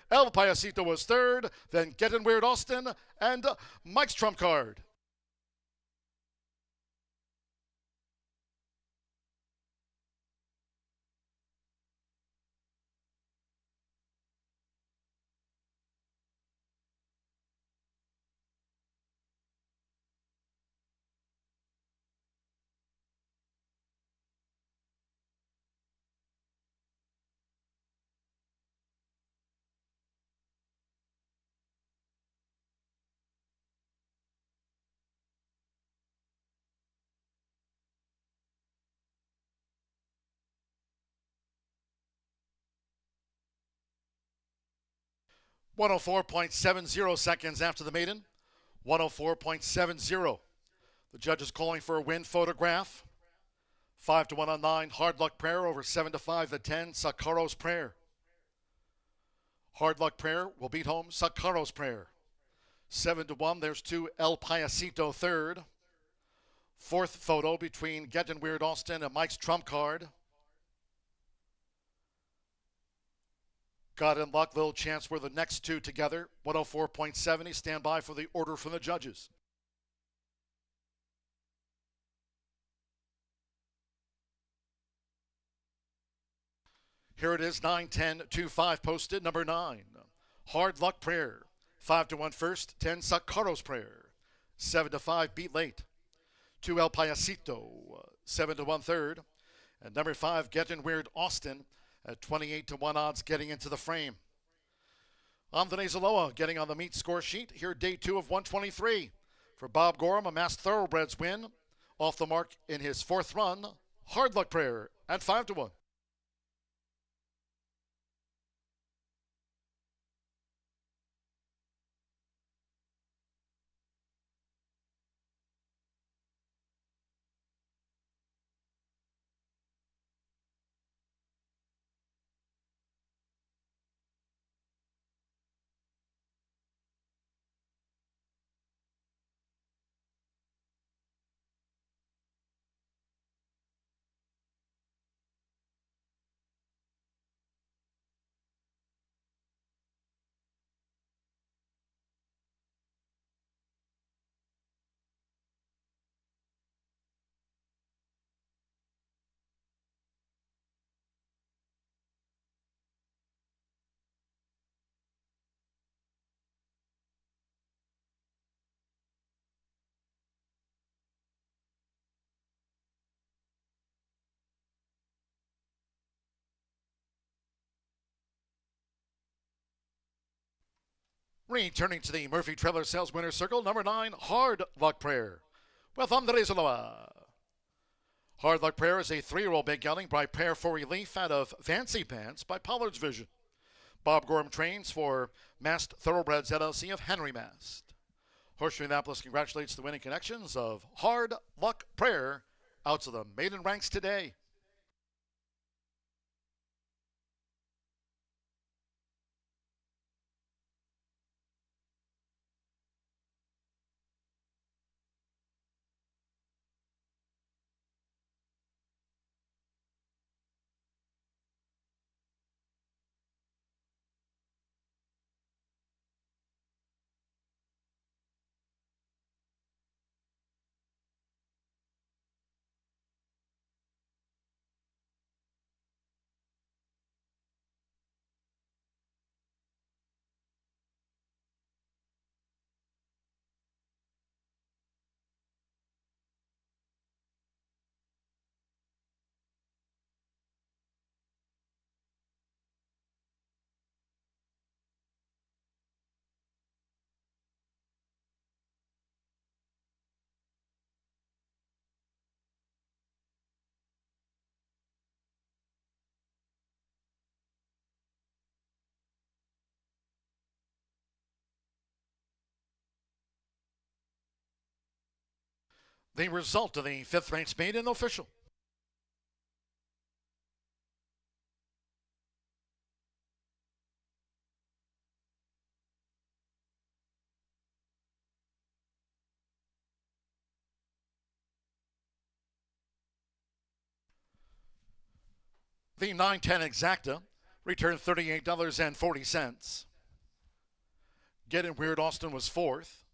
El Payasito was 3rd, then Get In Weird Austin, and Mike's Trump Card. 104.70 seconds after the maiden. 104.70. The judges calling for a win photograph. 5-1 on 9. Hard Luck Prayer over 7-5 the 10. Sakaro's Prayer. Hard Luck Prayer will beat home Sakaro's Prayer. 7-1. There's 2 El Payasito third. Fourth photo between Getting Weird Austin and Mike's Trump Card. God and Luck, little chance we're the next two together. 104.70. Stand by for the order from the judges. Here it is, 9-10-2-5 posted. Number 9, Hard Luck Prayer. 5-1 first, 10 Sakaro's Prayer. 7-5 Beat Late. 2 El Payasito, 7-1 third. And number 5, Getting Weird Austin at 28-1 odds getting into the frame. I'm Denise Aloha getting on the meat score sheet. Here day 2 of 123. For Bob Gorham, a Masked Thoroughbreds win. Off the mark in his 4th run, Hard Luck Prayer at 5-1. Returning to the Murphy Trailer Sales Winner's Circle, number 9, Hard Luck Prayer. With Andres Aloha. Hard Luck Prayer is a 3-year-old big gelding by Prayer for Relief out of Fancy Pants by Pollard's Vision. Bob Gorham trains for Masked Thoroughbreds LLC of Henry Mast. Horseshoe Indianapolis congratulates the winning connections of Hard Luck Prayer out to the maiden ranks today. The result of the 5th race maiden official. The 9-10 exacta returned $38.40. Getting Weird Austin was 4th.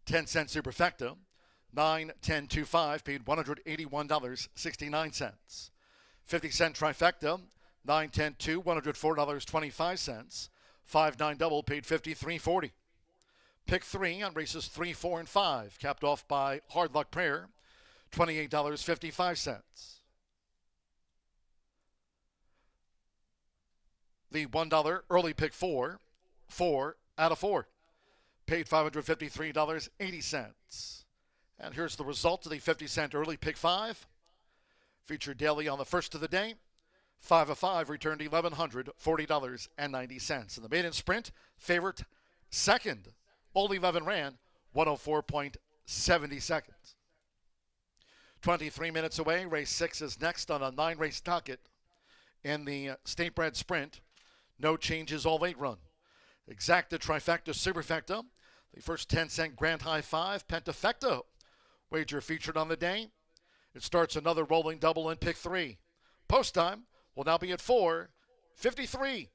10-cent superfecta. 9-10-2-5 paid $181.69. 50-cent trifecta. 9-10-2, $104.25. 5-9 double paid $53.40. Pick 3 on races 3, 4, and 5, capped off by Hard Luck Prayer, $28.55. The $1 early pick 4 out of 4, paid $553.80. And here's the result of the 50-cent early pick 5, featured daily on the first of the day. 5 of 5 returned $1,140.90. In the maiden sprint, favorite second. All 11 ran 104.70 seconds. 23 minutes away, race 6 is next on a 9-race docket in the state bred sprint. No changes, all 8 run. Exacta, trifecta, superfecta. The first 10-cent grand high 5, pentafecta. Wager featured on the day. It starts another rolling double in pick 3. Post time will now be at 4:53.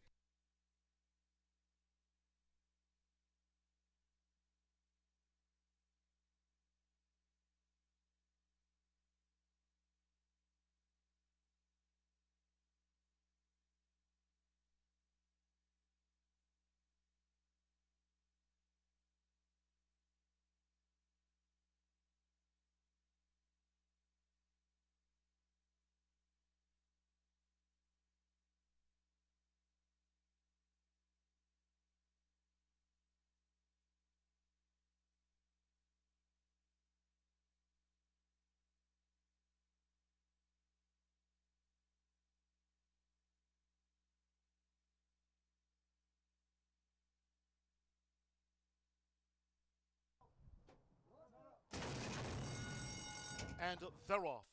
And they're off.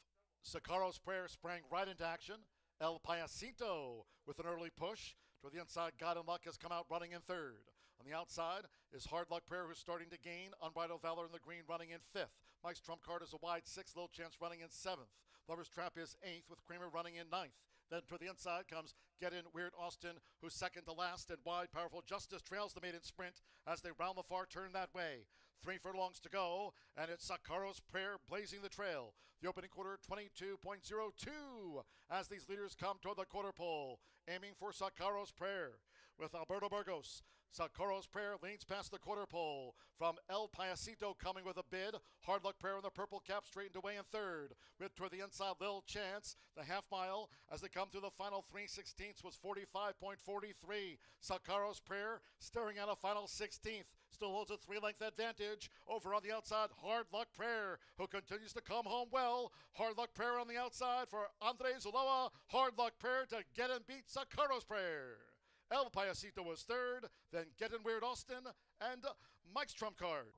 Sicaro's Prayer sprang right into action. El Payasito with an early push. To the inside, God and Luck has come out running in third. On the outside is Hard Luck Prayer, who's starting to gain. Unbridled Valor in the green running in fifth. Mike's Trump Card is a wide 6th. Little Chance running in 7th. Lover's Trap is 8th with Kramer running in 9th. Then to the inside comes Get In Weird Austin, who's second to last, and Wide Powerful Justice trails the maiden sprint as they round the far turn that way. 3 furlongs to go, and it's Sicaro's Prayer blazing the trail. The opening quarter, 22.02, as these leaders come toward the quarter pole, aiming for Sicaro's Prayer. With Alberto Burgos, Sicaro's Prayer leans past the quarter pole. From El Payasito coming with a bid. Hard Luck Prayer in the purple cap straightened away in third. With toward the inside, Lil Chance. The half mile as they come through the final 3/16 was 45.43. Sicaro's Prayer staring at a final 16th. Still holds a 3-length advantage. Over on the outside, Hard Luck Prayer, who continues to come home well. Hard Luck Prayer on the outside for Andre Zuloa. Hard Luck Prayer to get and beat Sicaro's Prayer. El Payasito was third, then Get In Weird Austin, and Mike's Trump Card.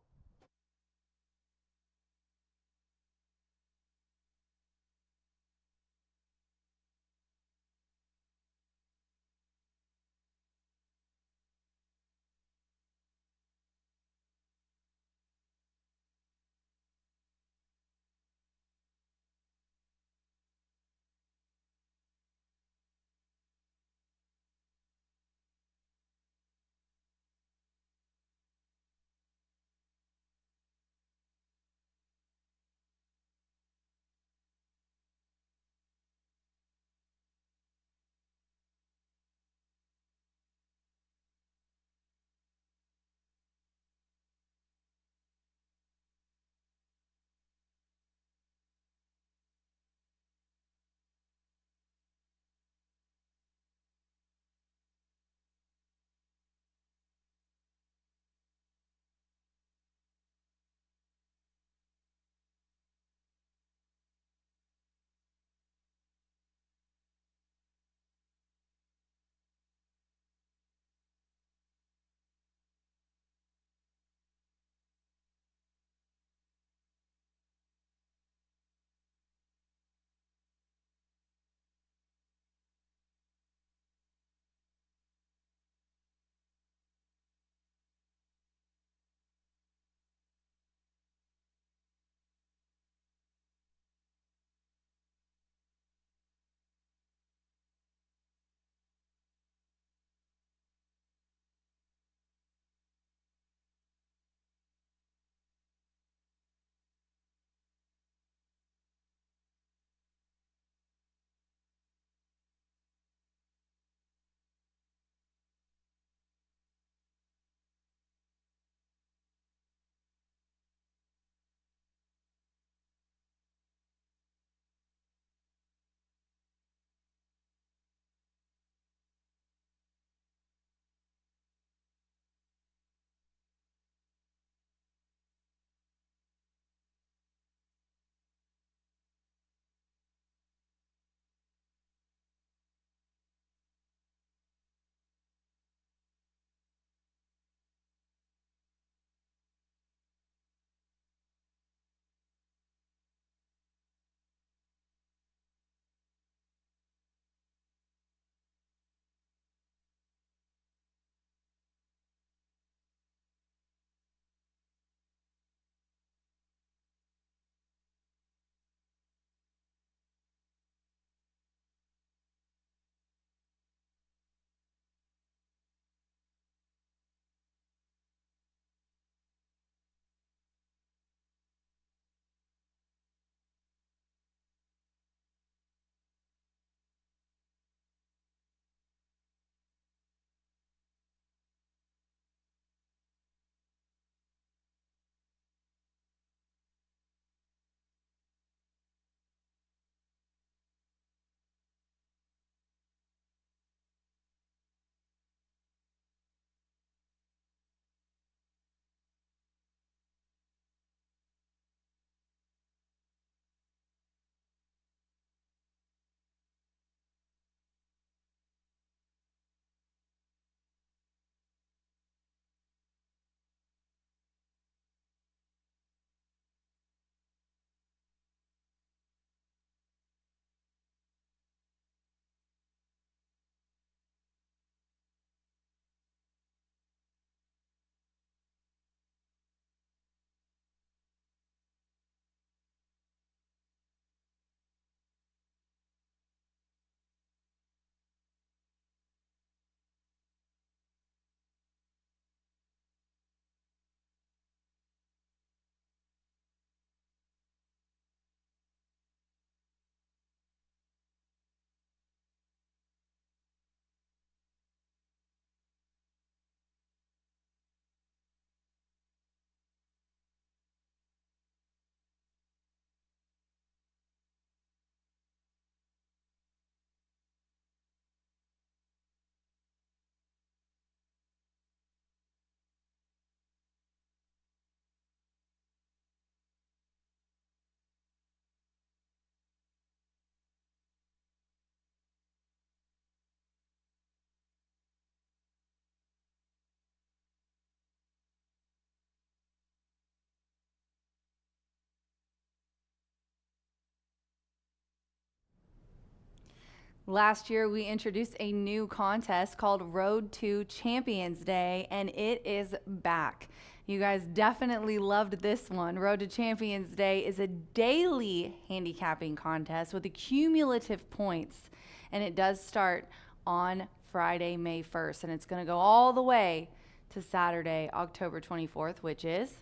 Last year, we introduced a new contest called Road to Champions Day, and it is back. You guys definitely loved this one. Road to Champions Day is a daily handicapping contest with cumulative points, and it does start on Friday, May 1st, and it's going to go all the way to Saturday, October 24th, which is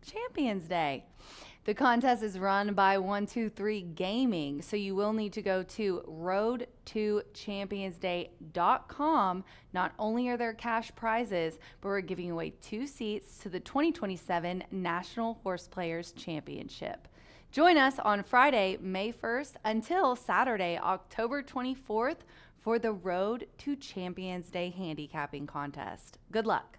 Champions Day. The contest is run by 123 Gaming, so you will need to go to roadtochampionsday.com. Not only are there cash prizes, but we're giving away 2 seats to the 2027 National Horse Players Championship. Join us on Friday, May 1st until Saturday, October 24th for the Road to Champions Day handicapping contest. Good luck.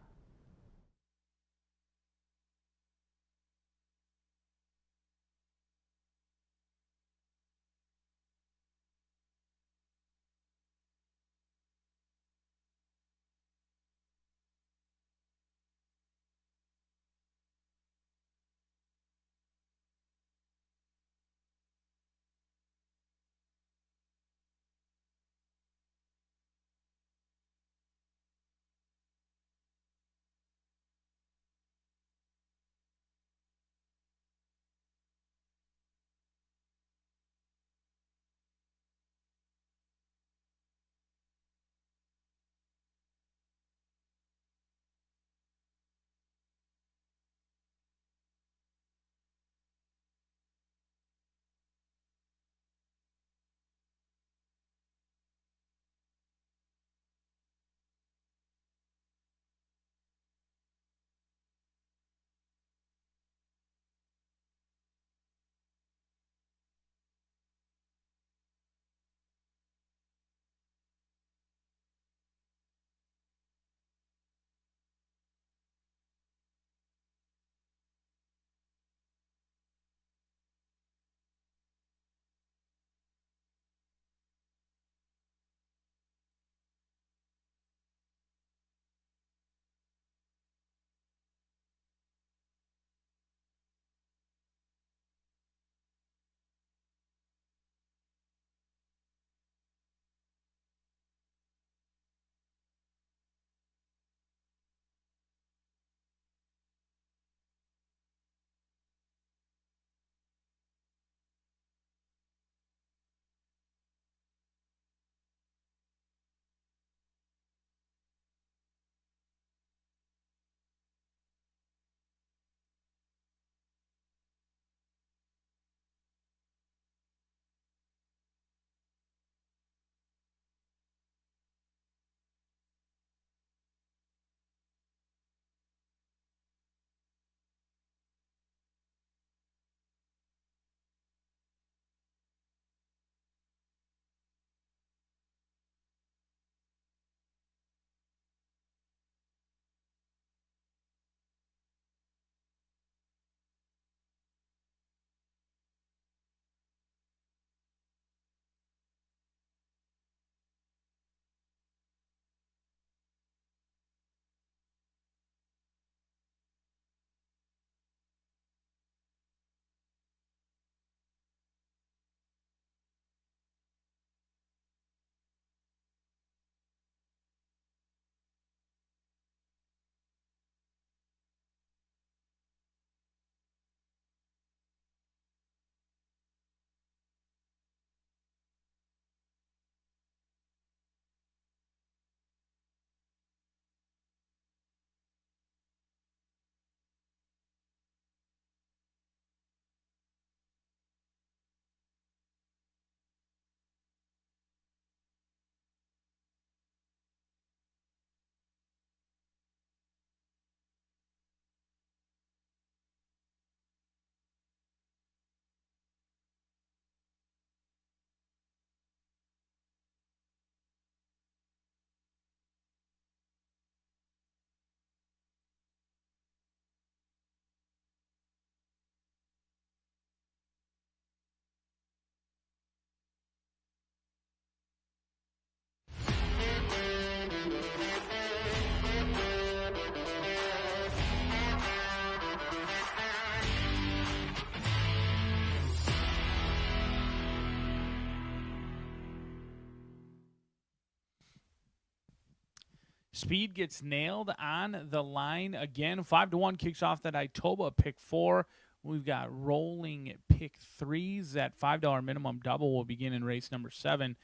Speed gets nailed on the line again. 5-1 kicks off that Itoba pick 4. We've got rolling pick 3s. That $5 minimum double will begin in race number 7.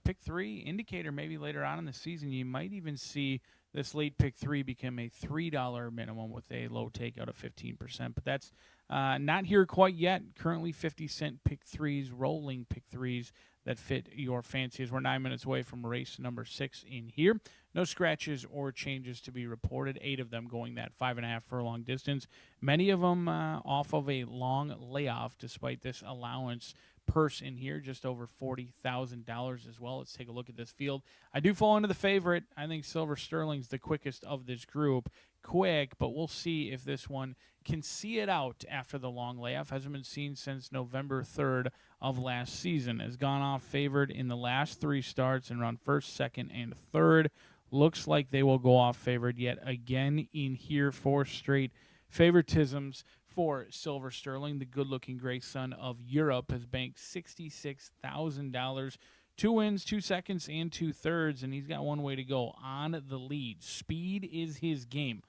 Pick 3 indicator maybe later on in the season you might even see this late pick 3 become a $3 minimum with a low takeout of 15%. But that's not here quite yet. Currently 50-cent pick 3s, rolling pick 3s that fit your fancy as we're 9 minutes away from race number 6 in here. No scratches or changes to be reported. 8 of them going that 5.5 furlong distance. Many of them off of a long layoff despite this allowance purse in here, just over $40,000 as well. Let's take a look at this field. I do fall into the favorite. I think Silver Sterling's the quickest of this group. Quick, but we'll see if this one can see it out after the long layoff. Hasn't been seen since November 3rd of last season. Has gone off favored in the last 3 starts and run first, second, and third. Looks like they will go off favored yet again in here. 4 straight favoritisms for Silver Sterling. The good-looking gray son of Europe has banked $66,000. 2 wins, 2 seconds, and 2 thirds, and he's got one way to go on the lead. Speed is his game.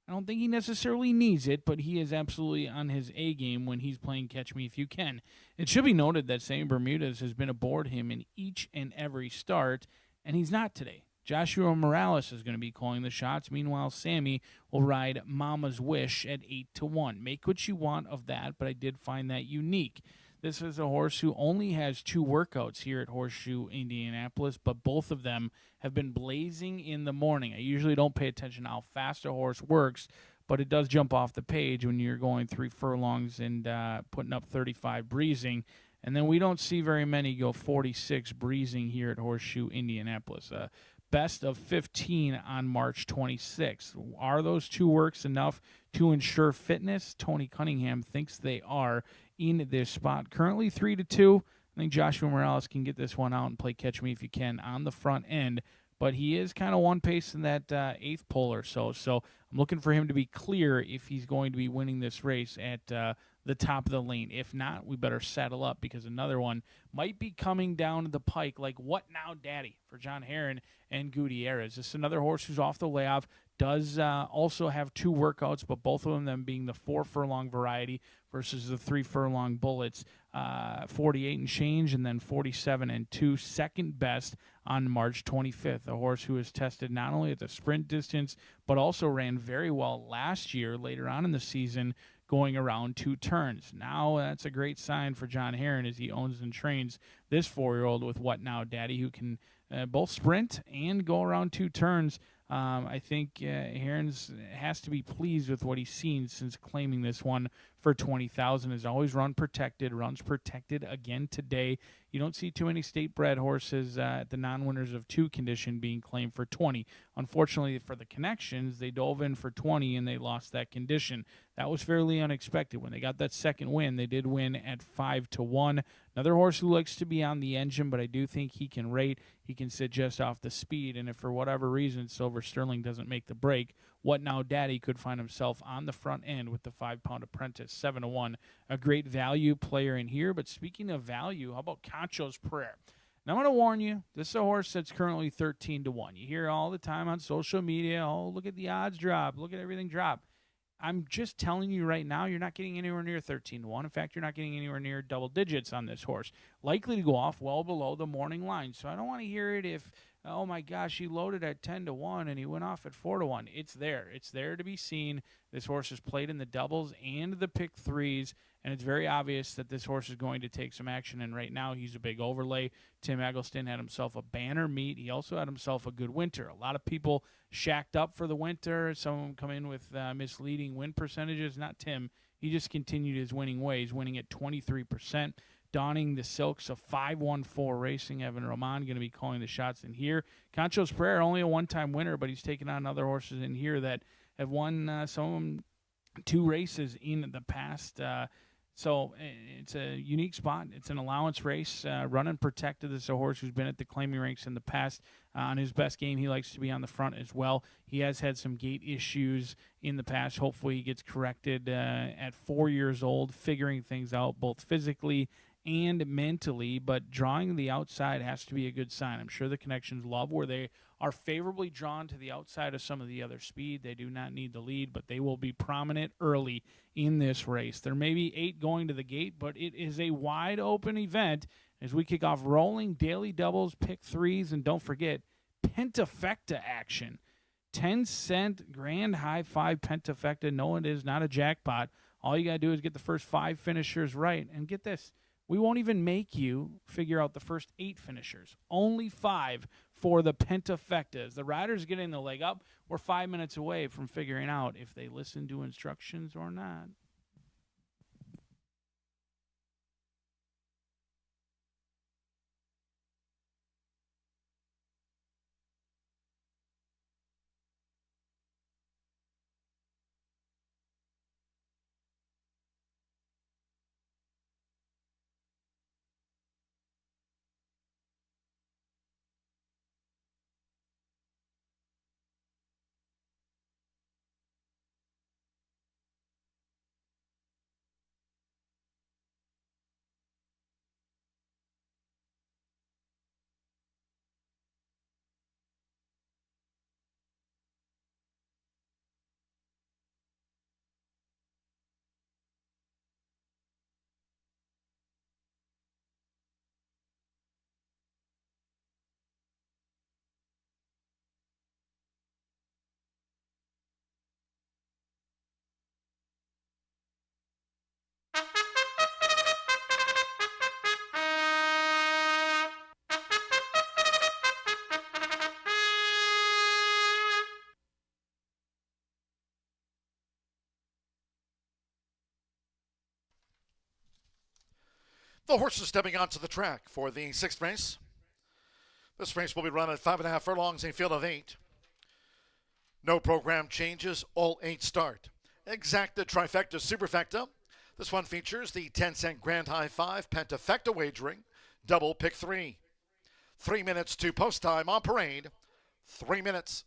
I don't think he necessarily needs it, but he is absolutely on his A game when he's playing Catch Me If You Can. It should be noted that Sammy Bermudez has been aboard him in each and every start, and he's not today. Joshua Morales is going to be calling the shots. Meanwhile, Sammy will ride Mama's Wish at 8-1. Make what you want of that, but I did find that unique. This is a horse who only has 2 workouts here at Horseshoe Indianapolis, but both of them have been blazing in the morning. I usually don't pay attention to how fast a horse works, but it does jump off the page when you're going 3 furlongs and putting up 35 breezing. And then we don't see very many go 46 breezing here at Horseshoe Indianapolis. Best of 15 on March 26th. Are those 2 works enough to ensure fitness? Tony Cunningham thinks they are in this spot. Currently 3-2. I think Joshua Morales can get this one out and play Catch Me If You Can on the front end, but he is kind of one pace in that 8th pole or so. So I'm looking for him to be clear if he's going to be winning this race at the top of the lane. If not, we better saddle up because another one might be coming down the pike like What Now Daddy for John Herron and Gutierrez. This is another horse who's off the layoff. Does also have 2 workouts, but both of them being the 4 furlong variety versus the 3 furlong bullets. 48 and change, and then 47 and 2, second best on March 25th. A horse who was tested not only at the sprint distance, but also ran very well last year later on in the season, going around 2 turns. Now that's a great sign for John Herron as he owns and trains this 4-year-old with What Now Daddy, who can both sprint and go around 2 turns. I think Herons has to be pleased with what he's seen since claiming this one for $20,000. Has always runs protected again today. You don't see too many state-bred horses at the non-winners of 2 condition being claimed for 20. Unfortunately for the connections, they dove in for 20 and they lost that condition. That was fairly unexpected. When they got that second win, they did win at 5-1. Another horse who likes to be on the engine, but I do think he can rate. He can sit just off the speed, and if for whatever reason Silver Sterling doesn't make the break, What Now Daddy could find himself on the front end with the 5-pound apprentice, 7-1. A great value player in here, but speaking of value, how about Concho's Prayer? Now, I'm going to warn you, this is a horse that's currently 13-1. You hear all the time on social media, oh, look at the odds drop, look at everything drop. I'm just telling you right now, you're not getting anywhere near 13-1. In fact, you're not getting anywhere near double digits on this horse. Likely to go off well below the morning line. So I don't want to hear it if, oh my gosh, he loaded at 10-1 and he went off at 4-1. It's there. It's there to be seen. This horse is played in the doubles and the pick 3s, and it's very obvious that this horse is going to take some action, and right now he's a big overlay. Tim Eggleston had himself a banner meet. He also had himself a good winter. A lot of people shacked up for the winter. Some of them come in with misleading win percentages. Not Tim. He just continued his winning ways, winning at 23%. Donning the silks of 5-1-4 Racing. Evan Roman going to be calling the shots in here. Concho's Prayer, only a one-time winner, but he's taken on other horses in here that have won some of them 2 races in the past. So it's a unique spot. It's an allowance race. Running protected. This is a horse who's been at the claiming ranks in the past. On his best game, he likes to be on the front as well. He has had some gait issues in the past. Hopefully he gets corrected at 4 years old, figuring things out both physically and mentally, but drawing the outside has to be a good sign. I'm sure the connections love where they are favorably drawn to the outside of some of the other speed. They do not need the lead, but they will be prominent early in this race. There may be 8 going to the gate, but it is a wide open event as we kick off rolling daily doubles, pick threes, and don't forget pentafecta action. 10-cent grand high 5 pentafecta. No, it is not a jackpot. All you got to do is get the first 5 finishers right. And get this, we won't even make you figure out the first 8 finishers. Only 5 for the pentafectas. The riders getting the leg up. We're 5 minutes away from figuring out if they listen to instructions or not. The horses stepping onto the track for the 6th race. This race will be run at 5.5 furlongs, a field of 8. No program changes, all 8 start. Exacta, trifecta, superfecta. This one features the 10-cent grand high 5 pentafecta wagering, double pick 3. 3 minutes to post time on parade. 3 minutes.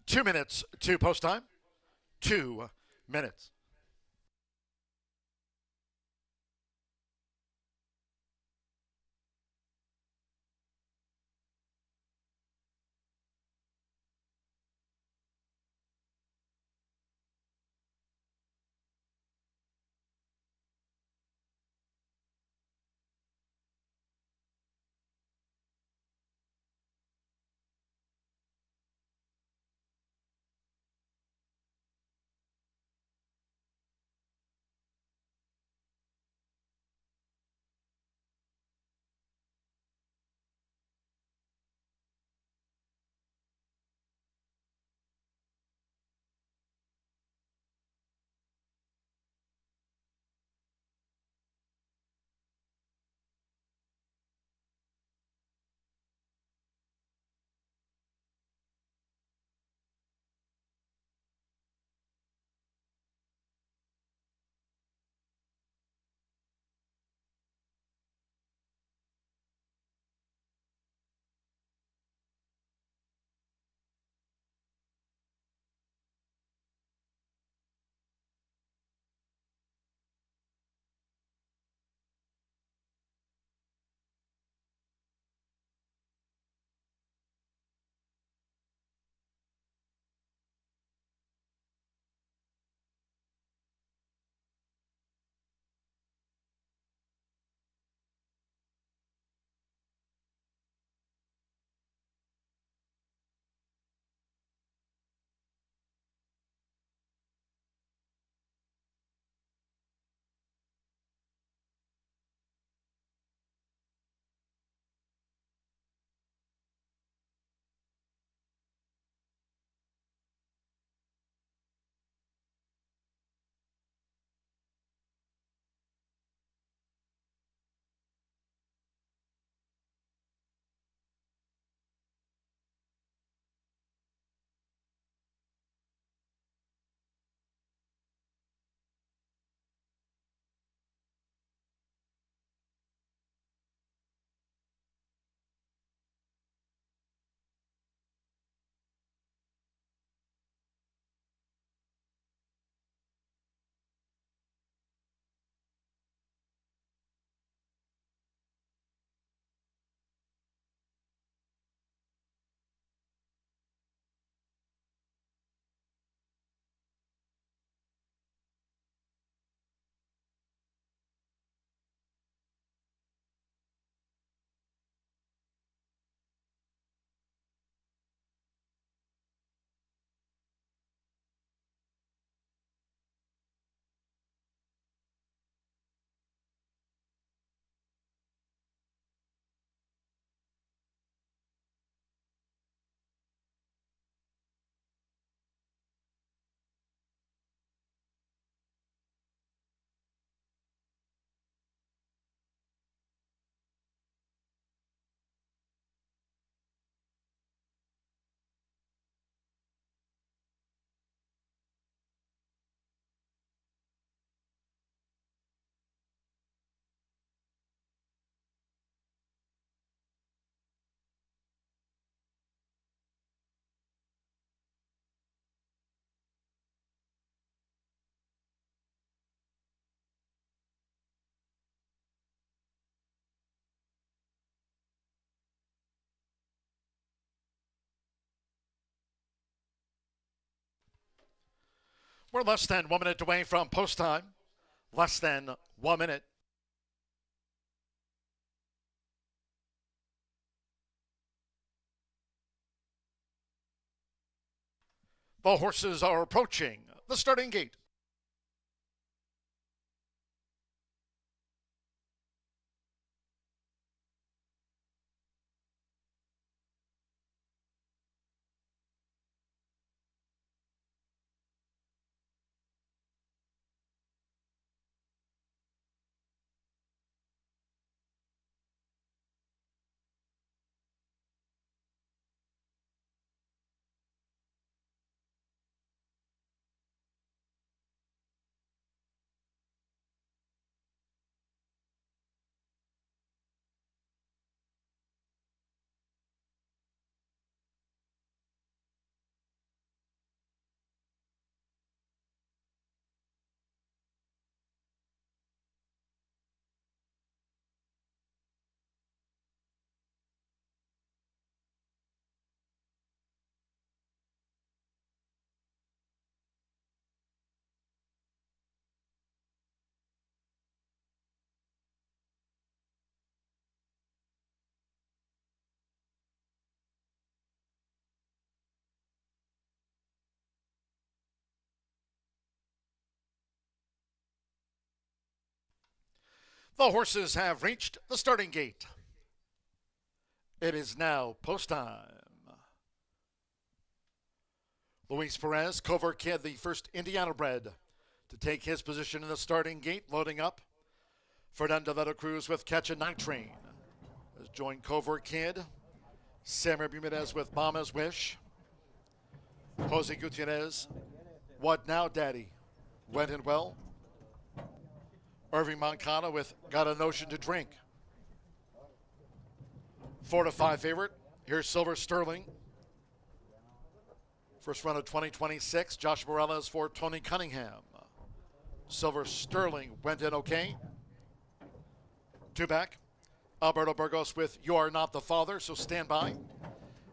Two minutes to post time. 2 minutes. We're less than 1 minute away from post time. Less than 1 minute. The horses are approaching the starting gate. The horses have reached the starting gate. It is now post time. Luis Perez, Covert Kid, the first Indiana bred to take his position in the starting gate, loading up. Fernando de la Cruz with Catch a Night Train has joined Covert Kid. Samuel Bermudez with Mama's Wish. Jose Gutierrez, What Now Daddy, Went and Well. Irving Moncada with Got a Notion to Drink. 4 to 5 favorite. Here's Silver Sterling. First run of 2026. Josh Morales for Tony Cunningham. Silver Sterling went in okay. 2 back. Alberto Burgos with You Are Not the Father, so stand by.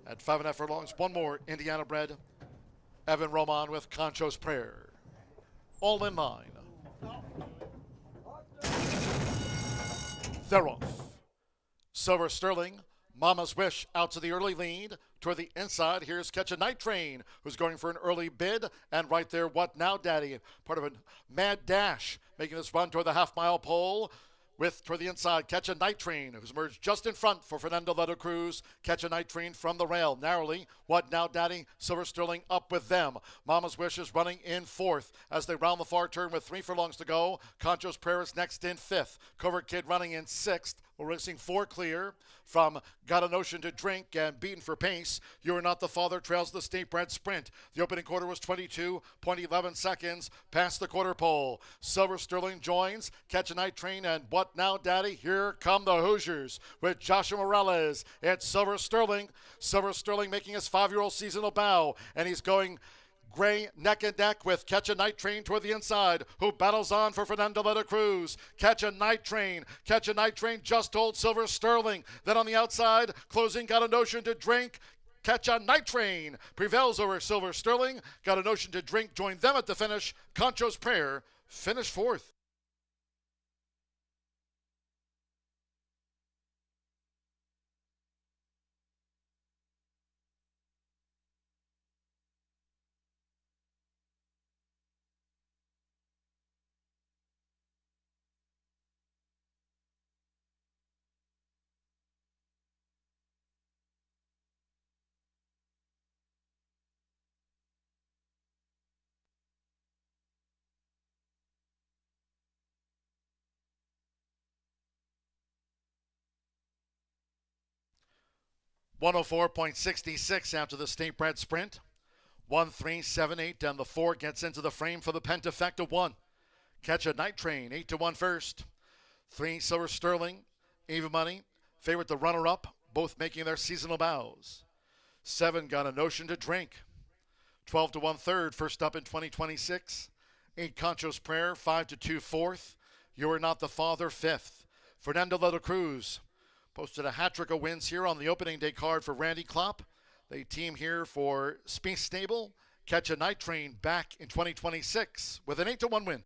At 5.5 furlongs, one more Indiana bred. Evan Roman with Concho's Prayer. All in line. They're off. Silver Sterling, Mama's Wish out to the early lead. Toward the inside, here's Catch a Night Train, who's going for an early bid. And right there, What Now Daddy, part of a mad dash, making this run toward the half-mile pole. With, toward the inside, Catch a Night Train, who's emerged just in front for Fernando de la Cruz. Catch a Night Train from the rail, narrowly. What Now Daddy, Silver Sterling up with them. Mama's Wish is running in 4th as they round the far turn with 3 furlongs to go. Concho's Prayer is next in 5th. Covert Kid running in 6th. We're racing 4 clear from Got a Notion to Drink and Beaten for Pace. You Are Not the Father trails the State Bred Sprint. The opening quarter was 22.11 seconds past the quarter pole. Silver Sterling joins Catch a Night Train and What Now Daddy. Here come the Hoosiers with Joshua Morales. It's Silver Sterling. Silver Sterling making his 5-year-old seasonal bow, and he's going gray neck and neck with Catch a Night Train toward the inside, who battles on for Fernando de la Cruz. Catch a Night Train just told Silver Sterling. Then on the outside, closing Got a Notion to Drink. Catch a Night Train prevails over Silver Sterling. Got a Notion to Drink joined them at the finish. Concho's Prayer finished 4th. .104.66 after the State Bred Sprint. 1.378 down the 4 gets into the frame for the Pentafecta 1. Catch a Night Train, 8-1 first. 3 Silver Sterling, even money. Favorite the runner-up, both making their seasonal bows. 7 Got a Notion to Drink. 12-1 third, first up in 2026. 8 Concho's Prayer, 5-2 fourth. You Are Not the Father, 5th. Fernando de la Cruz posted a hat-trick of wins here on the opening day card for Randy Klopp. They team here for Space Stable, Catch a Night Train back in 2026 with an 8-1 win.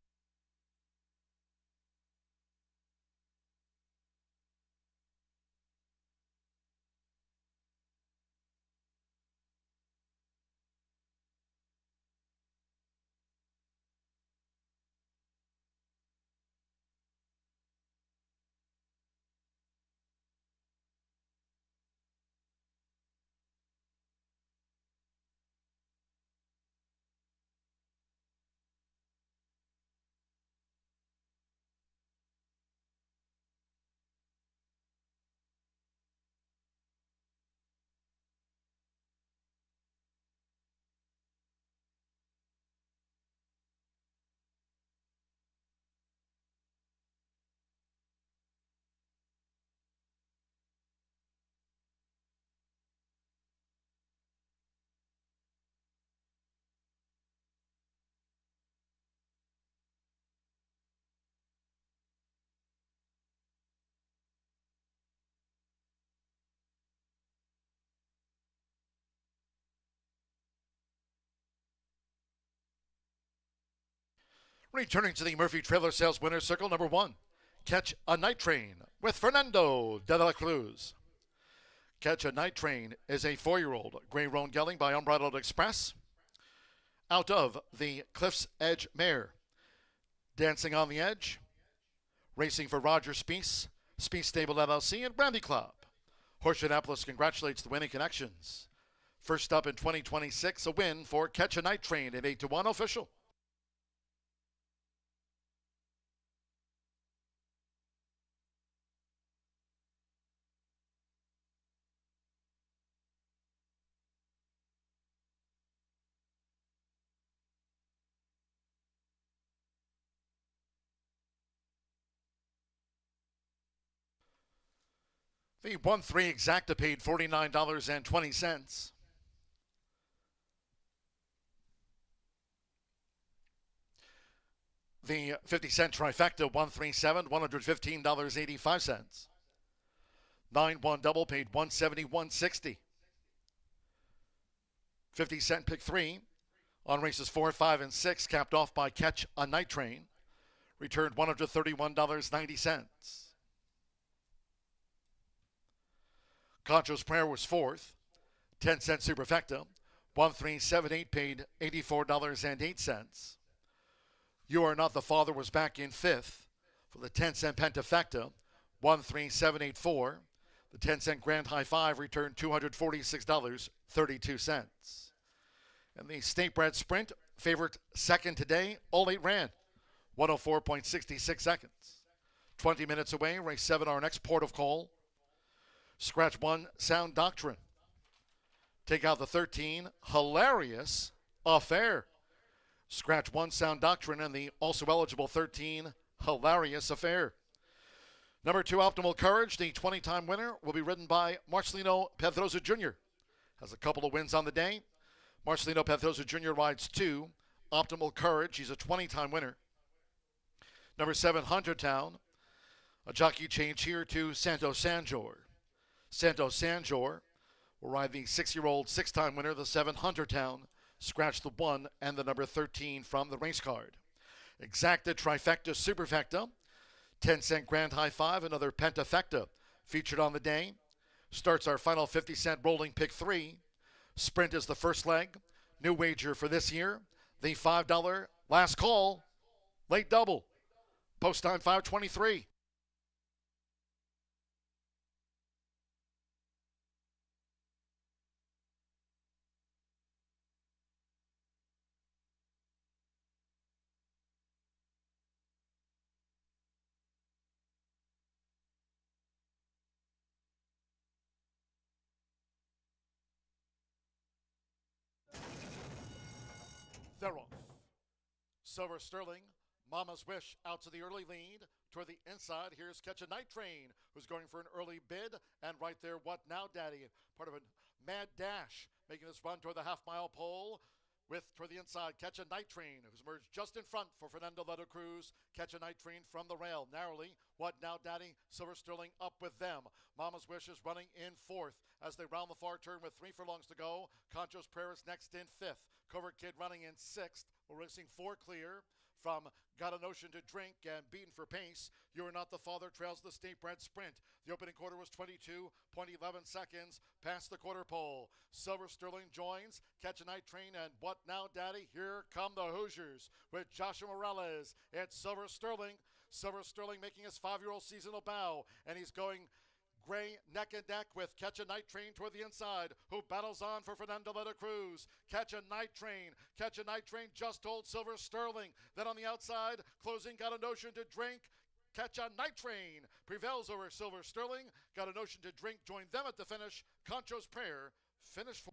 Returning to the Murphy Trailer Sales Winner's Circle, number 1, Catch a Night Train with Fernando de la Cruz. Catch a Night Train is a 4-year-old gray roan gelding by Unbridled Express out of the Cliff's Edge mare. Dancing on the Edge, racing for Roger Speece, Speece Stable LLC, and Brandy Club. Horseshoe Indianapolis congratulates the winning connections. First up in 2026, a win for Catch a Night Train at 8-1 official. The 1-3 exacta paid $49.20. The 50-cent trifecta 137, $115.85. 9-1 double paid $171.60. 50-cent pick 3 on races 4, 5, and 6, capped off by Catch a Night Train, returned $131.90. Concho's Prayer was 4th. 10-cent superfecta, 1378 paid $84.08. You Are Not the Father was back in 5th for the 10-cent pentafecta, 13784. The 10-cent Grand High Five returned $246.32. And the State Bred Sprint, favorite second today, all 8 ran, 104.66 seconds. 20 minutes away, race 7, our next port of call. Scratch 1, Sound Doctrine. Take out the 13, Hilarious Affair. Scratch 1, Sound Doctrine, and the also eligible 13, Hilarious Affair. Number 2, Optimal Courage, the 20-time winner, will be ridden by Marcelino Pedrosa Jr. Has a couple of wins on the day. Marcelino Pedrosa Jr. rides 2, Optimal Courage. He's a 20-time winner. Number 7, Hunter Town. A jockey change here to Santo Sanjor. Santo Sanjor will ride the 6-year-old 6-time winner, the 7 Hunter Town. Scratch the 1 and the number 13 from the race card. Exacta Trifecta Superfecta. 10-cent Grand High Five, another Pentafecta featured on the day. Starts our final 50-cent rolling pick 3. Sprint is the first leg. New wager for this year, the $5 last call, late double. Post time 5:23. They're off. Silver Sterling, Mama's Wish out to the early lead. Toward the inside, here's Catch a Night Train, who's going for an early bid. And right there, What Now, Daddy? Part of a mad dash, making this run toward the half-mile pole. With, toward the inside, Catch a Night Train, who's emerged just in front for Fernando de la Cruz. Catch a Night Train from the rail, narrowly. What Now, Daddy? Silver Sterling up with them. Mama's Wish is running in 4th as they round the far turn with 3 furlongs to go. Concho's Prayer is next in 5th. Covert Kid running in 6th. We're racing 4 clear from Got a Notion to Drink and Beaten for Pace. You're Not the Father trails the State Bred Sprint. The opening quarter was 22.11 seconds past the quarter pole. Silver Sterling joins Catch a Night Train, and What Now Daddy? Here come the Hoosiers with Joshua Morales. It's Silver Sterling. Silver Sterling making his 5-year-old seasonal bow, and he's going Gray neck and neck with Catch a Night Train toward the inside, who battles on for Fernando de la Cruz. Catch a Night Train just told Silver Sterling. Then on the outside, closing Got a Notion to Drink. Catch a Night Train prevails over Silver Sterling. Got a Notion to Drink joined them at the finish. Concho's Prayer finished for.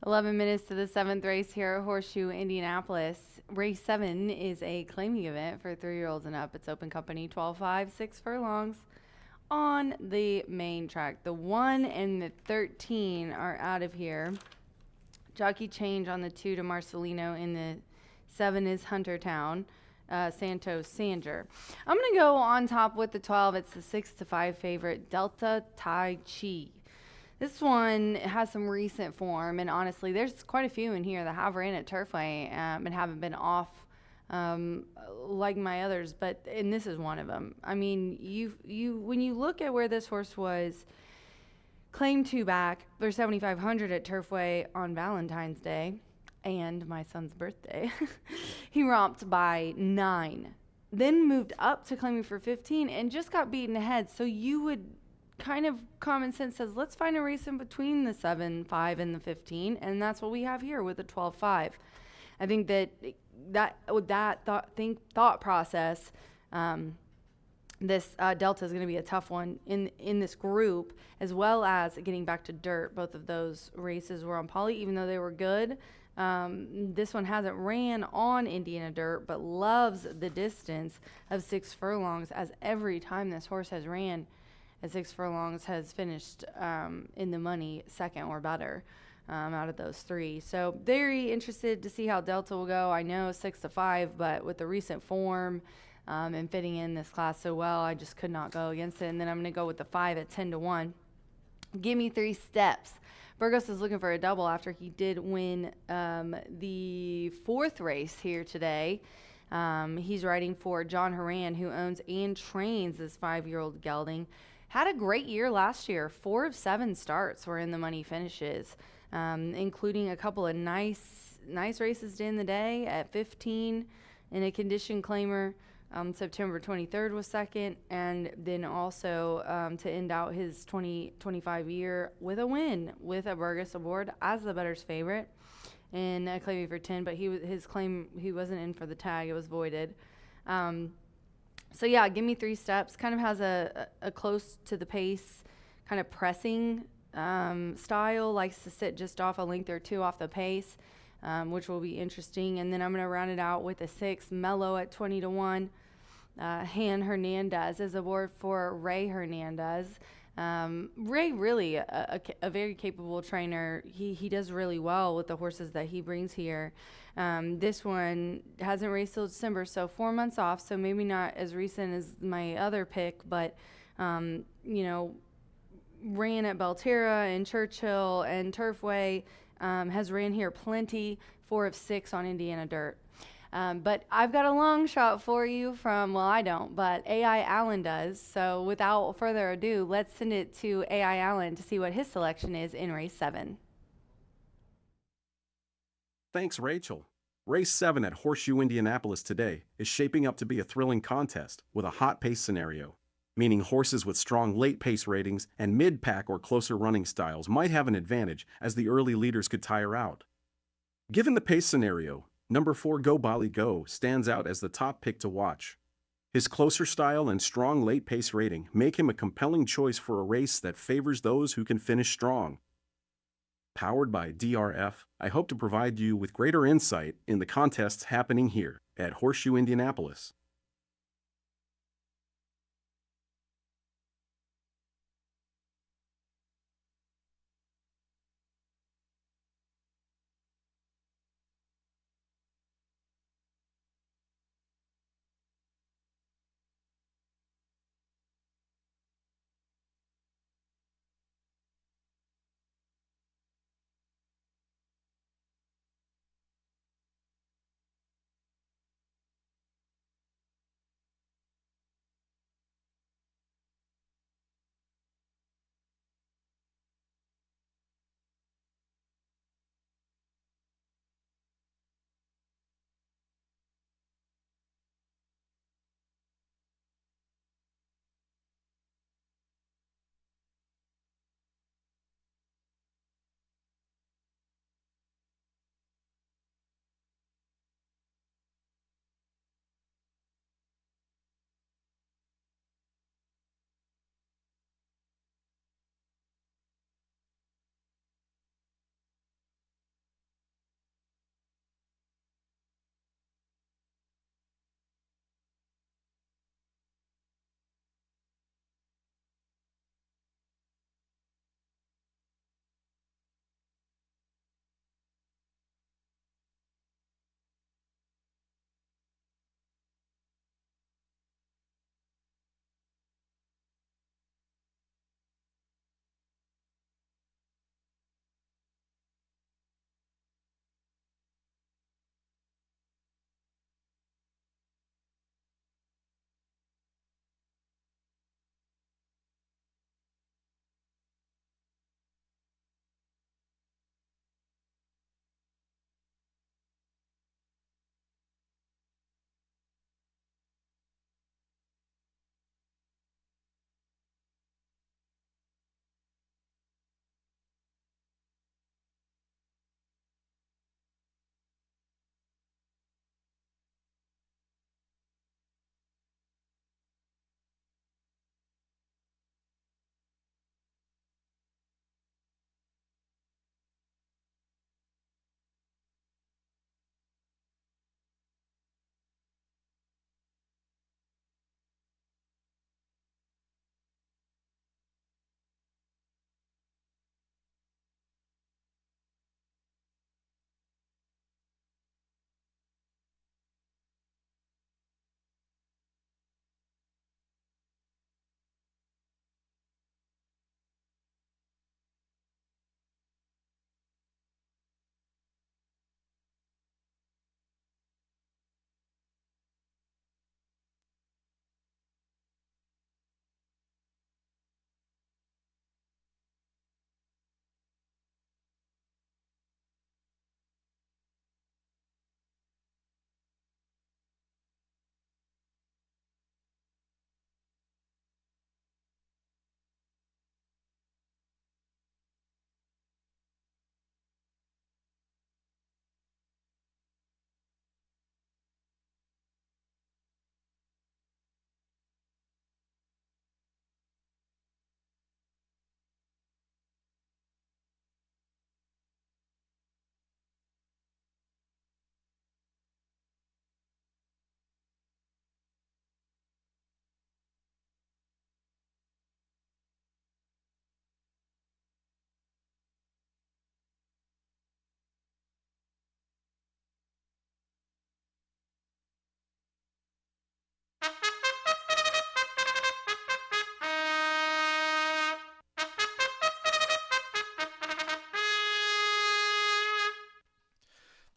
11 minutes to the 7th race here at Horseshoe Indianapolis. Race 7 is a claiming event for 3-year-olds and up. It's open company, 12.5, 6 furlongs on the main track. The 1 and the 13 are out of here. Jockey change on the 2 to Marcelino. In the 7 is Huntertown, Santos Sanger. I'm going to go on top with the 12. It's the 6-5 favorite, Delta Tai Chi. This one has some recent form, and honestly, there's quite a few in here that have ran at Turfway and haven't been off like my others, and this is one of them. I mean, when you look at where this horse was claimed to back for 7,500 at Turfway on Valentine's Day and my son's birthday, he romped by 9, then moved up to claiming for 15 and just got beaten ahead. So you would kind of common sense says, let's find a race in between the 7-5 and the 15, and that's what we have here with the 12-5. I think that thought process, this Delta is going to be a tough one in this group, as well as getting back to dirt. Both of those races were on poly, even though they were good. This one hasn't ran on Indiana dirt, but loves the distance of 6 furlongs, as every time this horse has ran at 6 furlongs has finished in the money, second or better out of those 3. So very interested to see how Delta will go. I know 6-5, but with the recent form and fitting in this class so well, I just could not go against it. And then I'm going to go with the 5 at 10-1. Give me 3 steps. Burgos is looking for a double after he did win the 4th race here today. He's riding for John Horan, who owns and trains this 5-year-old gelding. Had a great year last year. 4 of 7 starts were in the money finishes, including a couple of nice races in the day at 15 in a condition claimer. September 23rd was second, and then also to end out his 2025 year with a win with a Burgos aboard as the bettor's favorite in a claiming for 10, but his claim, he wasn't in for the tag. It was voided. So yeah, give me 3 steps. Kind of has a close to the pace, kind of pressing style. Likes to sit just off a length or 2 off the pace, which will be interesting. And then I'm going to round it out with a 6, Mellow at 20-1. Han Hernandez is aboard for Ray Hernandez. Ray really a very capable trainer. He does really well with the horses that he brings here. This one hasn't raced till December, so 4 months off, so maybe not as recent as my other pick, but ran at Belterra and Churchill and Turfway, has ran here plenty, 4 of 6 on Indiana dirt. But I've got a long shot for you from, well, I don't, but AI Allen does. So without further ado, let's send it to AI Allen to see what his selection is in race 7. Thanks, Rachel. Race 7 at Horseshoe Indianapolis today is shaping up to be a thrilling contest with a hot pace scenario, meaning horses with strong late pace ratings and mid-pack or closer running styles might have an advantage, as the early leaders could tire out. Given the pace scenario, number 4 Go Bali Go stands out as the top pick to watch. His closer style and strong late pace rating make him a compelling choice for a race that favors those who can finish strong. Powered by DRF, I hope to provide you with greater insight in the contests happening here at Horseshoe Indianapolis.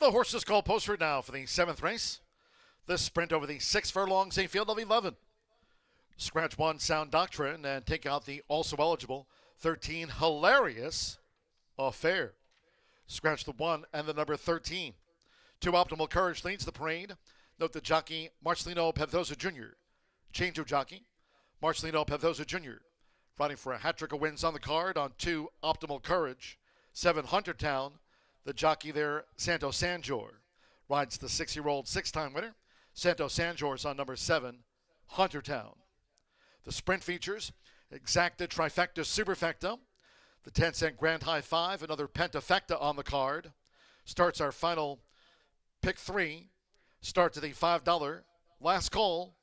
the horses call post right now for the 7th race. This sprint over the 6 furlongs, a field of 11. Scratch 1, Sound Doctrine, and take out the also eligible 13, Hilarious Affair. Scratch the 1 and the number 13. 2, Optimal Courage leads the parade. Note the jockey, Marcelino Pedrosa Jr. Change of jockey, Marcelino Pedrosa Jr. Riding for a hat trick of wins on the card on 2, Optimal Courage. 7, Huntertown. The jockey there, Santo Sanjor. Rides the 6-year-old 6-time winner. Santo Sanjor's on number 7, Huntertown. The sprint features Exacta Trifecta Superfecta. The 10-cent Grand High 5, another Pentafecta on the card. Starts our final pick 3. Starts at the $5 last call.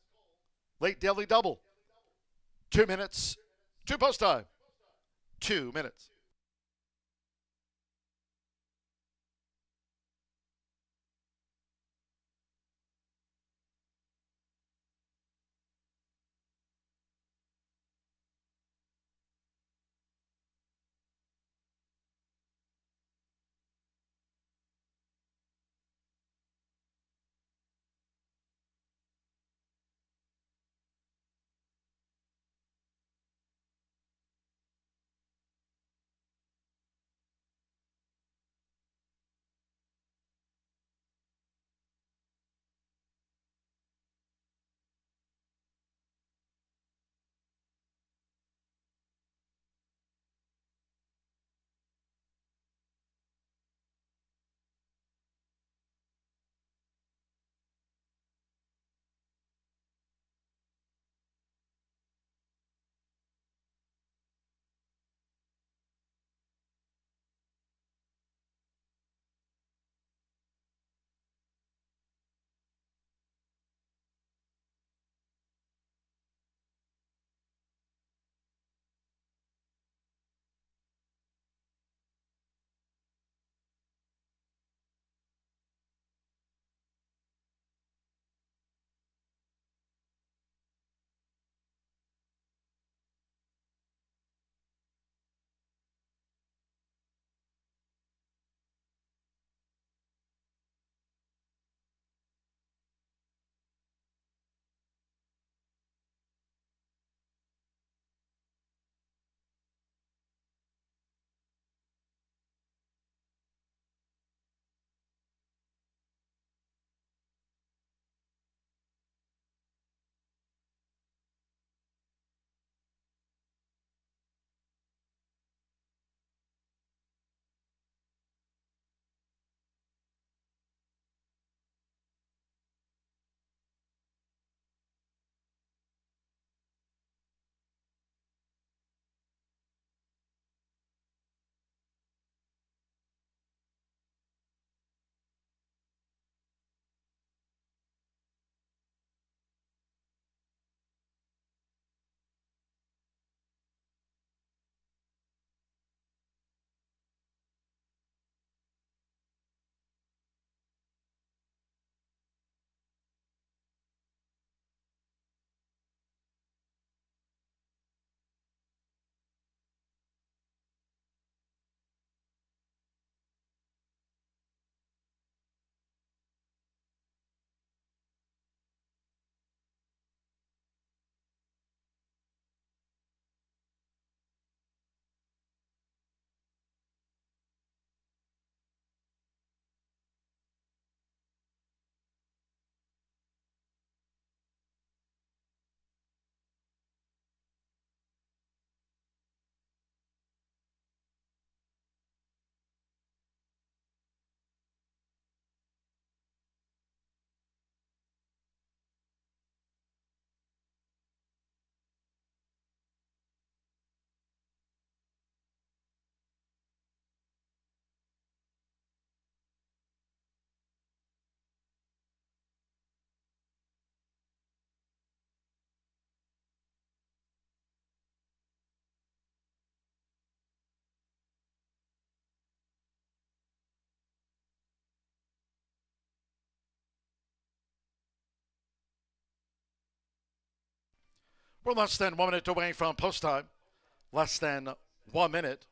Late daily double. 2 minutes. 2 post time. 2 minutes. We're less than 1 minute away from post time. Less than 1 minute.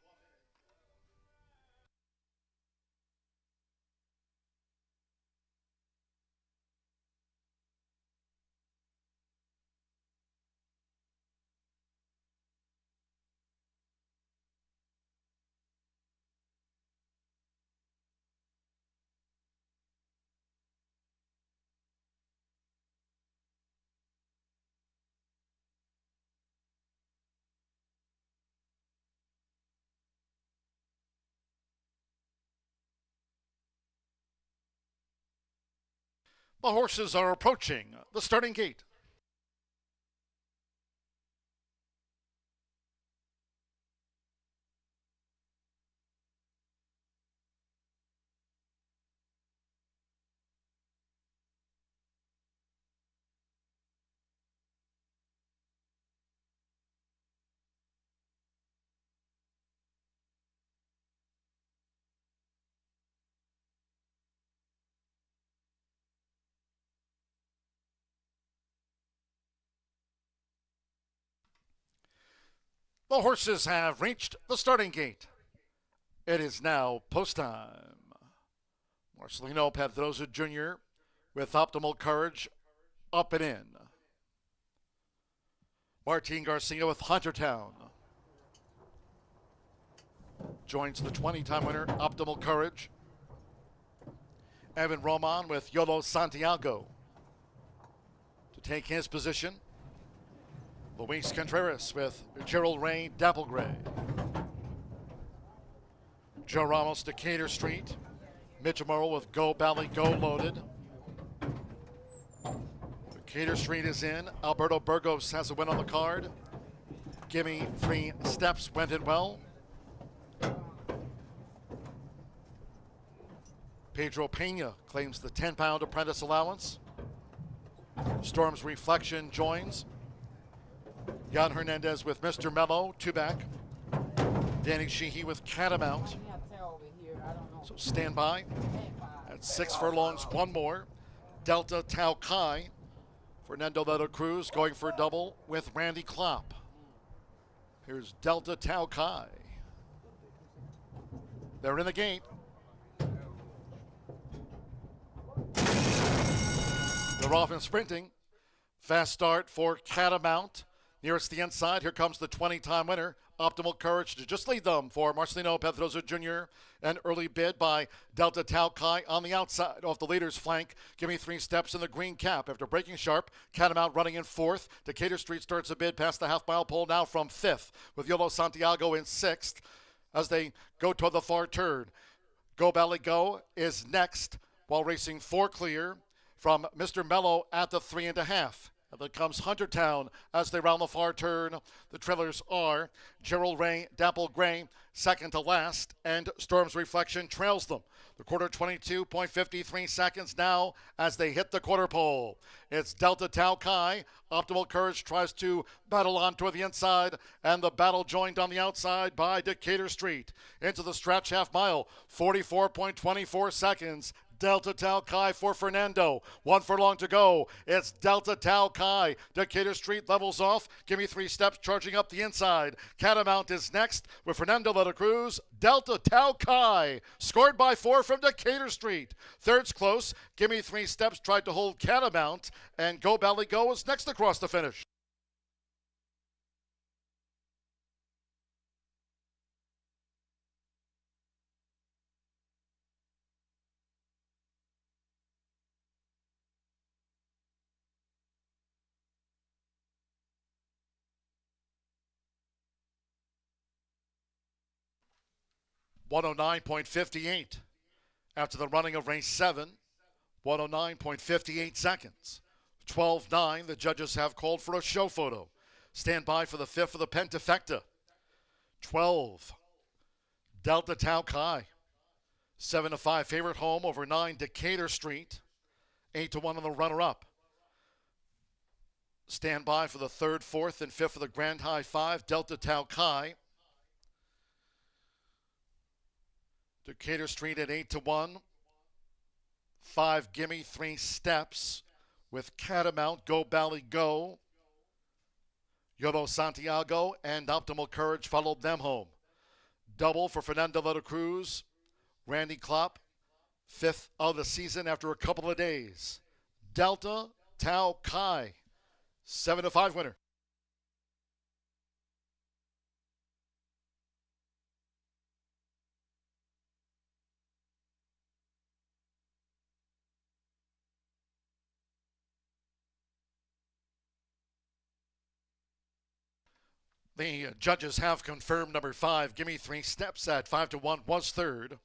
The horses are approaching the starting gate. The horses have reached the starting gate. It is now post time. Marcelino Pedroza Jr. with Optimal Courage up and in. Martin Garcia with Huntertown joins the 20-time winner Optimal Courage. Evan Roman with Yolo Santiago to take his position. Luis Contreras with Gerald Ray Dapple Gray. Joe Ramos, Decatur Street. Mitch Morrow with Go Bally Go loaded. Decatur Street is in. Alberto Burgos has a win on the card. Gimme 3 steps went in well. Pedro Pena claims the 10-pound apprentice allowance. Storm's Reflection joins. Jan Hernandez with Mr. Mello, 2 back. Danny Sheehy with Catamount. So stand by. At 6 furlongs, 1 more. Delta Tau Kai. Fernando Leto Cruz going for a double with Randy Klopp. Here's Delta Tau Kai. They're in the gate. They're off and sprinting. Fast start for Catamount. Nearest the inside, here comes the 20-time winner, Optimal Courage, to just lead them for Marcelino Pedroza Jr. An early bid by Delta Tau Kai on the outside off the leader's flank. Give me 3 steps in the green cap. After breaking sharp, Catamount running in 4th. Decatur Street starts a bid past the half-mile pole now from 5th, with Yolo Santiago in 6th as they go toward the far turn. Go Bally Go is next while racing 4 clear from Mr. Mello at the 3.5. And then comes Huntertown as they round the far turn. The trailers are Gerald Ray Dapple Gray, second to last, and Storm's Reflection trails them. The quarter 22.53 seconds now as they hit the quarter pole. It's Delta Tau Kai. Optimal Courage tries to battle on toward the inside, and the battle joined on the outside by Decatur Street. Into the stretch half mile, 44.24 seconds. Delta Tau Kai for Fernando. 1 furlong to go. It's Delta Tau Kai. Decatur Street levels off. Give me 3 steps charging up the inside. Catamount is next with Fernando Leto Cruz. Delta Tau Kai scored by 4 from Decatur Street. Third's close. Give me 3 steps tried to hold Catamount. And Go Bally Go is next across the finish. (109.58) after the running of race 7. 109.58 seconds. 12-9. The judges have called for a show photo. Stand by for the 5th of the Pentafecta. 12. Delta Tau Kai. 7-5 favorite home over 9 Decatur Street. 8-1 on the runner-up. Stand by for the 3rd, 4th, and 5th of the Grand High 5. Delta Tau Kai. Decatur Street at 8-1. 5 Gimme 3 steps with Catamount, Go Bally Go. Yolo Santiago and Optimal Courage followed them home. Double for Fernando Leto Cruz. Randy Klopp, 5th of the season after a couple of days. Delta Tau Kai, 7-5 winner. The judges have confirmed number 5, Gimme 3 steps at 5-1 was 3rd.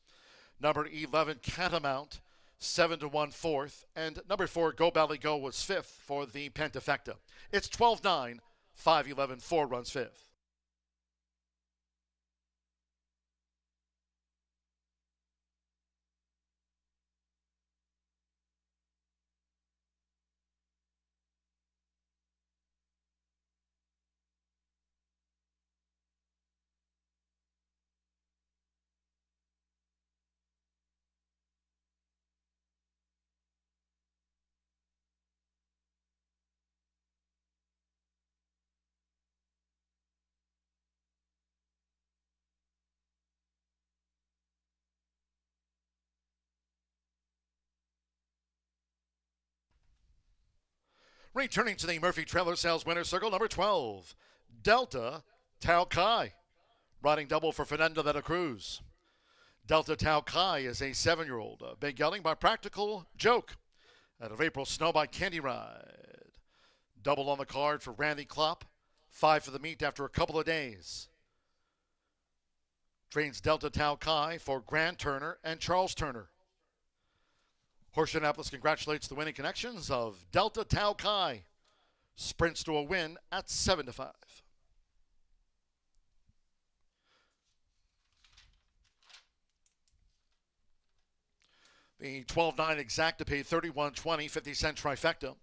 Number 11, Catamount, 7-1 fourth, and number 4 Go Valley Go was fifth for the Pentafecta. It's 12-9, 5-11, 4 runs fifth. Returning to the Murphy Trailer Sales Winner's Circle, number 12, Delta Tau Kai. Riding double for Fernando de la Cruz. Delta Tau Kai is a 7-year-old. Big gelding by Practical Joke. Out of April Snow by Candy Ride. Double on the card for Randy Klopp. 5 for the meet after a couple of days. Trains Delta Tau Kai for Grant Turner and Charles Turner. Horseshoe Indianapolis congratulates the winning connections of Delta Tau Kai. Sprints to a win at 7-5. The 12-9 exacta paid $31.20, 50-cent trifecta.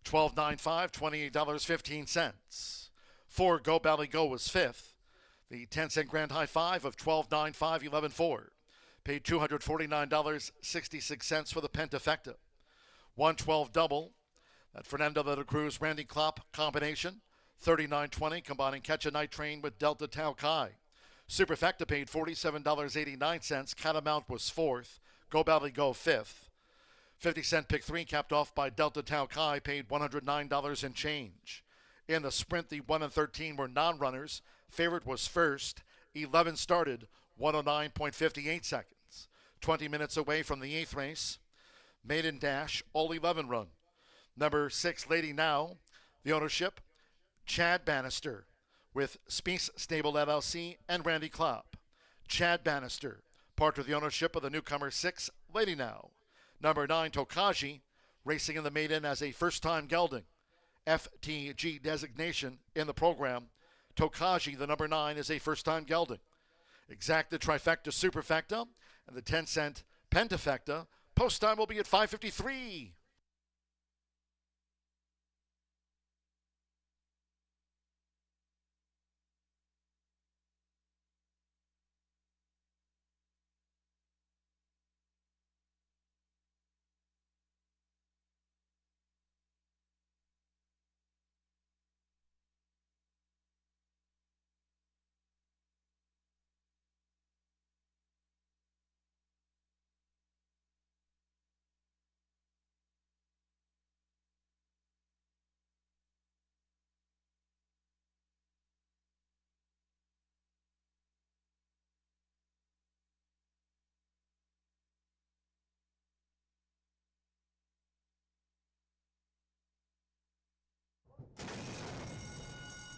12-9-5, $28.15. 4 Go Valley Go was fifth. The 10-cent grand high five of 12-9-5, 11-4. Paid $249.66 for the Pentafecta. 112 double. That Fernando de la Cruz, Randy Klopp combination. $39.20, combining Catch a Night Train with Delta Tau Kai. Superfecta paid $47.89. Catamount was fourth. Go Valley Go fifth. 50-cent pick 3 capped off by Delta Tau Kai, paid $109 and change. In the sprint, the 1 and 13 were non-runners. Favorite was first. 11 started, 109.58 seconds. 20 minutes away from the 8th race. Maiden Dash, all 11 run. Number 6, Lady Now. The ownership, Chad Bannister, with Spies Stable LLC and Randy Klopp. Chad Bannister, part of the ownership of the newcomer 6, Lady Now. Number 9, Tokaji, racing in the maiden as a first-time gelding. FTG designation in the program. Tokaji, the number 9, is a first-time gelding. Exacta Trifecta Superfecta and the 10-cent Pentafecta. Post time will be at 5:53.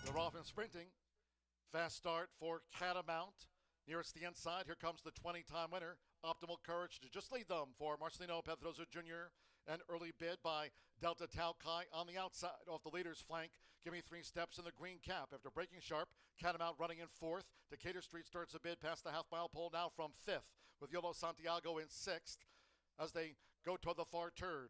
They're off and sprinting. Fast start for Catamount. Nearest the inside, here comes the 20-time winner. Optimal Courage to just lead them for Marcelino Pedroza Jr. An early bid by Delta Tau Kai on the outside off the leader's flank. Give me 3 steps in the green cap. After breaking sharp, Catamount running in 4th. Decatur Street starts a bid past the half-mile pole now from 5th, with Yolo Santiago in 6th as they go toward the far turn.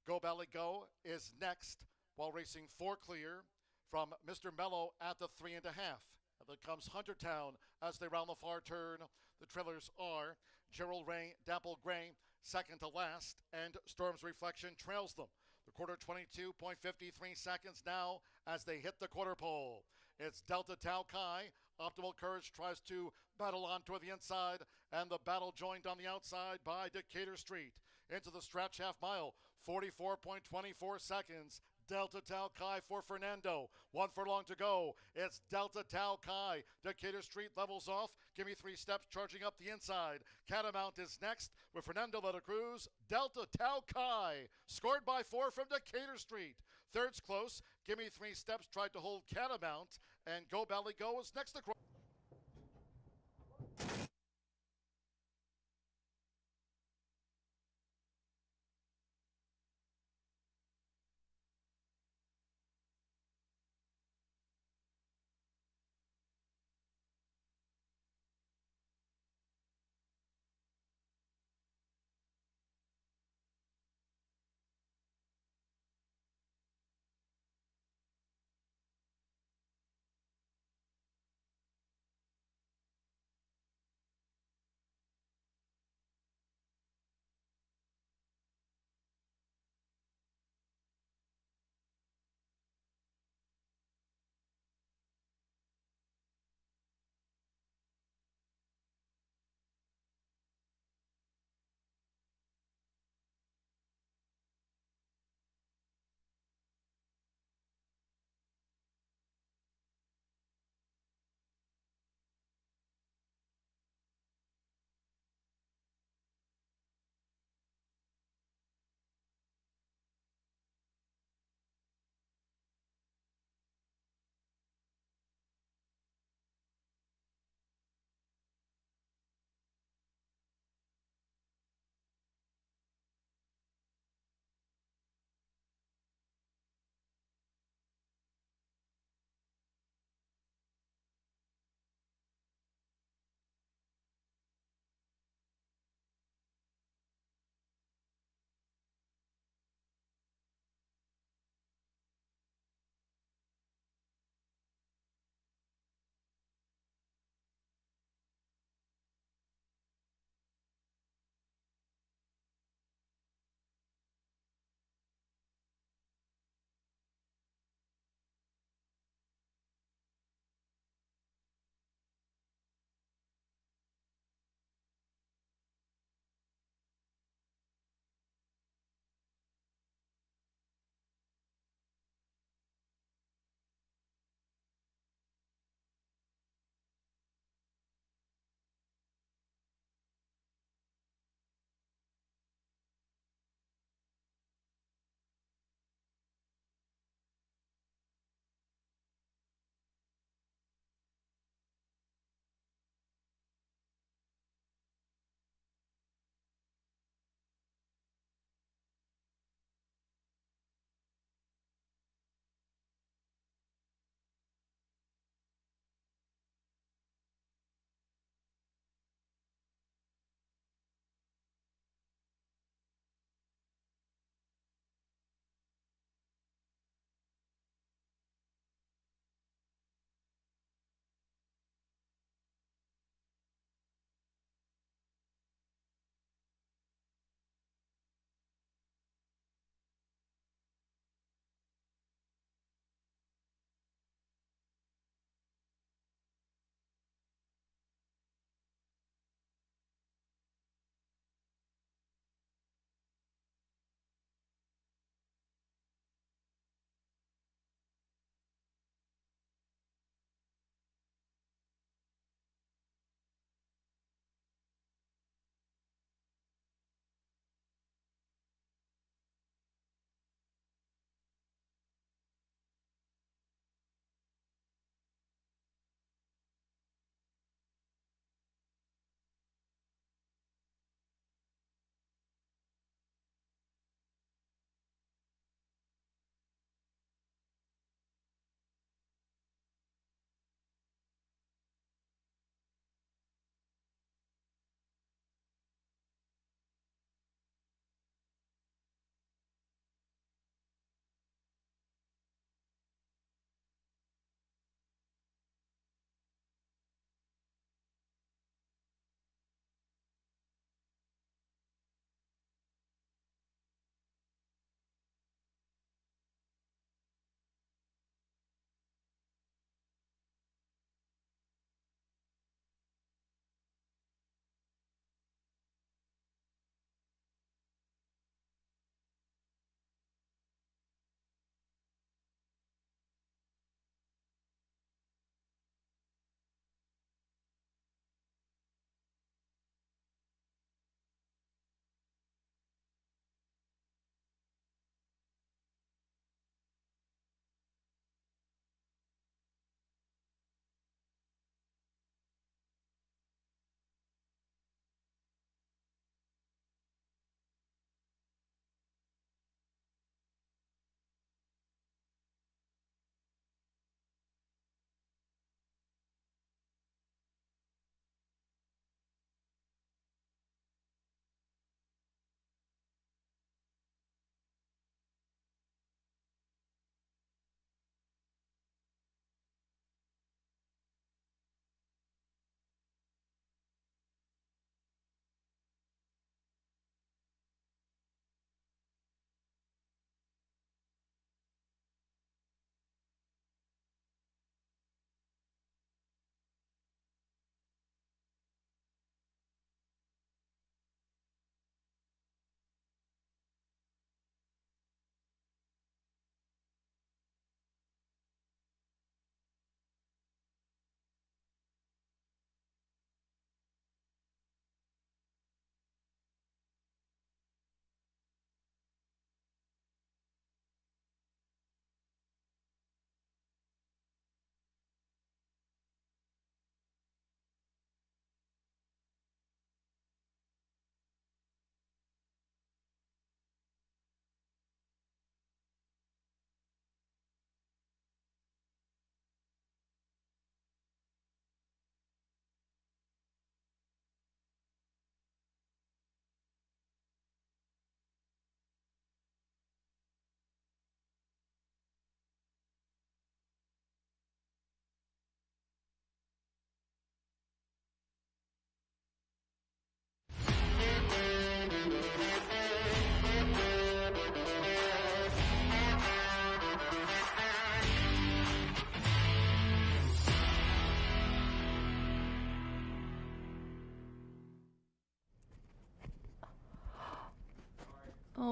Go Valley Go is next while racing 4 clear from Mr. Mello at the 3.5. And then comes Huntertown as they round the far turn. The trailers are Gerald Ray, Dapple Gray, second to last, and Storm's Reflection trails them. The quarter 22.53 seconds now as they hit the quarter pole. It's Delta Tau Kai. Optimal Courage tries to battle on toward the inside, and the battle joined on the outside by Decatur Street. Into the stretch half mile, 44.24 seconds. Delta Tau Kai for Fernando. 1 furlong to go. It's Delta Tau Kai. Decatur Street levels off. Give me 3 steps charging up the inside. Catamount is next with Fernando de la Cruz. Delta Tau Kai. Scored by 4 from Decatur Street. Third's close. Give me 3 steps. Tried to hold Catamount. And Go Valley Go is next across.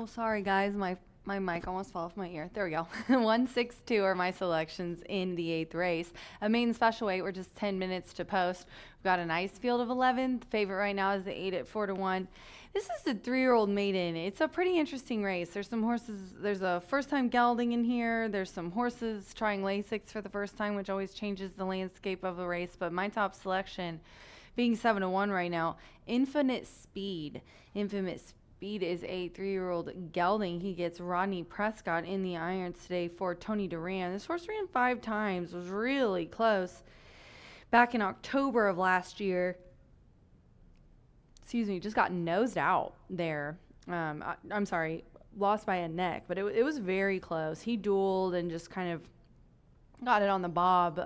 Oh, sorry guys, my mic almost fell off my ear. There we go. 162 are my selections in the 8th race. A main special weight, we're just 10 minutes to post. We've got an ice field of 11. The favorite right now is the 8 at 4-1. This is a 3-year-old maiden. It's a pretty interesting race. There's some horses, there's a first-time gelding in here. There's some horses trying Lasix for the first time, which always changes the landscape of a race. But my top selection being 7-1 right now, Infinite Speed. Infinite Speed is a 3-year-old gelding. He gets Rodney Prescott in the irons today for Tony Duran. This horse ran 5 times, was really close back in October of last year. Excuse me, just got nosed out there. I'm sorry, lost by a neck, but it was very close. He dueled and just kind of got it on the bob.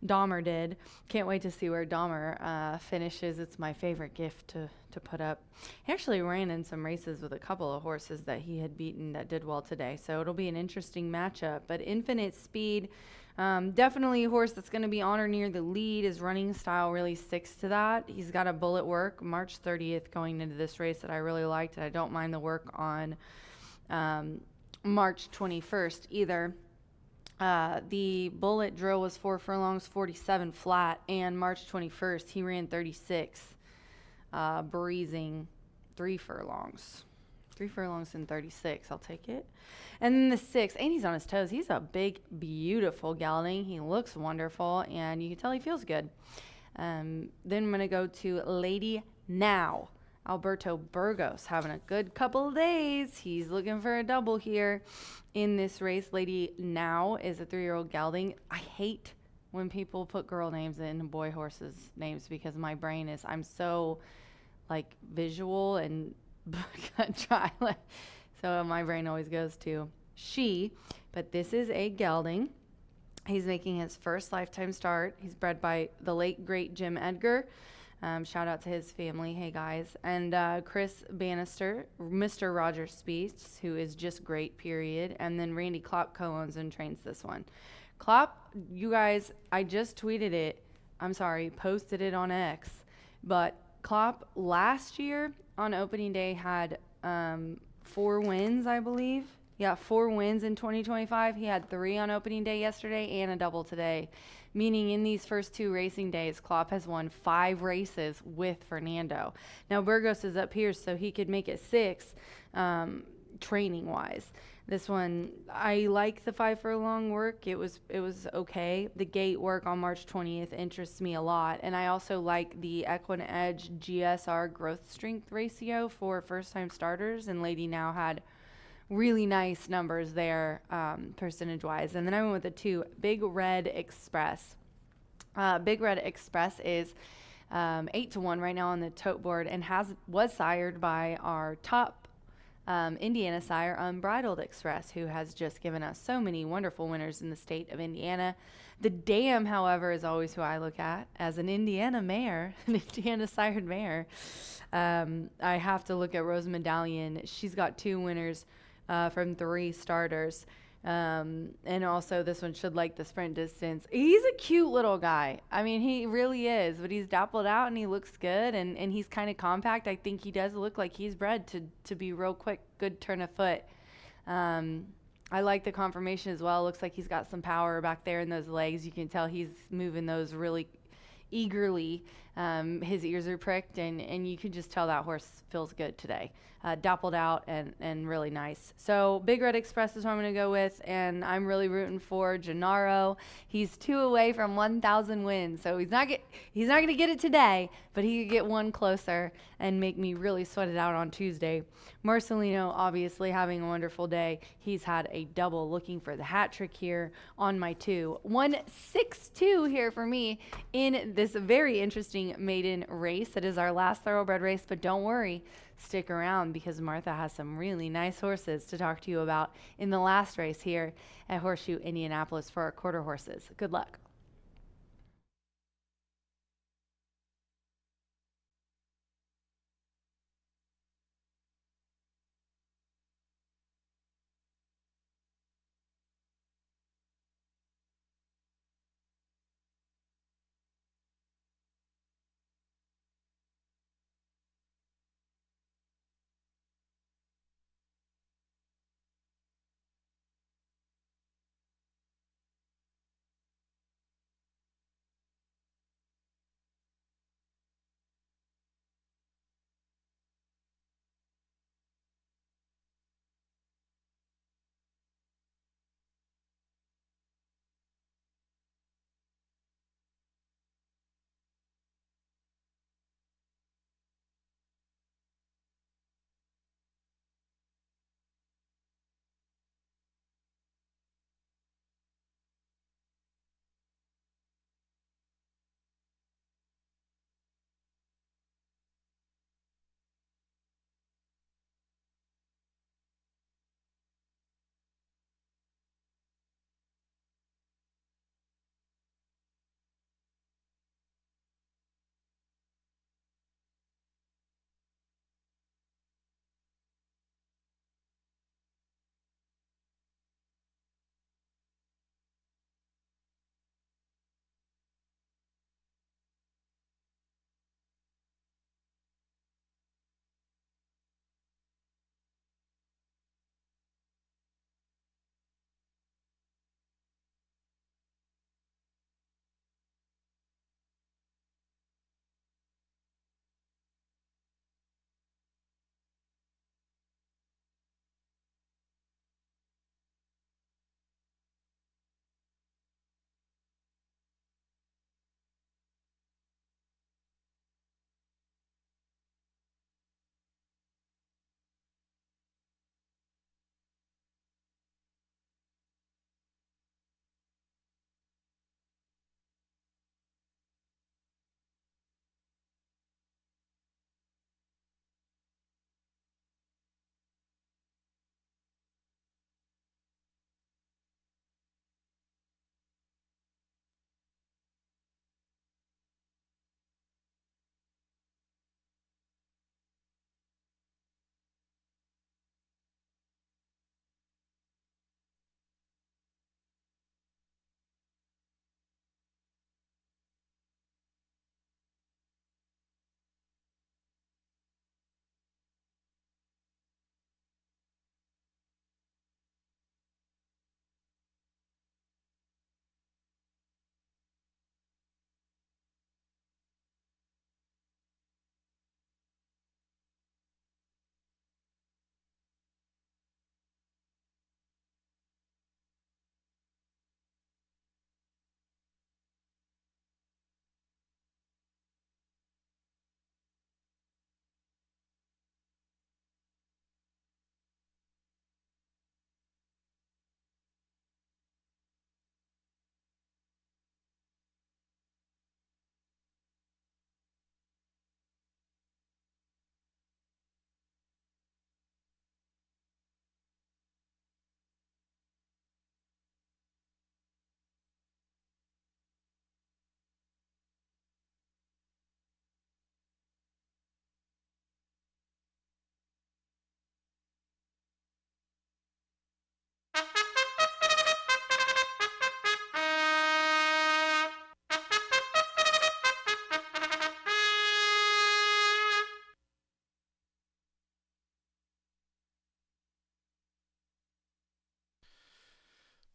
Dahmer did. Can't wait to see where Dahmer finishes. It's my favorite gift to put up. He actually ran in some races with a couple of horses that he had beaten that did well today, so it'll be an interesting matchup. But Infinite Speed, definitely a horse that's going to be on or near the lead. His running style really sticks to that. He's got a bullet work March 30th going into this race that I really liked, and I don't mind the work on March 21st either. The bullet drill was 4 furlongs, 47 flat, and March 21st he ran 36, breezing 3 furlongs. 3 furlongs and 36, I'll take it. And then the 6, and he's on his toes. He's a big, beautiful gelding. He looks wonderful, and you can tell he feels good. Then I'm going to go to Lady Now. Alberto Burgos having a good couple of days. He's looking for a double here in this race. Lady Now is a 3-year-old gelding. I hate when people put girl names in boy horses' names because my brain is, I'm so like visual and dry. So my brain always goes to she, but this is a gelding. He's making his first lifetime start. He's bred by the late great Jim Edgar. Shout out to his family. Hey guys. And Chris Bannister, Mr. Roger Speeds, who is just great, period. And then Randy Klopp co-owns and trains this one. Klopp, you guys, I just tweeted it. I'm sorry, posted it on X. But Klopp last year on opening day had 4 wins, I believe. Yeah, 4 wins in 2025. He had 3 on opening day yesterday and a double today. Meaning in these first 2 racing days, Klopp has won 5 races with Fernando. Now Burgos is up here, so he could make it 6 training-wise. This one, I like the 5 furlong work. It was okay. The gate work on March 20th interests me a lot. And I also like the Equine Edge GSR growth strength ratio for first-time starters. And Lady Now had really nice numbers there, percentage-wise. And then I went with the 2, Big Red Express. Big Red Express is 8-1 right now on the tote board and was sired by our top Indiana sire, Unbridled Express, who has just given us so many wonderful winners in the state of Indiana. The Dam, however, is always who I look at as an Indiana mare, an Indiana sired mare. I have to look at Rose Medallion. She's got 2 winners from 3 starters. And also this one should like the sprint distance. He's a cute little guy. I mean, he really is, but he's dappled out and he looks good and he's kind of compact. I think he does look like he's bred to be real quick, good turn of foot. I like the conformation as well. Looks like he's got some power back there in those legs. You can tell he's moving those really eagerly. His ears are pricked and you can just tell that horse feels good today. Dappled out and really nice. So Big Red Express is who I'm going to go with, and I'm really rooting for Gennaro. He's 2 away from 1,000 wins, so he's not going to get it today, but he could get 1 closer and make me really sweat it out on Tuesday. Marcelino, obviously having a wonderful day. He's had a double, looking for the hat trick here on my 2. 1-6-2 here for me in this very interesting maiden race. It is our last thoroughbred race, but don't worry. Stick around because Martha has some really nice horses to talk to you about in the last race here at Horseshoe Indianapolis for our quarter horses. Good luck.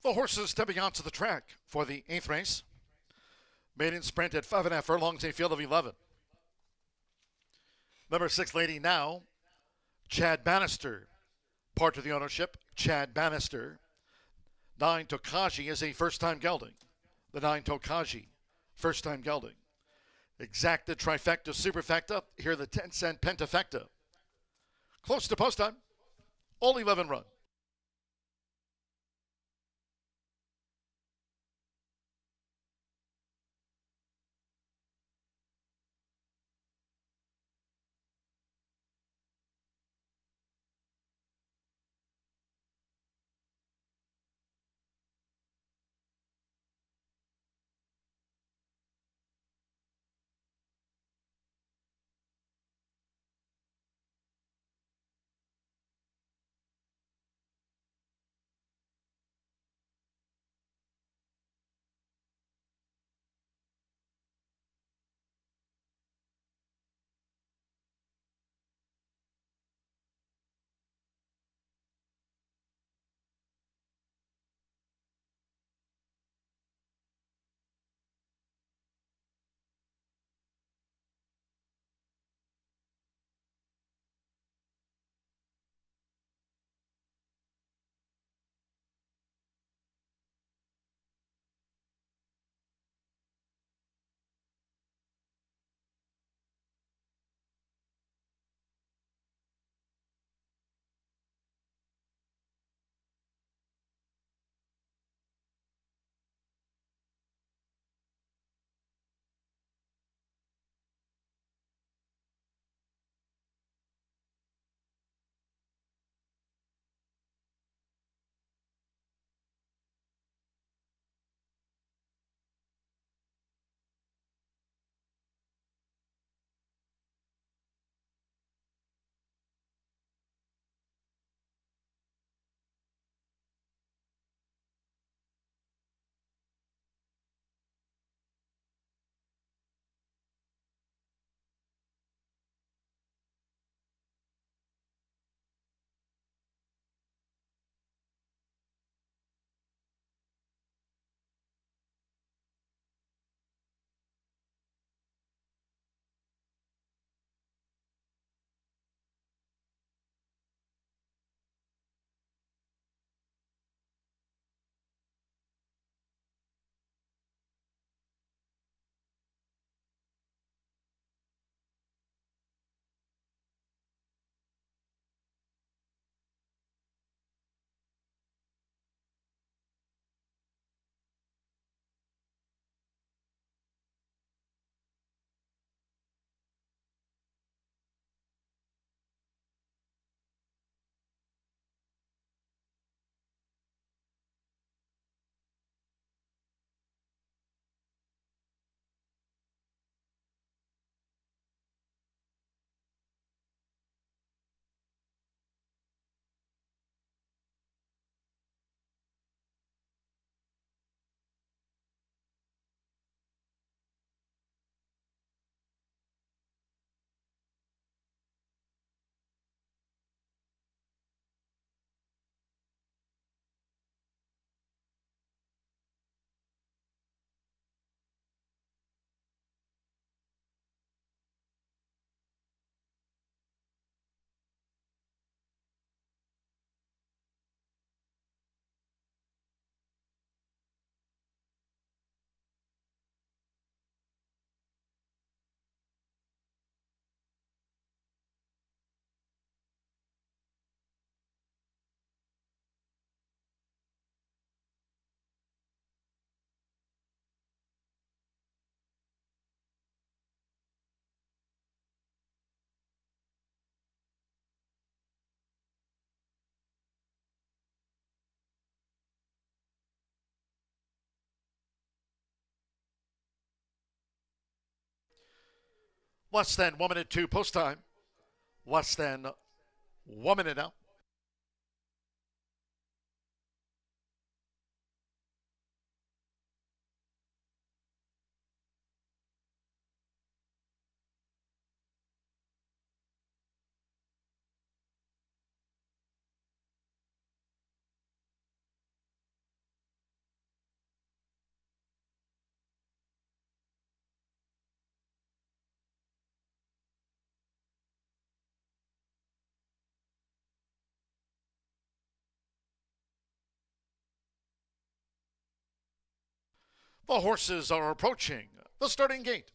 The horses stepping onto the track for the 8th race. Maiden sprint at 5.5 furlongs, a field of 11. Number 6, Lady Now. Chad Bannister, part of the ownership. Chad Bannister. 9, Tokaji is a first-time gelding. The 9, Tokaji, first-time gelding. Exacta, trifecta, superfecta. Here the 10-cent pentafecta. Close to post time. All 11 run. Less than 1 minute 2 post time. Less than 1 minute now. The horses are approaching the starting gate.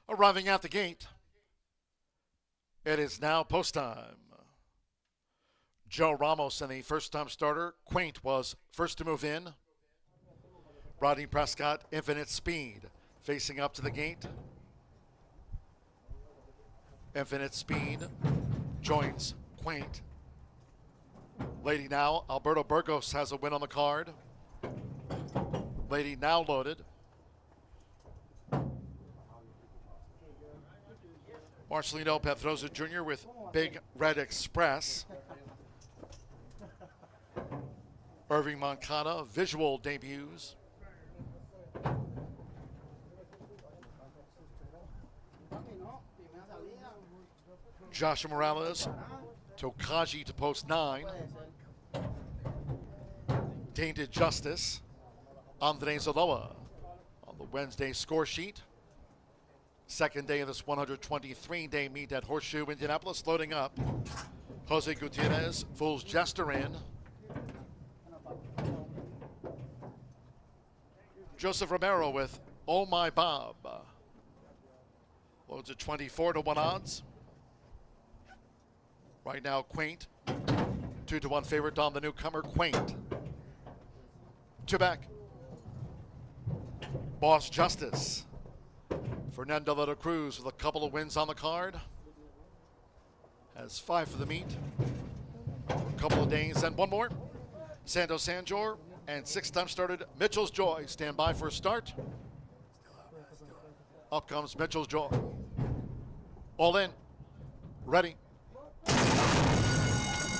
Arriving at the gate, it is now post time. Joe Ramos and the first-time starter, Quaint, was first to move in. Rodney Prescott, Infinite Speed, facing up to the gate. Infinite Speed joins Quaint. Lady Now, Alberto Burgos has a win on the card. Lady Now loaded. Marcelino Pedroza Jr. with Big Red Express. Irving Moncada, Visual debuts. Joshua Morales, Tokaji to post 9. Tainted Justice, Andre Zaloa on the Wednesday score sheet. Second day of this 123-day meet at Horseshoe Indianapolis, loading up. Jose Gutierrez, Fool's Jester in. Joseph Romero with Oh My Bob. Loads at 24-1 odds. Right now, Quaint, 2-1 favorite on the newcomer, Quaint. Two back. Boss Justice. Fernando de la Cruz with a couple of wins on the card. Has 5 for the meet. A couple of days and one more. Santos Sanjor and 6-time started Mitchell's Joy. Stand by for a start. Up comes Mitchell's Joy. All in. Ready.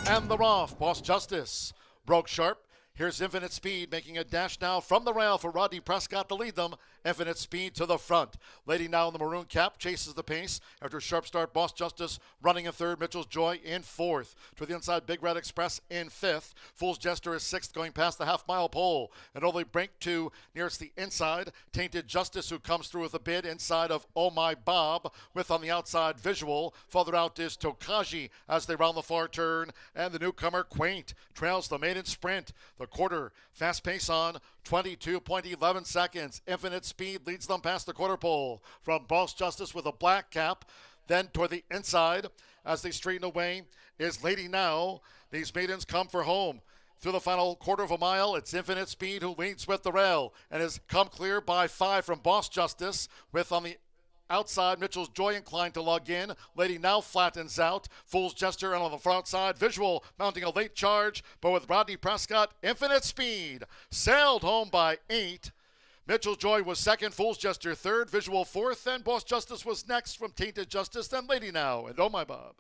And they're off. Boss Justice broke sharp. Here's Infinite Speed making a dash now from the rail for Rodney Prescott to lead them. Infinite Speed to the front. Lady Now in the maroon cap chases the pace. After a sharp start, Boss Justice running in third. Mitchell's Joy in fourth. To the inside, Big Red Express in fifth. Fool's Jester is sixth, going past the half-mile pole. And only break two nearest the inside. Tainted Justice, who comes through with a bid inside of Oh My Bob, with on the outside Visual. Farther out is Tokaji as they round the far turn. And the newcomer Quaint trails the maiden sprint. The quarter fast pace on 22.11 seconds. Infinite Speed leads them past the quarter pole from Boss Justice with a black cap. Then toward the inside as they straighten away is Lady Now. These maidens come for home. Through the final quarter of a mile, it's Infinite Speed who leads with the rail and has come clear by 5 from Boss Justice, with on the outside, Mitchell's Joy inclined to lug in. Lady Now flattens out. Fool's Jester, and on the front side, Visual mounting a late charge, but with Rodney Prescott, Infinite Speed sailed home by 8. Mitchell's Joy was second, Fool's Jester third, Visual fourth, and Boss Justice was next from Tainted Justice, then Lady Now and Oh My Bob.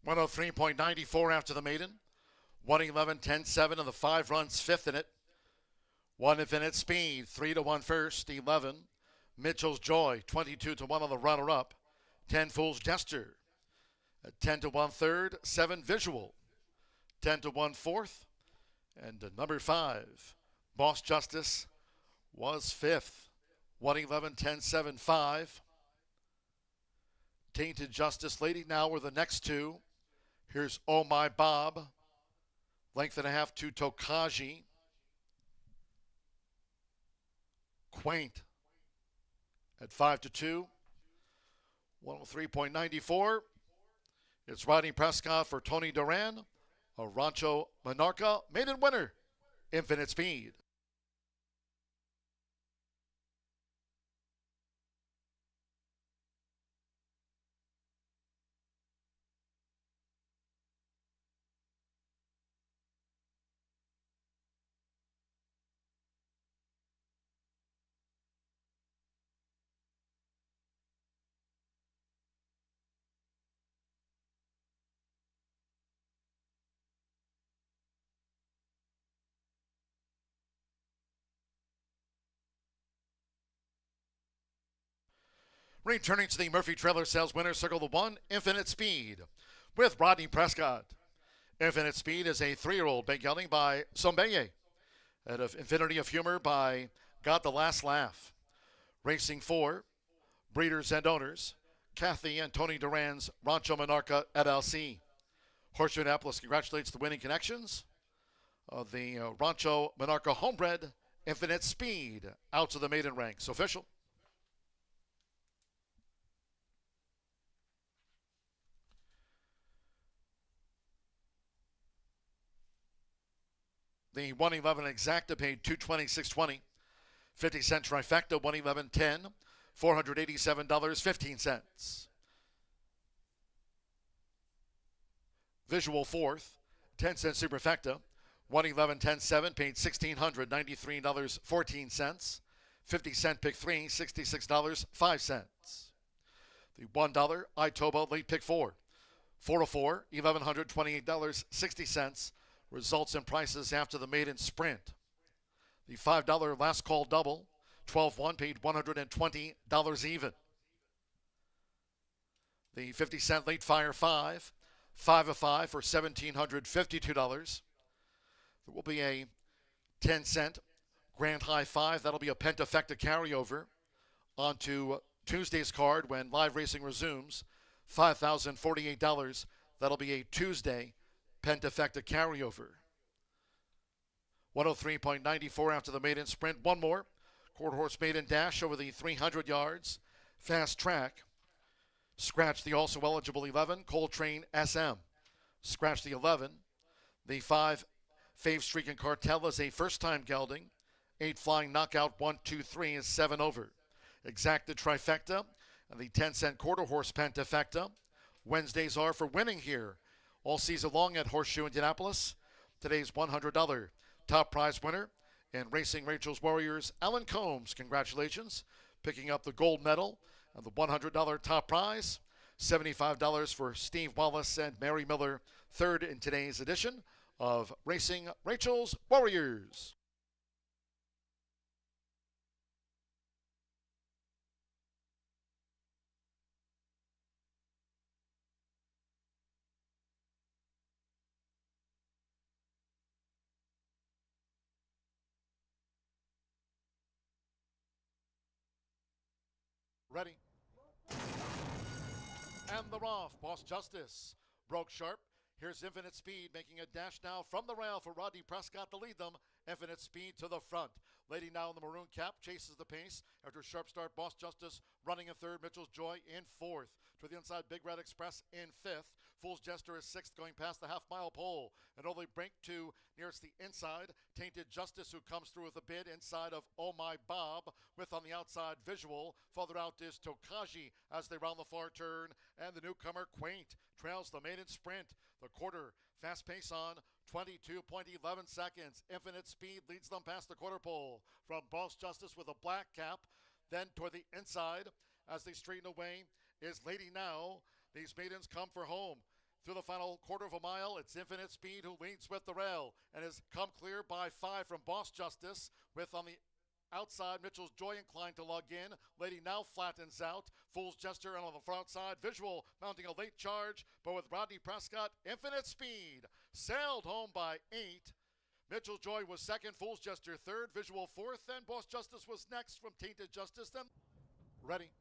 103.94 after the maiden. 1:11:10:7 and the 5 runs fifth in it. 1 Infinite Speed, 3-1 first, 11. Mitchell's Joy, 22-1 on the runner-up. 10 Fool's Jester, 10-1 third, 7 Visual, 10-1 fourth, and number 5, Boss Justice, was fifth. 1:11:10:7 5. Tainted Justice Lady now were the next two. Here's Oh My Bob, length and a half to Tokaji. Quaint at 5-2. 103.94. It's Rodney Prescott for Tony Duran. A Rancho Monarca maiden winner. Infinite Speed. Returning to the Murphy Trailer Sales winner circle, the 1, Infinite Speed, with Rodney Prescott. Infinite Speed is a 3-year-old big gelding by Sombeye. Out of Infinity of Humor by Got the Last Laugh. Racing 4, breeders and owners, Kathy and Tony Duran's Rancho Monarca LLC. Horseshoe Indianapolis congratulates the winning connections of the Rancho Monarca homebred Infinite Speed out to the maiden ranks. Official. The 1:11 exacta paid $226.20. 50-cent trifecta, 1:11:10, $487.15. Visual fourth, 10-cent superfecta, 1:11:10:7 paid $1,693.14. 50-cent pick 3, $66.05. The $1 Itoba late pick 4, 4-4, $1,128.60. Results and prices after the maiden sprint. The $5 last call double, 12-1 paid $120 even. The 50-cent late fire 5, 5-5 for $1,752. There will be a 10-cent grand high 5. That'll be a pentafecta carryover onto Tuesday's card when live racing resumes. $5,048. That'll be a Tuesday pentafecta carryover. 103.94 after the maiden sprint. One more. Quarter horse maiden dash over the 300 yards. Fast track. Scratch the also eligible 11, Coltrane SM. Scratch the 11. The 5, Fave Streak and Cartel is a first-time gelding. 8 Flying Knockout 1, 2, 3 is 7 over. Exacta trifecta and the 10-cent quarter horse pentafecta. Wednesdays are for winning here all season long at Horseshoe Indianapolis. Today's $100 top prize winner in Racing Rachel's Warriors, Alan Combs. Congratulations, picking up the gold medal and the $100 top prize. $75 for Steve Wallace and Mary Miller, third in today's edition of Racing Rachel's Warriors. Ready. And the Roth, Boss Justice, broke sharp. Here's Infinite Speed making a dash now from the rail for Rodney Prescott to lead them. Infinite Speed to the front. Lady now in the maroon cap chases the pace. After sharp start, Boss Justice running in third. Mitchell's Joy in fourth. To the inside, Big Red Express in fifth. Fool's Jester is sixth, going past the half-mile pole. And only Brink two nearest the inside. Tainted Justice, who comes through with a bid inside of Oh My Bob. With on the outside, Visual. Further out is Tokaji as they round the far turn. And the newcomer, Quaint, trails the maiden sprint. The quarter fast pace on 22.11 seconds. Infinite Speed leads them past the quarter pole from Boss Justice with a black cap. Then toward the inside as they straighten away is Lady Now. These maidens come for home. Through the final quarter of a mile, it's Infinite Speed who leads with the rail and has come clear by 5 from Boss Justice, with on the outside, Mitchell's Joy inclined to lug in. Lady now flattens out. Fool's Jester on the front side. Visual mounting a late charge, but with Rodney Prescott, Infinite Speed sailed home by 8. Mitchell's Joy was second, Fool's Jester third, Visual fourth, and Boss Justice was next from Tainted Justice. Then ready.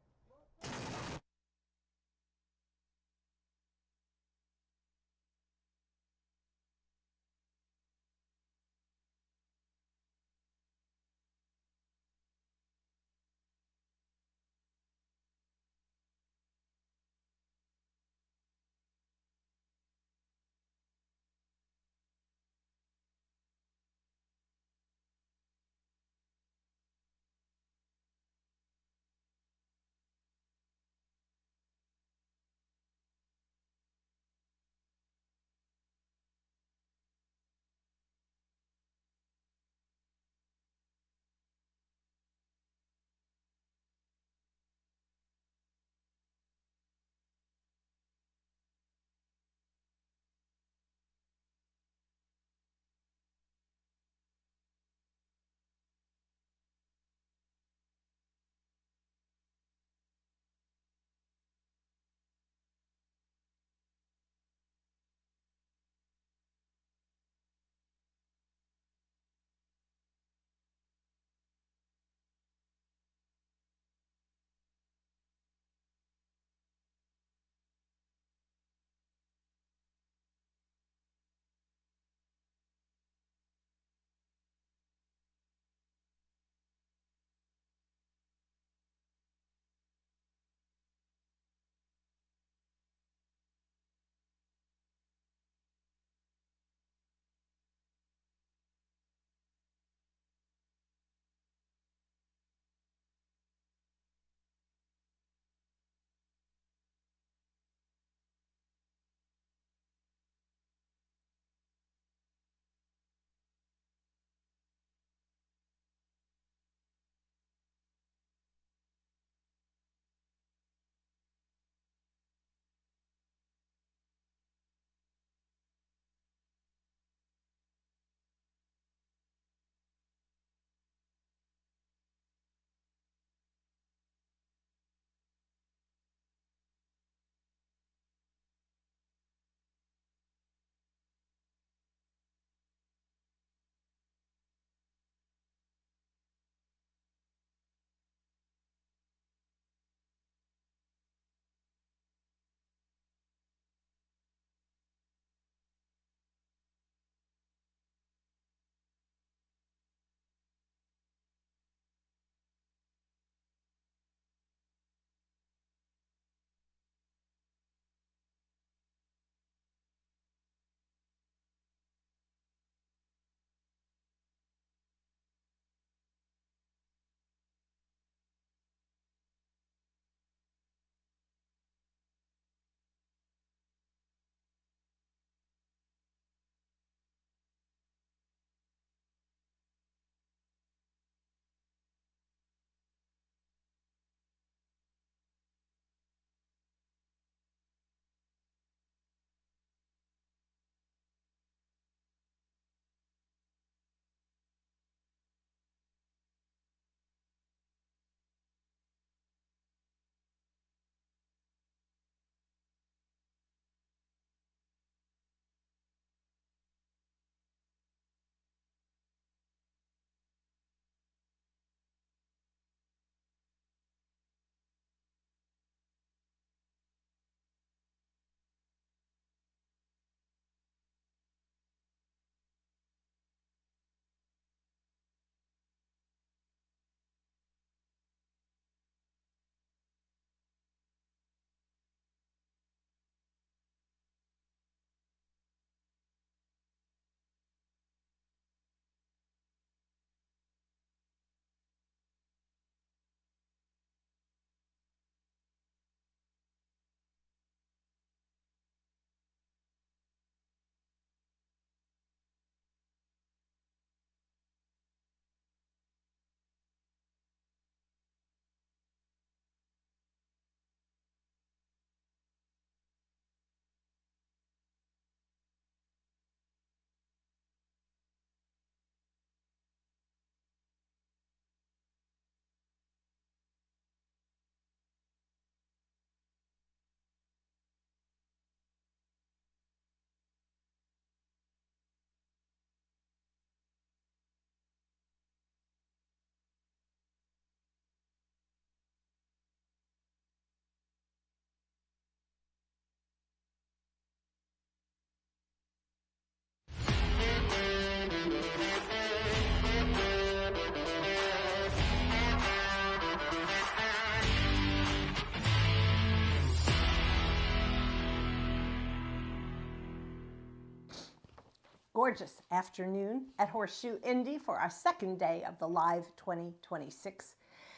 gorgeous afternoon at Horseshoe Indy for our second day of the live 2026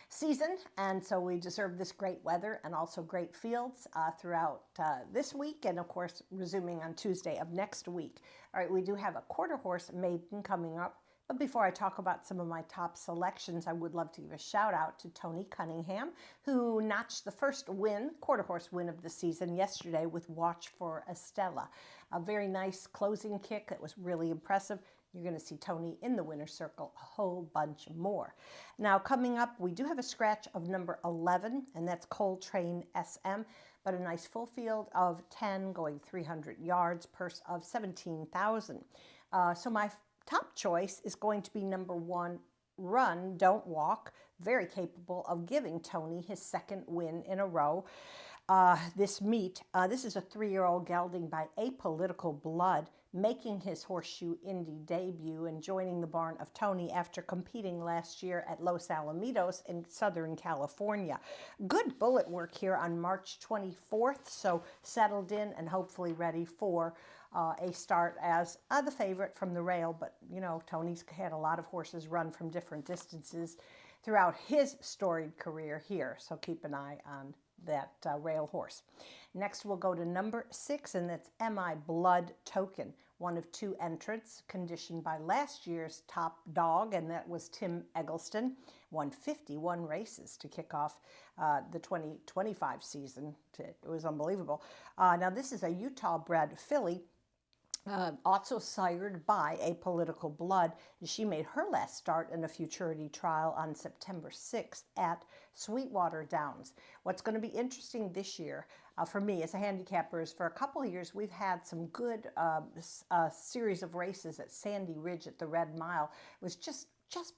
season. And so we deserve this great weather and also great fields throughout this week, and of course resuming on Tuesday of next week. All right, we do have a quarter horse maiden coming up. But before I talk about some of my top selections, I would love to give a shout out to Tony Cunningham, who notched the first win, quarter horse win of the season yesterday with Watch for Estella. A very nice closing kick that was really impressive. You're going to see Tony in the winner's circle a whole bunch more. Now coming up, we do have a scratch of number 11, and that's Coltrane SM, but a nice full field of 10 going 300 yards, purse of 17,000. So my top choice is going to be number 1, Run, Don't Walk, very capable of giving Tony his second win in a row. This meet, this is a 3-year-old gelding by Apolitical Blood, making his Horseshoe Indy debut and joining the barn of Tony after competing last year at Los Alamitos in Southern California. Good bullet work here on March 24th, so settled in and hopefully ready for a start as the favorite from the rail. But, you know, Tony's had a lot of horses run from different distances throughout his storied career here, so keep an eye on that rail horse. Next we'll go to number 6, and that's MI Blood Token, one of 2 entrants, conditioned by last year's top dog, and that was Tim Eggleston. Won 51 races to kick off the 2025 season. It was unbelievable. Now this is a Utah-bred filly, also sired by Apolitical Blood. She made her last start in a futurity trial on September 6th at Sweetwater Downs. What's going to be interesting this year for me as a handicapper is for a couple of years we've had some good series of races at Sandy Ridge at the Red Mile. It was just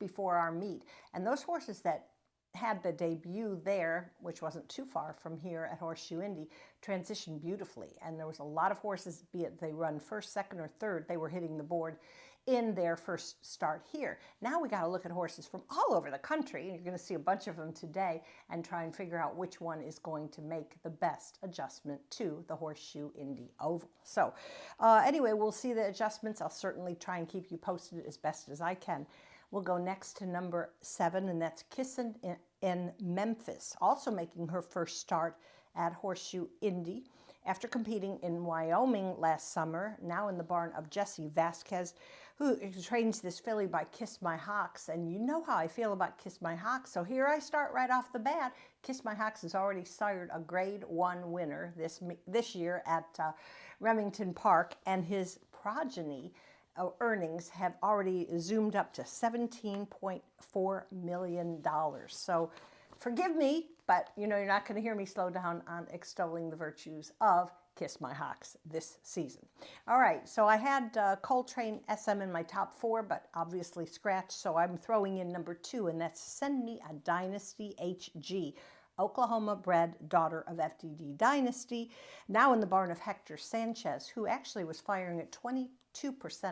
before our meet, and those horses that had the debut there, which wasn't too far from here at Horseshoe Indy, transitioned beautifully. And there was a lot of horses, be it they run first, second, or third, they were hitting the board in their first start here. Now we got to look at horses from all over the country, and you're going to see a bunch of them today, and try and figure out which one is going to make the best adjustment to the Horseshoe Indy Oval. So anyway, we'll see the adjustments. I'll certainly try and keep you posted as best as I can. We'll go next to number 7, and that's Kissin' in Memphis, also making her first start at Horseshoe Indy after competing in Wyoming last summer, now in the barn of Jesse Vasquez, who trains this filly by Kiss My Hawks. And you know how I feel about Kiss My Hawks, so here I start right off the bat. Kiss My Hawks has already sired a Grade 1 winner this year at Remington Park, and his progeny earnings have already zoomed up to $17.4 million. So forgive me, but you know you're not going to hear me slow down on extolling the virtues of Kiss My Hawks this season. All right, so I had Coltrane SM in my top 4, but obviously scratched, so I'm throwing in number 2, and that's Send Me a Dynasty HG. Oklahoma-bred daughter of FDD Dynasty, now in the barn of Hector Sanchez, who actually was firing at 22%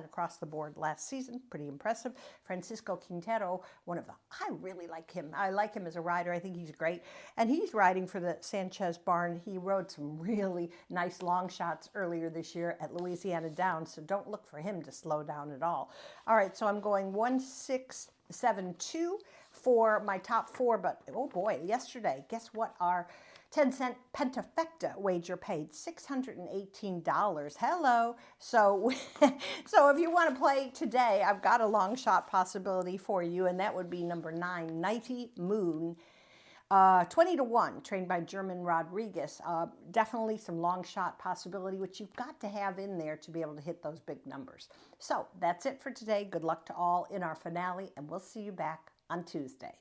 across the board last season. Pretty impressive. Francisco Quintero, I really like him. I like him as a rider. I think he's great. And he's riding for the Sanchez barn. He rode some really nice long shots earlier this year at Louisiana Downs, so don't look for him to slow down at all. All right, so I'm going 1, 6, 7, 2 for my top 4, but oh boy, yesterday, guess what our 10-cent Pentafecta wager paid? $618. Hello. So, so if you want to play today, I've got a long shot possibility for you, and that would be number 9, Nighty Moon. 20-1, trained by German Rodriguez. Definitely some long shot possibility, which you've got to have in there to be able to hit those big numbers. So that's it for today. Good luck to all in our finale, and we'll see you back on Tuesday.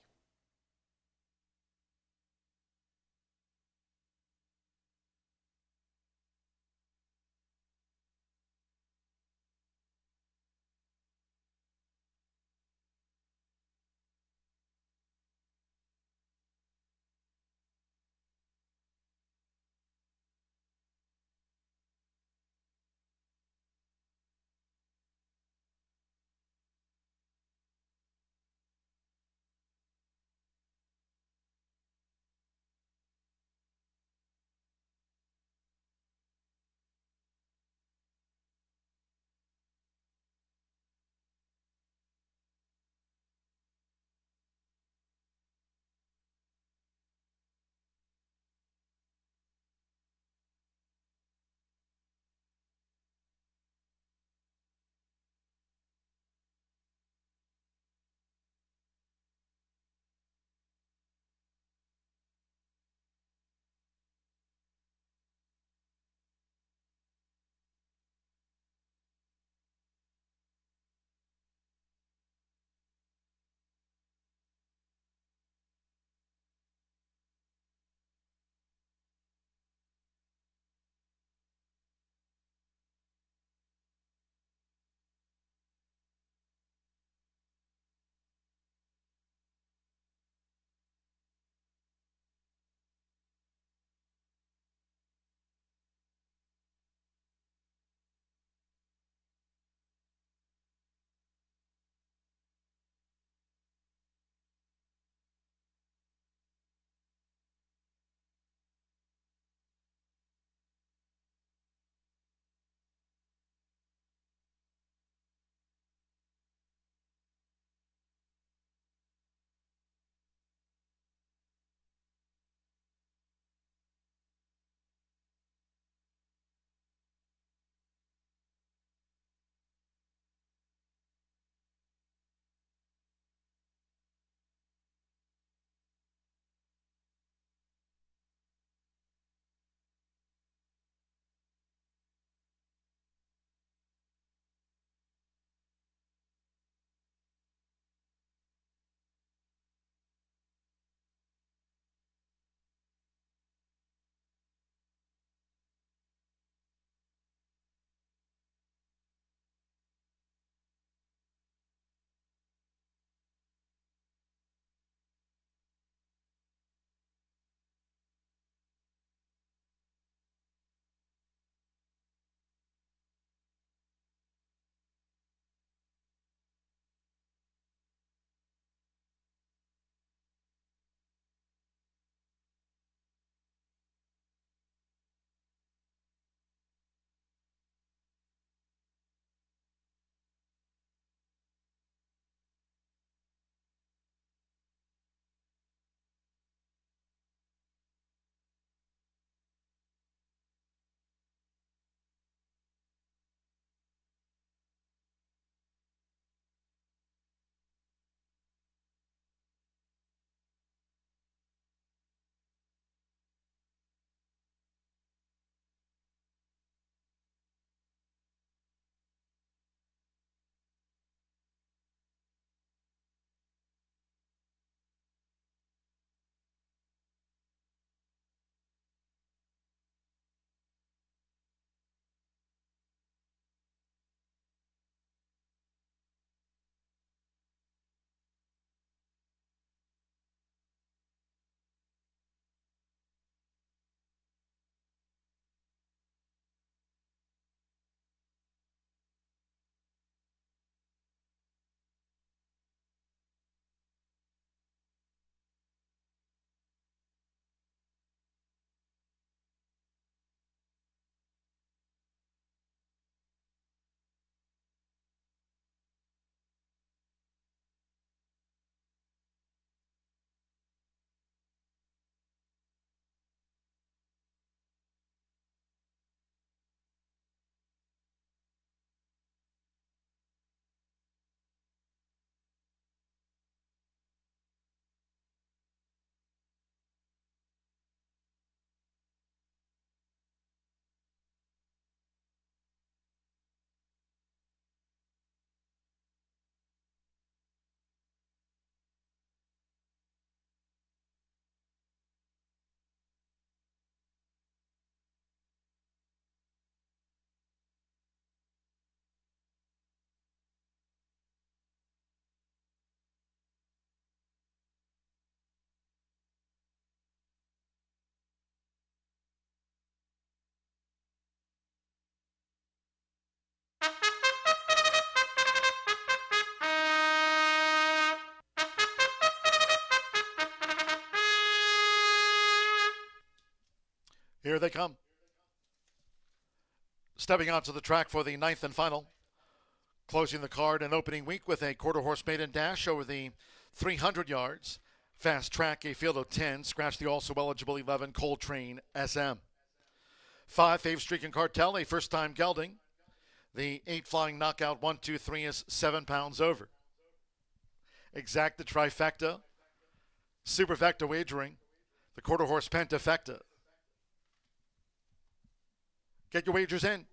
Here they come. Stepping onto the track for the ninth and final. Closing the card and opening week with a quarter horse maiden dash over the 300 yards. Fast track, a field of 10. Scratch the also eligible 11 Coltrane SM. 5 Fave Streak and Cartel, a first time gelding. The 8 Flying Knockout 1, 2, 3 is 7 pounds over. Exact the trifecta. Superfecta wagering. The quarter horse pentafecta. Get your wagers in.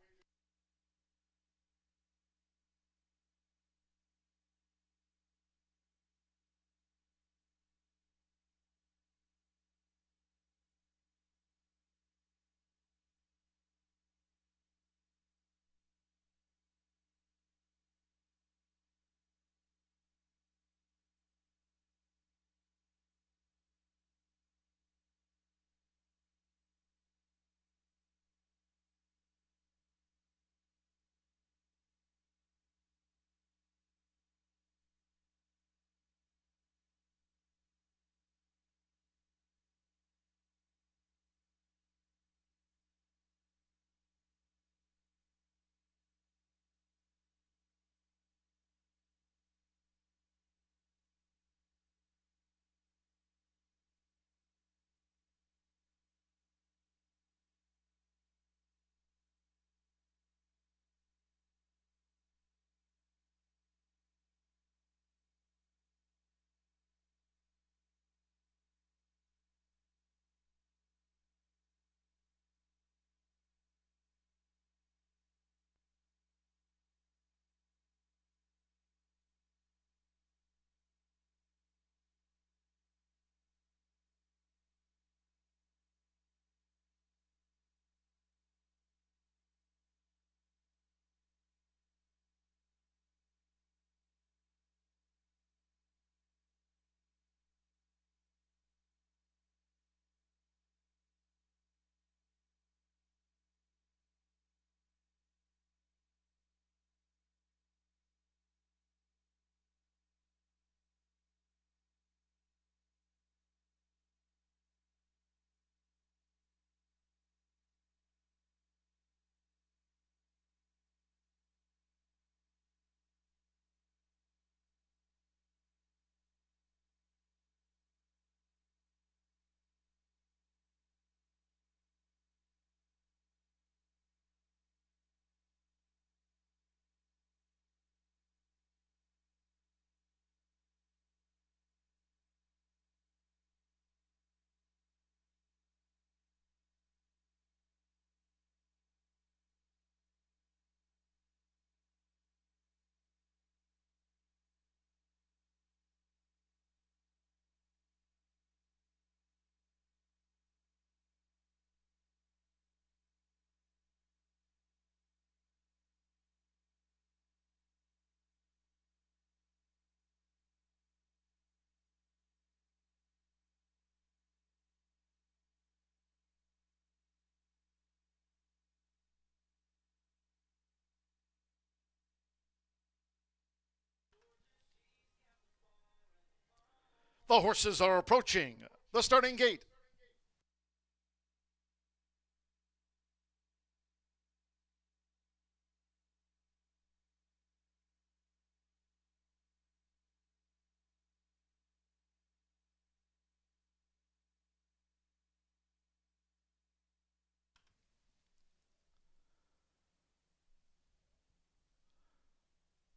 The horses are approaching the starting gate.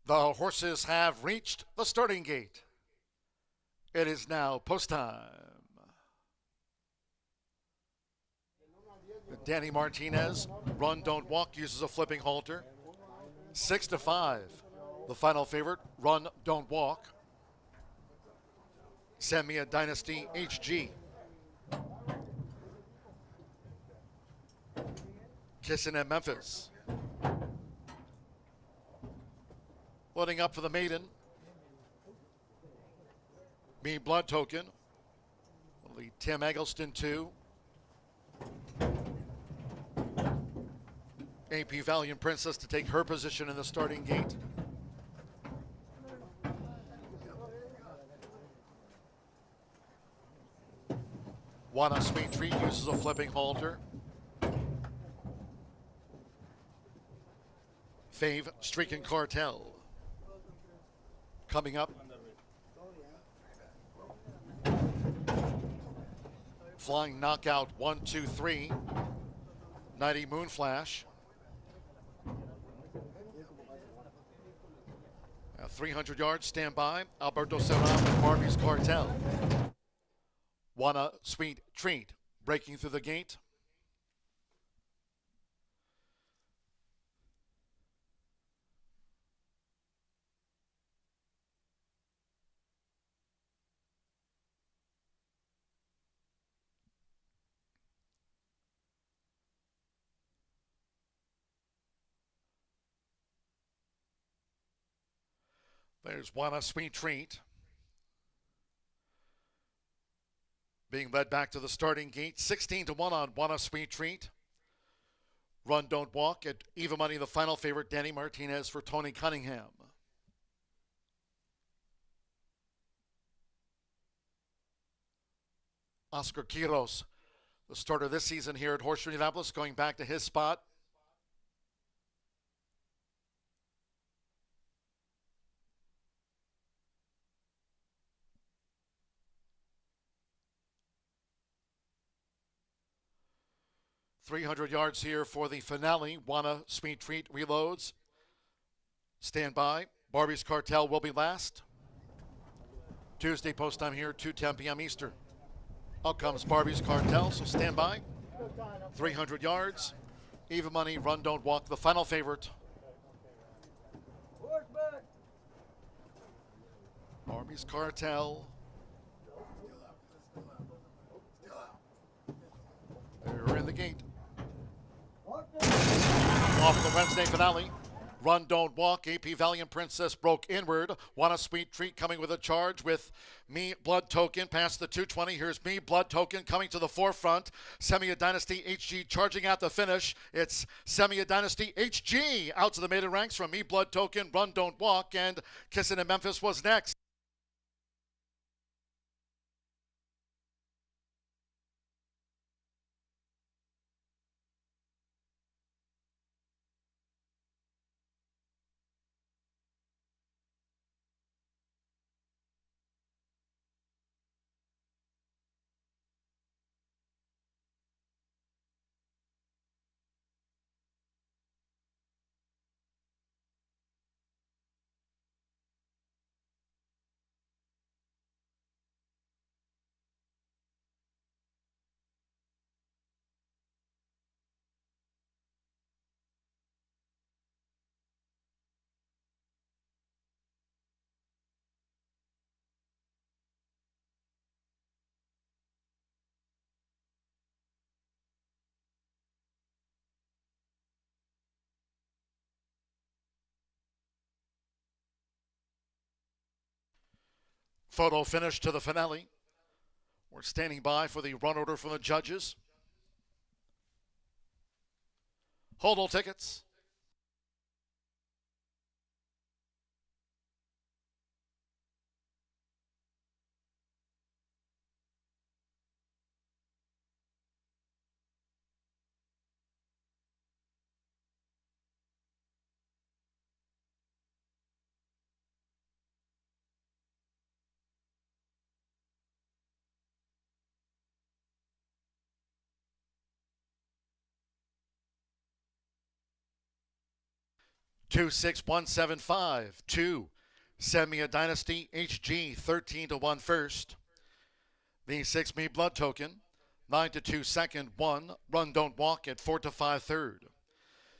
The horses have reached the starting gate. It is now post time. Danny Martinez, Run Don't Walk, uses a flipping halter. 6-5. The final favorite, Run Don't Walk. Samia Dynasty HG. Kissin' at Memphis. Loading up for the maiden. Me Blood Token. Will lead Tim Eggleston 2. AP Valiant Princess to take her position in the starting gate. Wanna Sweet Treat uses a flipping halter. Fave Streaking Cartel. Coming up. Flying Knockout 1, 2, 3. 90 Moonflash. 300 yards, stand by. Alberto Serrano with Barbie's Cartel. Wanna Sweet Treat breaking through the gate. There's Wanna Sweet Treat. Being led back to the starting gate. 16 to 1 on Wanna Sweet Treat. Run Don't Walk at even money, the final favorite, Danny Martinez for Tony Cunningham. Oscar Quiros, the starter this season here at Horseshoe Indianapolis, going back to his spot. .300 yards here for the finale. Wanna Sweet Treat reloads. Stand by. Barbie's Cartel will be last. Tuesday post time here, 2:10 p.m. Eastern. Out comes Barbie's Cartel, so stand by. 300 yards. Even money, Run Don't Walk, the final favorite. Barbie's Cartel. They're in the gate. Off the Wednesday finale. Run Don't Walk, AP Valiant Princess broke inward. Wanna Sweet Treat coming with a charge with Me Blood Token past the 220. Here's Me Blood Token coming to the forefront. Semia Dynasty HG charging at the finish. It's Semia Dynasty HG out to the maiden ranks from Me Blood Token, Run Don't Walk, and Kissin' in Memphis was next. Photo finish to the finale. We're standing by for the run order from the judges. Hold all tickets. Two, 6, 1, 7, 5, 2. Semia Dynasty HG 13 to 1 first. The 6 Me Blood Token 9 to 2 second. 1 Run Don't Walk at 4 to 5 third.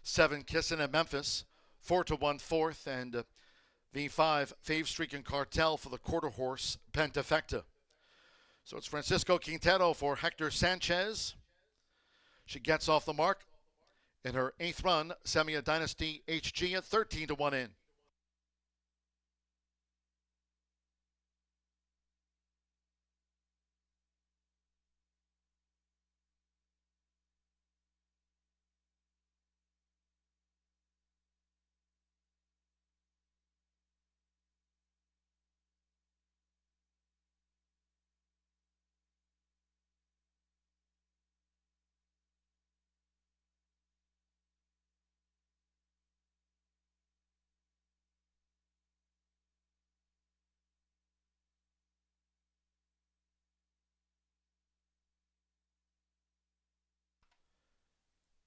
7 Kissin' in Memphis 4 to 1 fourth, and the 5 Fave Streaking Cartel for the quarter horse Pentafecta. So it's Francisco Quintero for Hector Sanchez. She gets off the mark in her 8th run. Semia Dynasty HG at 13 to 1 in.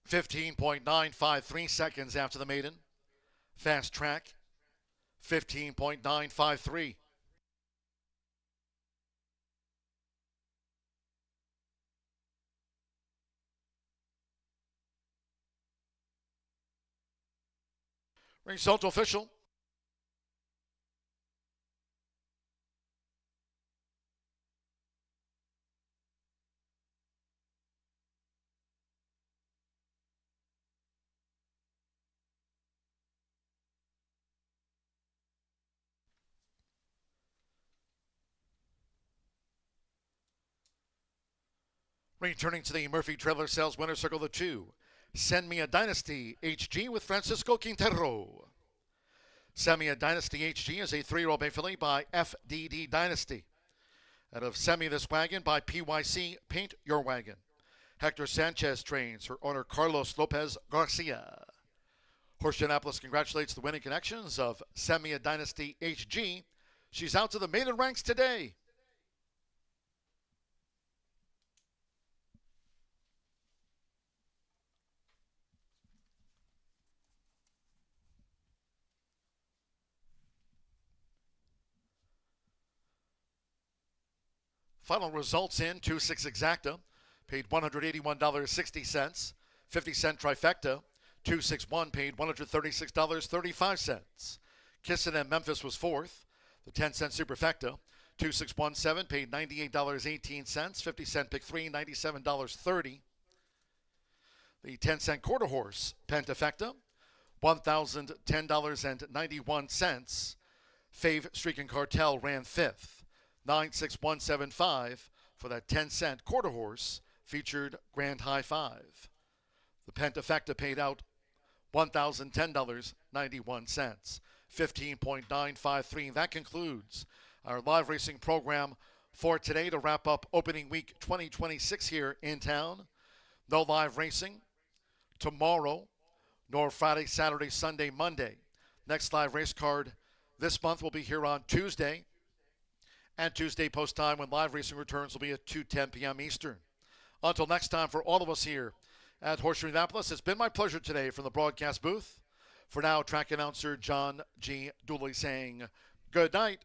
15.953 seconds after the maiden. Fast track, 15.953. Result official. Returning to the Murphy Trailer Sales Winner Circle, the 2. Send Me a Dynasty HG with Francisco Quintero. Send Me a Dynasty HG is a 3-year-old bay filly by FDD Dynasty. Out of Send Me This Wagon by PYC Paint Your Wagon. Hector Sanchez trains her owner Carlos Lopez Garcia. Horseshoe Indianapolis congratulates the winning connections of Send Me a Dynasty HG. She's out to the maiden ranks today. Final results in 2-6 exacta, paid $181.60. 50-cent trifecta, 261 paid $136.35. Kissin and Memphis was fourth. The 10-cent superfecta, 2617 paid $98.18. 50-cent pick 3, $97.30. The 10-cent quarter horse pentafecta, $1,010.91. Fave Streak and Cartel ran fifth. 96175 for that 10-cent quarter horse featured Grand High 5. The pentafecta paid out $1,010.91. 15.953. That concludes our live racing program for today to wrap up opening week 2026 here in town. No live racing tomorrow, nor Friday, Saturday, Sunday, Monday. Next live race card this month will be here on Tuesday. And Tuesday post time when live racing returns will be at 2:10 p.m. Eastern. Until next time, for all of us here at Horseshoe Indianapolis, it's been my pleasure today from the broadcast booth. For now, track announcer John G. Dooley saying good night.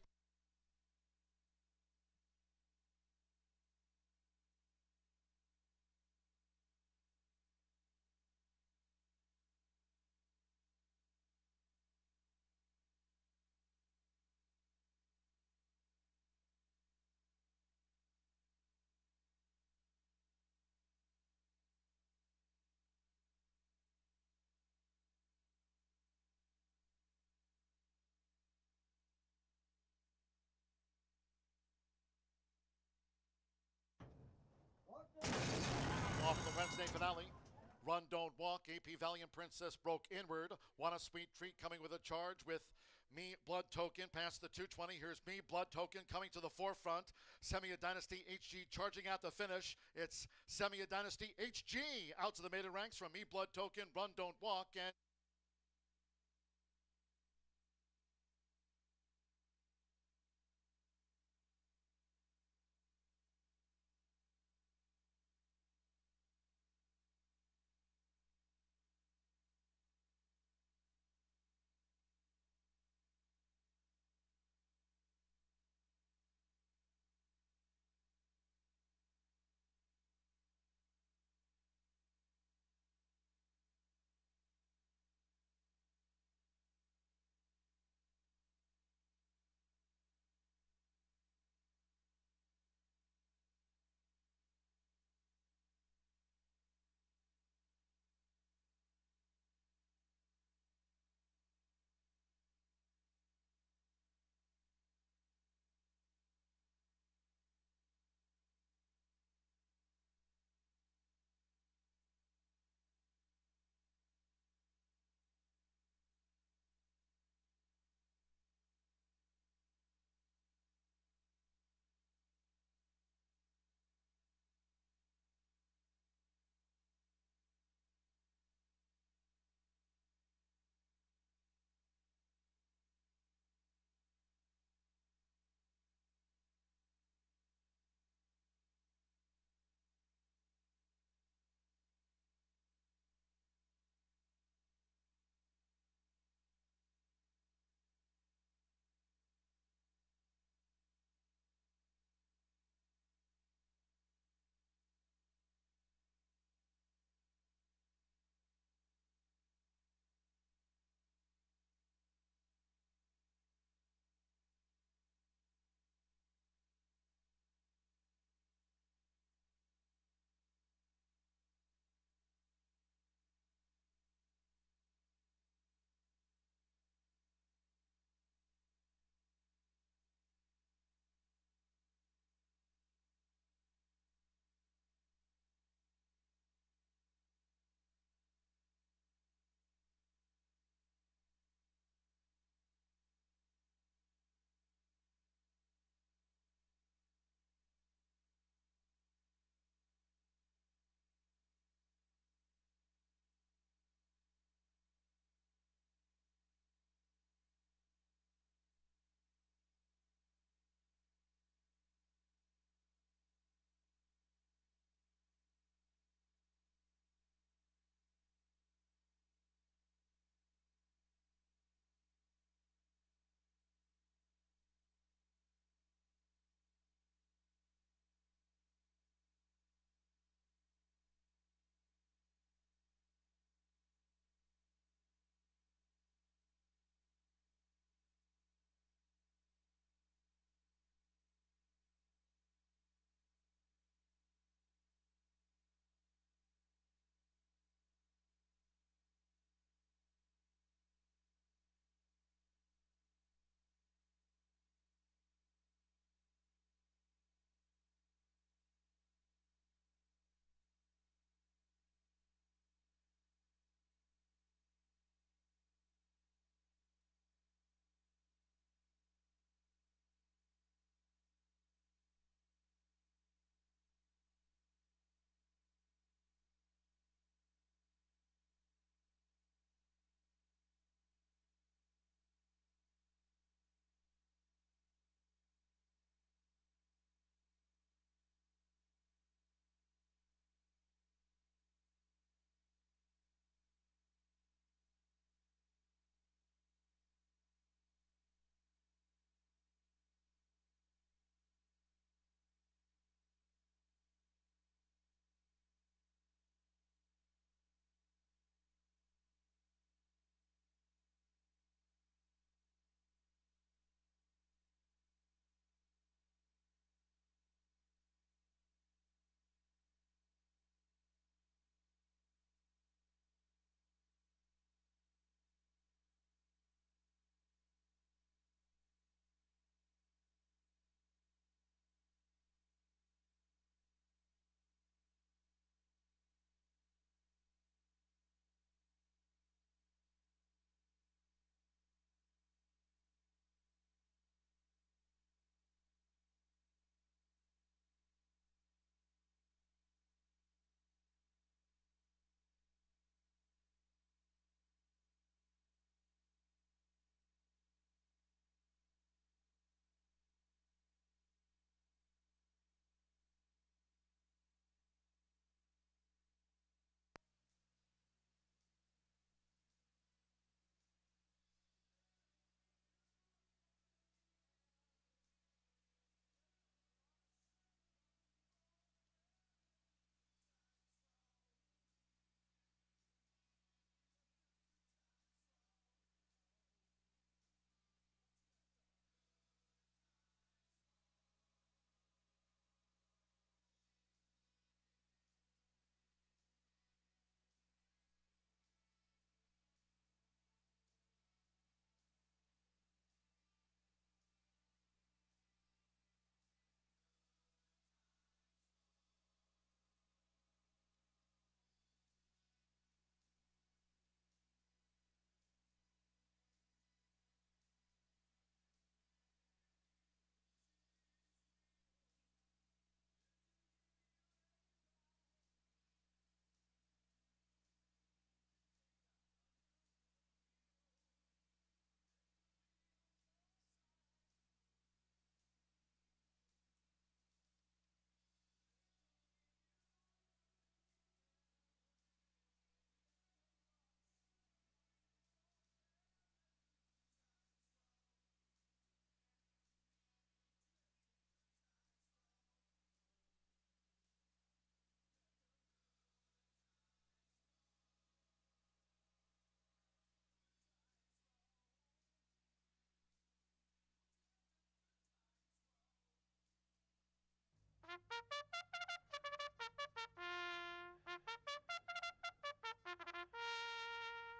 Off the Wednesday finale. Run, Don't Walk. AP Valiant Princess broke inward. Want a Sweet Treat coming with a charge with Me Blood Token past the 220. Here's Me Blood Token coming to the forefront. Send Me a Dynasty HG charging out the finish. It's Send Me a Dynasty HG out to the maiden ranks from Me Blood Token, Run, Don't Walk, and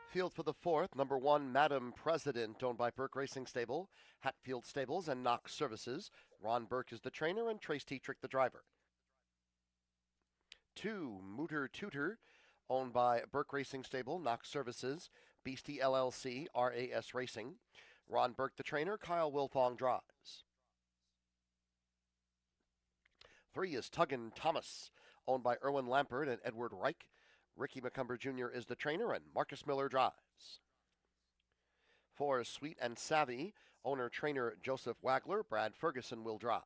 Field for the fourth, number 1, Madam President, owned by Burke Racing Stable, Hatfield Stables, and Knox Services. Ron Burke is the trainer and Trace Tetrick the driver. 2, Mooter Tutor, owned by Burke Racing Stable, Knox Services, Beastie LLC, RAS Racing. Ron Burke the trainer, Kyle Wilfong drives. 3 is Tuggin Thomas, owned by Erwin Lampert and Edward Reich. Ricky McCumber Jr. is the trainer, and Marcus Miller drives. 4 is Sweet and Savvy, owner-trainer Joseph Wagler. Brad Ferguson will drive.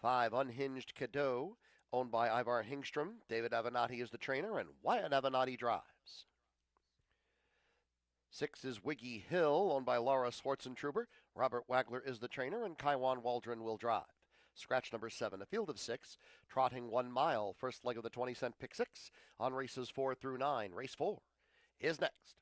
5, Unhinged Cadeau, owned by Ivar Hingstrom. David Avenatti is the trainer, and Wyatt Avenatti drives. 6 is Wiggy Hill, owned by Laura Swartzentruber. Robert Wagler is the trainer, and Kaiwan Waldron will drive. Scratch number 7, a field of 6, trotting 1 mile, first leg of the 20-cent pick 6 on races 4 through 9. Race 4 is next.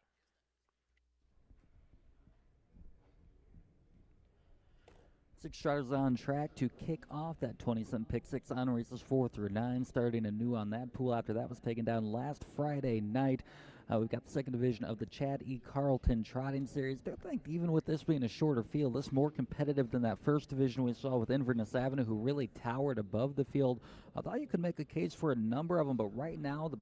6 starters on track to kick off that 20-cent pick 6 on races 4 through 9, starting anew on that pool after that was taken down last Friday night. We've got the second division of the Chad E. Carlton Trotting Series. I think even with this being a shorter field, this is more competitive than that first division we saw with Inverness Avenue, who really towered above the field. I thought you could make a case for a number of them, but right now the